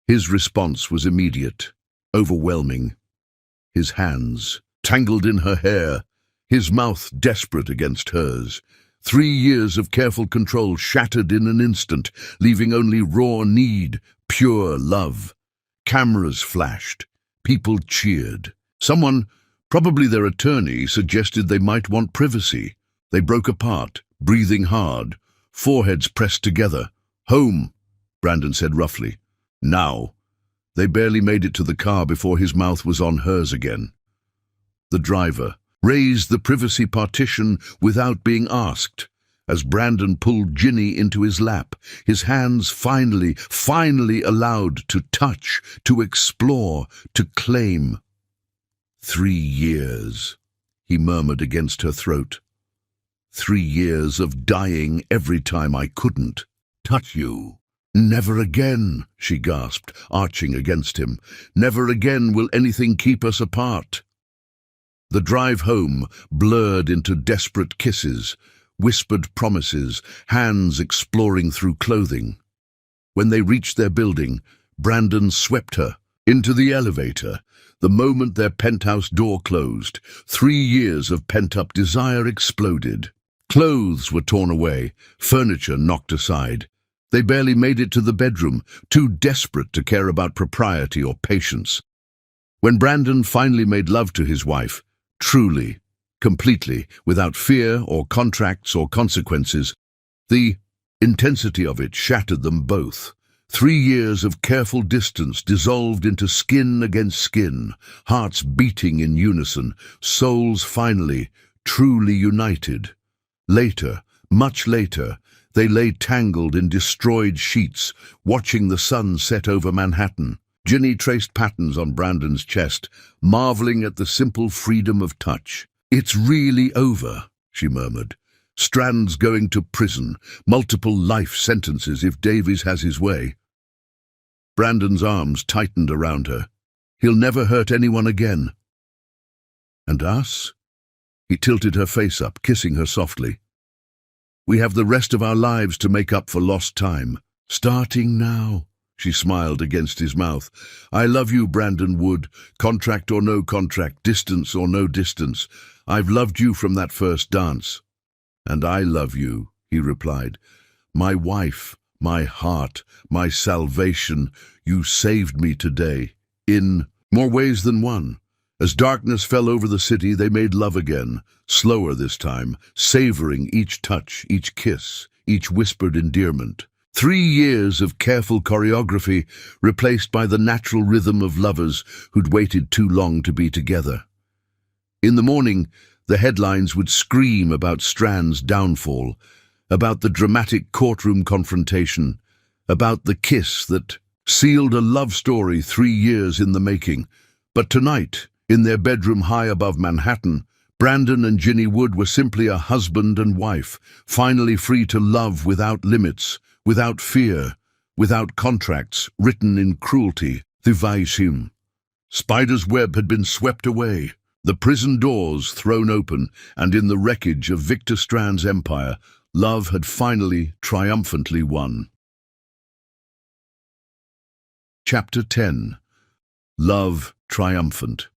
His response was immediate, overwhelming. His hands tangled in her hair, his mouth desperate against hers. 3 years of careful control shattered in an instant, leaving only raw need, pure love. Cameras flashed. People cheered. Someone, probably their attorney, suggested they might want privacy. They broke apart, breathing hard, foreheads pressed together. "Home," Brandon said roughly. "Now." They barely made it to the car before his mouth was on hers again. The driver raised the privacy partition without being asked, as Brandon pulled Ginny into his lap, his hands finally allowed to touch, to explore, to claim. 3 years, he murmured against her throat. 3 years of dying every time I couldn't touch you. "Never again," she gasped, arching against him. "Never again will anything keep us apart." The drive home blurred into desperate kisses, whispered promises, hands exploring through clothing. When they reached their building, Brandon swept her into the elevator. The moment their penthouse door closed, 3 years of pent-up desire exploded. Clothes were torn away, furniture knocked aside. They barely made it to the bedroom, too desperate to care about propriety or patience. When Brandon finally made love to his wife, truly, completely, without fear or contracts or consequences, the intensity of it shattered them both. 3 years of careful distance dissolved into skin against skin, hearts beating in unison, souls finally, truly united. Later, much later, they lay tangled in destroyed sheets, watching the sun set over Manhattan. Ginny traced patterns on Brandon's chest, marveling at the simple freedom of touch. "It's really over," she murmured. "Strand's going to prison, multiple life sentences if Davies has his way." Brandon's arms tightened around her. "He'll never hurt anyone again." "And us?" He tilted her face up, kissing her softly. "We have the rest of our lives to make up for lost time. Starting now." She smiled against his mouth. "I love you, Brandon Wood, contract or no contract, distance or no distance. I've loved you from that first dance." "And I love you," he replied. "My wife, my heart, my salvation. You saved me today, in more ways than one." As darkness fell over the city, they made love again, slower this time, savoring each touch, each kiss, each whispered endearment. 3 years of careful choreography replaced by the natural rhythm of lovers who'd waited too long to be together. In the morning, the headlines would scream about Strand's downfall, about the dramatic courtroom confrontation, about the kiss that sealed a love story 3 years in the making. But tonight, in their bedroom high above Manhattan, Brandon and Ginny Wood were simply a husband and wife, finally free to love without limits, without fear, without contracts written in cruelty. The Vaishim. Spider's web had been swept away, the prison doors thrown open, and in the wreckage of Victor Strand's empire, love had finally, triumphantly won. Chapter 10. Love Triumphant.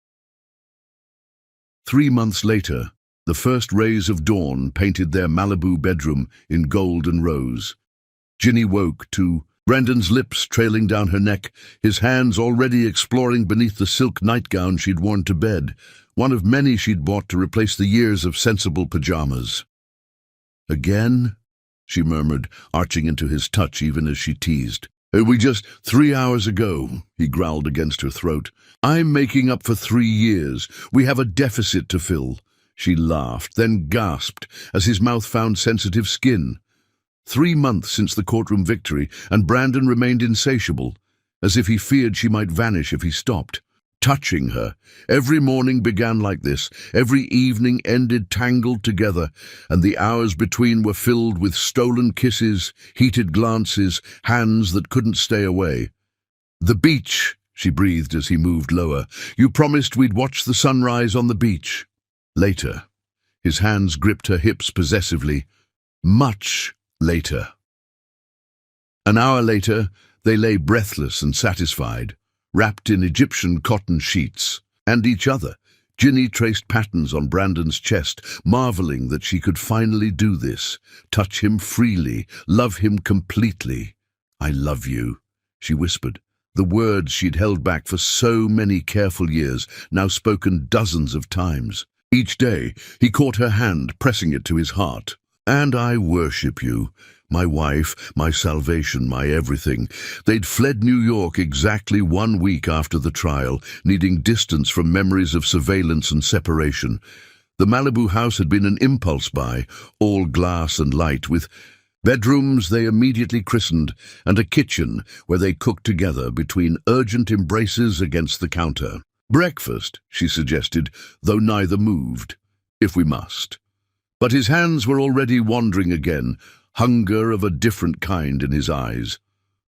3 months later, the first rays of dawn painted their Malibu bedroom in gold and rose. Ginny woke to Brandon's lips trailing down her neck, his hands already exploring beneath the silk nightgown she'd worn to bed, one of many she'd bought to replace the years of sensible pajamas. "Again?" she murmured, arching into his touch even as she teased. "We just 3 hours ago," he growled against her throat. "I'm making up for 3 years. We have a deficit to fill." She laughed, then gasped as his mouth found sensitive skin. 3 months since the courtroom victory, and Brandon remained insatiable, as if he feared she might vanish if he stopped. Touching her. Every morning began like this, every evening ended tangled together, and the hours between were filled with stolen kisses, heated glances, hands that couldn't stay away. "The beach," she breathed as he moved lower. "You promised we'd watch the sunrise on the beach." Later. His hands gripped her hips possessively. Much later. An hour later, they lay breathless and satisfied, wrapped in Egyptian cotton sheets, and each other. Ginny traced patterns on Brandon's chest, marveling that she could finally do this, touch him freely, love him completely. "I love you," she whispered, the words she'd held back for so many careful years, now spoken dozens of times. Each day, he caught her hand, pressing it to his heart. "And I worship you. My wife, my salvation, my everything." They'd fled New York exactly 1 week after the trial, needing distance from memories of surveillance and separation. The Malibu house had been an impulse buy, all glass and light, with bedrooms they immediately christened, and a kitchen where they cooked together between urgent embraces against the counter. "Breakfast," she suggested, though neither moved. "If we must." But his hands were already wandering again, hunger of a different kind in his eyes.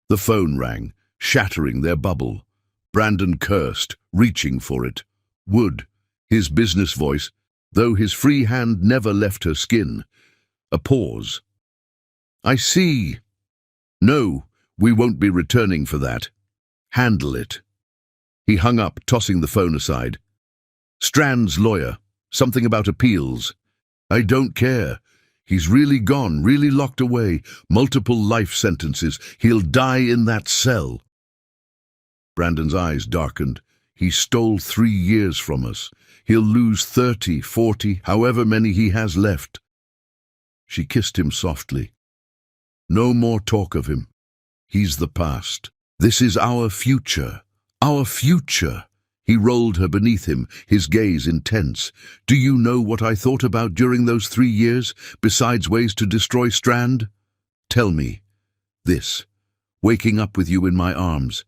The phone rang, shattering their bubble. Brandon cursed, reaching for it. Wood, his business voice, though his free hand never left her skin. A pause. "I see." "No, we won't be returning for that. Handle it." He hung up, tossing the phone aside. "Strand's lawyer. Something about appeals." "I don't care. He's really gone, really locked away. Multiple life sentences. He'll die in that cell." Brandon's eyes darkened. "He stole 3 years from us. He'll lose 30, 40, however many he has left." She kissed him softly. "No more talk of him. He's the past. This is our future. Our future. He rolled her beneath him, his gaze intense. Do you know what I thought about during those 3 years, besides ways to destroy Strand? Tell me. This. Waking up with you in my arms.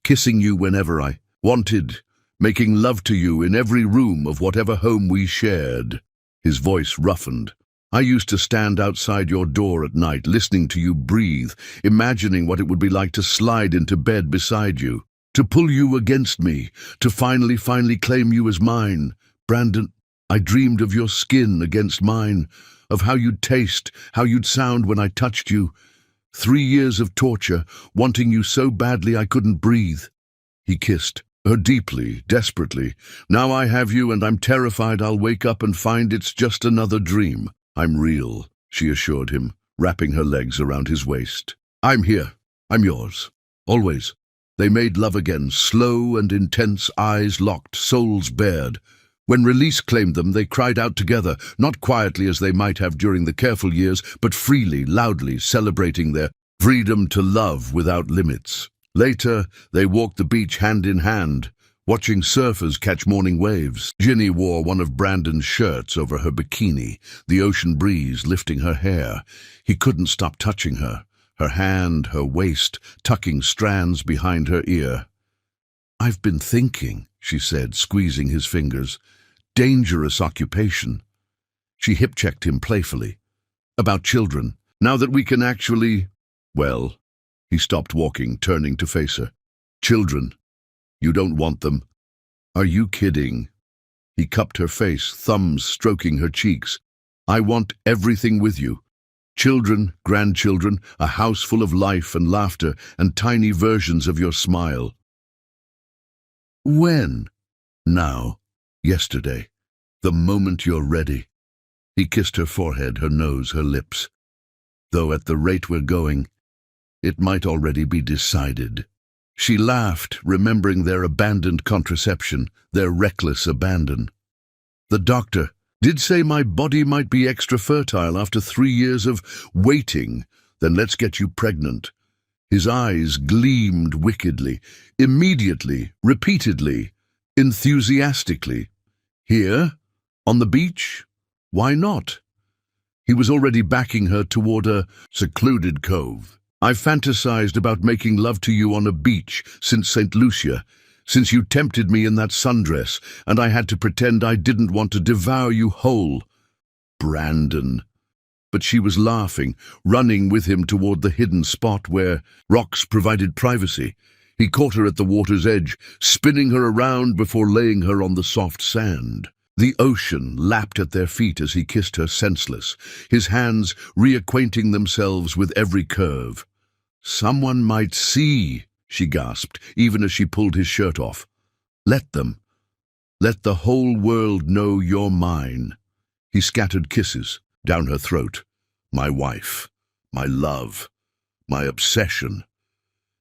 Kissing you whenever I wanted. Making love to you in every room of whatever home we shared. His voice roughened. I used to stand outside your door at night, listening to you breathe, imagining what it would be like to slide into bed beside you, to pull you against me, to finally claim you as mine. Brandon, I dreamed of your skin against mine, of how you'd taste, how you'd sound when I touched you. 3 years of torture, wanting you so badly I couldn't breathe. He kissed her deeply, desperately. Now I have you and I'm terrified I'll wake up and find it's just another dream. I'm real, she assured him, wrapping her legs around his waist. I'm here. I'm yours. Always. They made love again, slow and intense, eyes locked, souls bared. When release claimed them, they cried out together, not quietly as they might have during the careful years, but freely, loudly, celebrating their freedom to love without limits. Later, they walked the beach hand in hand, watching surfers catch morning waves. Ginny wore one of Brandon's shirts over her bikini, the ocean breeze lifting her hair. He couldn't stop touching her, her hand, her waist, tucking strands behind her ear. I've been thinking, she said, squeezing his fingers. Dangerous occupation. She hip-checked him playfully. About children. Now that we can actually... Well, he stopped walking, turning to face her. Children. You don't want them. Are you kidding? He cupped her face, thumbs stroking her cheeks. I want everything with you. Children, grandchildren, a house full of life and laughter and tiny versions of your smile. When? Now. Yesterday. The moment you're ready. He kissed her forehead, her nose, her lips. Though at the rate we're going, it might already be decided. She laughed, remembering their abandoned contraception, their reckless abandon. The doctor did say my body might be extra fertile after 3 years of waiting. Then let's get you pregnant. His eyes gleamed wickedly, immediately, repeatedly, enthusiastically. Here? On the beach? Why not? He was already backing her toward a secluded cove. I've fantasized about making love to you on a beach since St. Lucia, since you tempted me in that sundress, and I had to pretend I didn't want to devour you whole. Brandon. But she was laughing, running with him toward the hidden spot where rocks provided privacy. He caught her at the water's edge, spinning her around before laying her on the soft sand. The ocean lapped at their feet as he kissed her senseless, his hands reacquainting themselves with every curve. Someone might see, she gasped, even as she pulled his shirt off. Let them. Let the whole world know you're mine. He scattered kisses down her throat. My wife, my love, my obsession.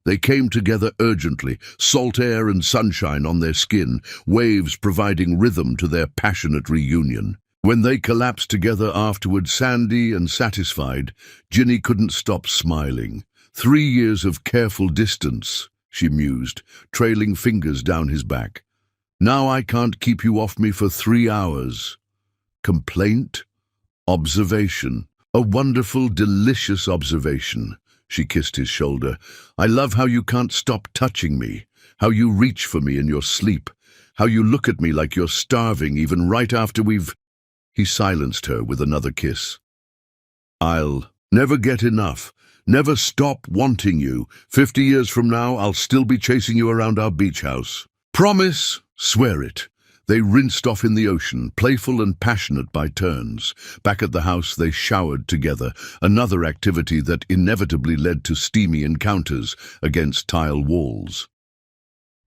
They came together urgently, salt air and sunshine on their skin, waves providing rhythm to their passionate reunion. When they collapsed together afterward, sandy and satisfied, Ginny couldn't stop smiling. 3 years of careful distance, she mused, trailing fingers down his back. Now I can't keep you off me for 3 hours. Complaint? Observation. A wonderful, delicious observation. She kissed his shoulder. I love how you can't stop touching me, how you reach for me in your sleep, how you look at me like you're starving even right after we've... He silenced her with another kiss. I'll never get enough, never stop wanting you. 50 years from now, I'll still be chasing you around our beach house. Promise? Swear it. They rinsed off in the ocean, playful and passionate by turns. Back at the house, they showered together, another activity that inevitably led to steamy encounters against tile walls.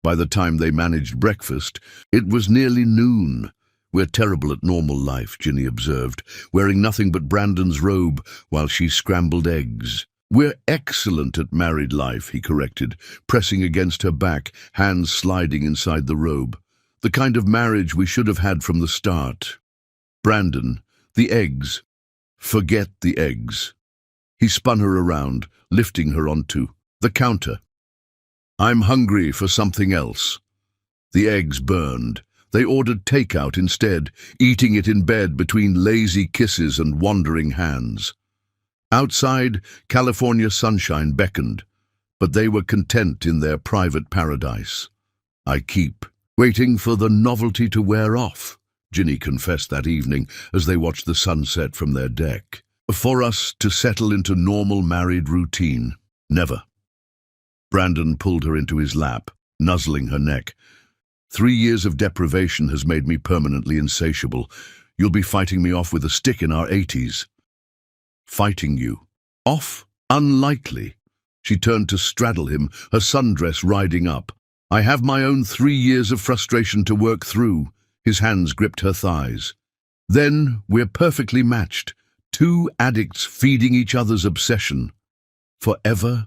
By the time they managed breakfast, it was nearly noon. We're terrible at normal life, Ginny observed, wearing nothing but Brandon's robe while she scrambled eggs. We're excellent at married life, he corrected, pressing against her back, hands sliding inside the robe. The kind of marriage we should have had from the start. Brandon, the eggs. Forget the eggs. He spun her around, lifting her onto The counter. I'm hungry for something else. The eggs burned. They ordered takeout instead, eating it in bed between lazy kisses and wandering hands. Outside, California sunshine beckoned, but they were content in their private paradise. I keep waiting for the novelty to wear off, Ginny confessed that evening as they watched the sunset from their deck. For us to settle into normal married routine. Never. Brandon pulled her into his lap, nuzzling her neck. 3 years of deprivation has made me permanently insatiable. You'll be fighting me off with a stick in our 80s. Fighting you? Off? Unlikely. She turned to straddle him, her sundress riding up. I have my own 3 years of frustration to work through. His hands gripped her thighs. Then we're perfectly matched. 2 addicts feeding each other's obsession. Forever.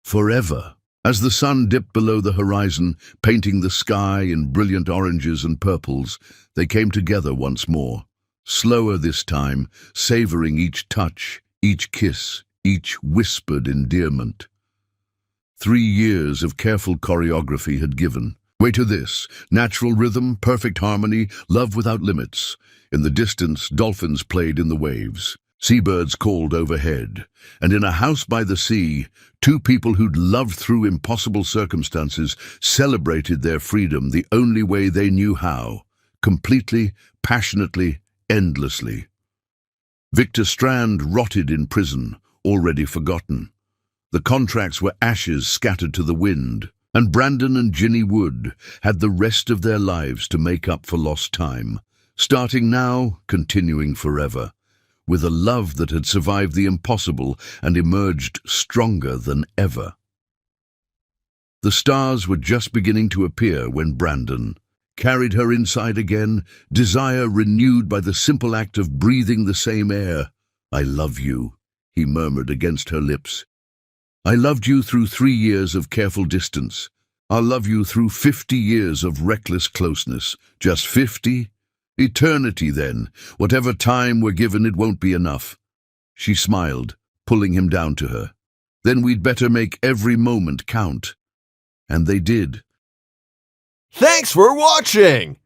Forever. As the sun dipped below the horizon, painting the sky in brilliant oranges and purples, they came together once more. Slower this time, savoring each touch, each kiss, each whispered endearment. 3 years of careful choreography had given way to this: natural rhythm, perfect harmony, love without limits. In the distance, dolphins played in the waves. Seabirds called overhead. And in a house by the sea, 2 people who'd loved through impossible circumstances celebrated their freedom the only way they knew how. Completely, passionately, endlessly. Victor Strand rotted in prison, already forgotten. The contracts were ashes scattered to the wind, and Brandon and Ginny Wood had the rest of their lives to make up for lost time, starting now, continuing forever, with a love that had survived the impossible and emerged stronger than ever. The stars were just beginning to appear when Brandon carried her inside again, desire renewed by the simple act of breathing the same air. I love you, he murmured against her lips. I loved you through 3 years of careful distance. I'll love you through 50 years of reckless closeness. Just 50? Eternity, then. Whatever time we're given, it won't be enough. She smiled, pulling him down to her. Then we'd better make every moment count. And they did. Thanks for watching!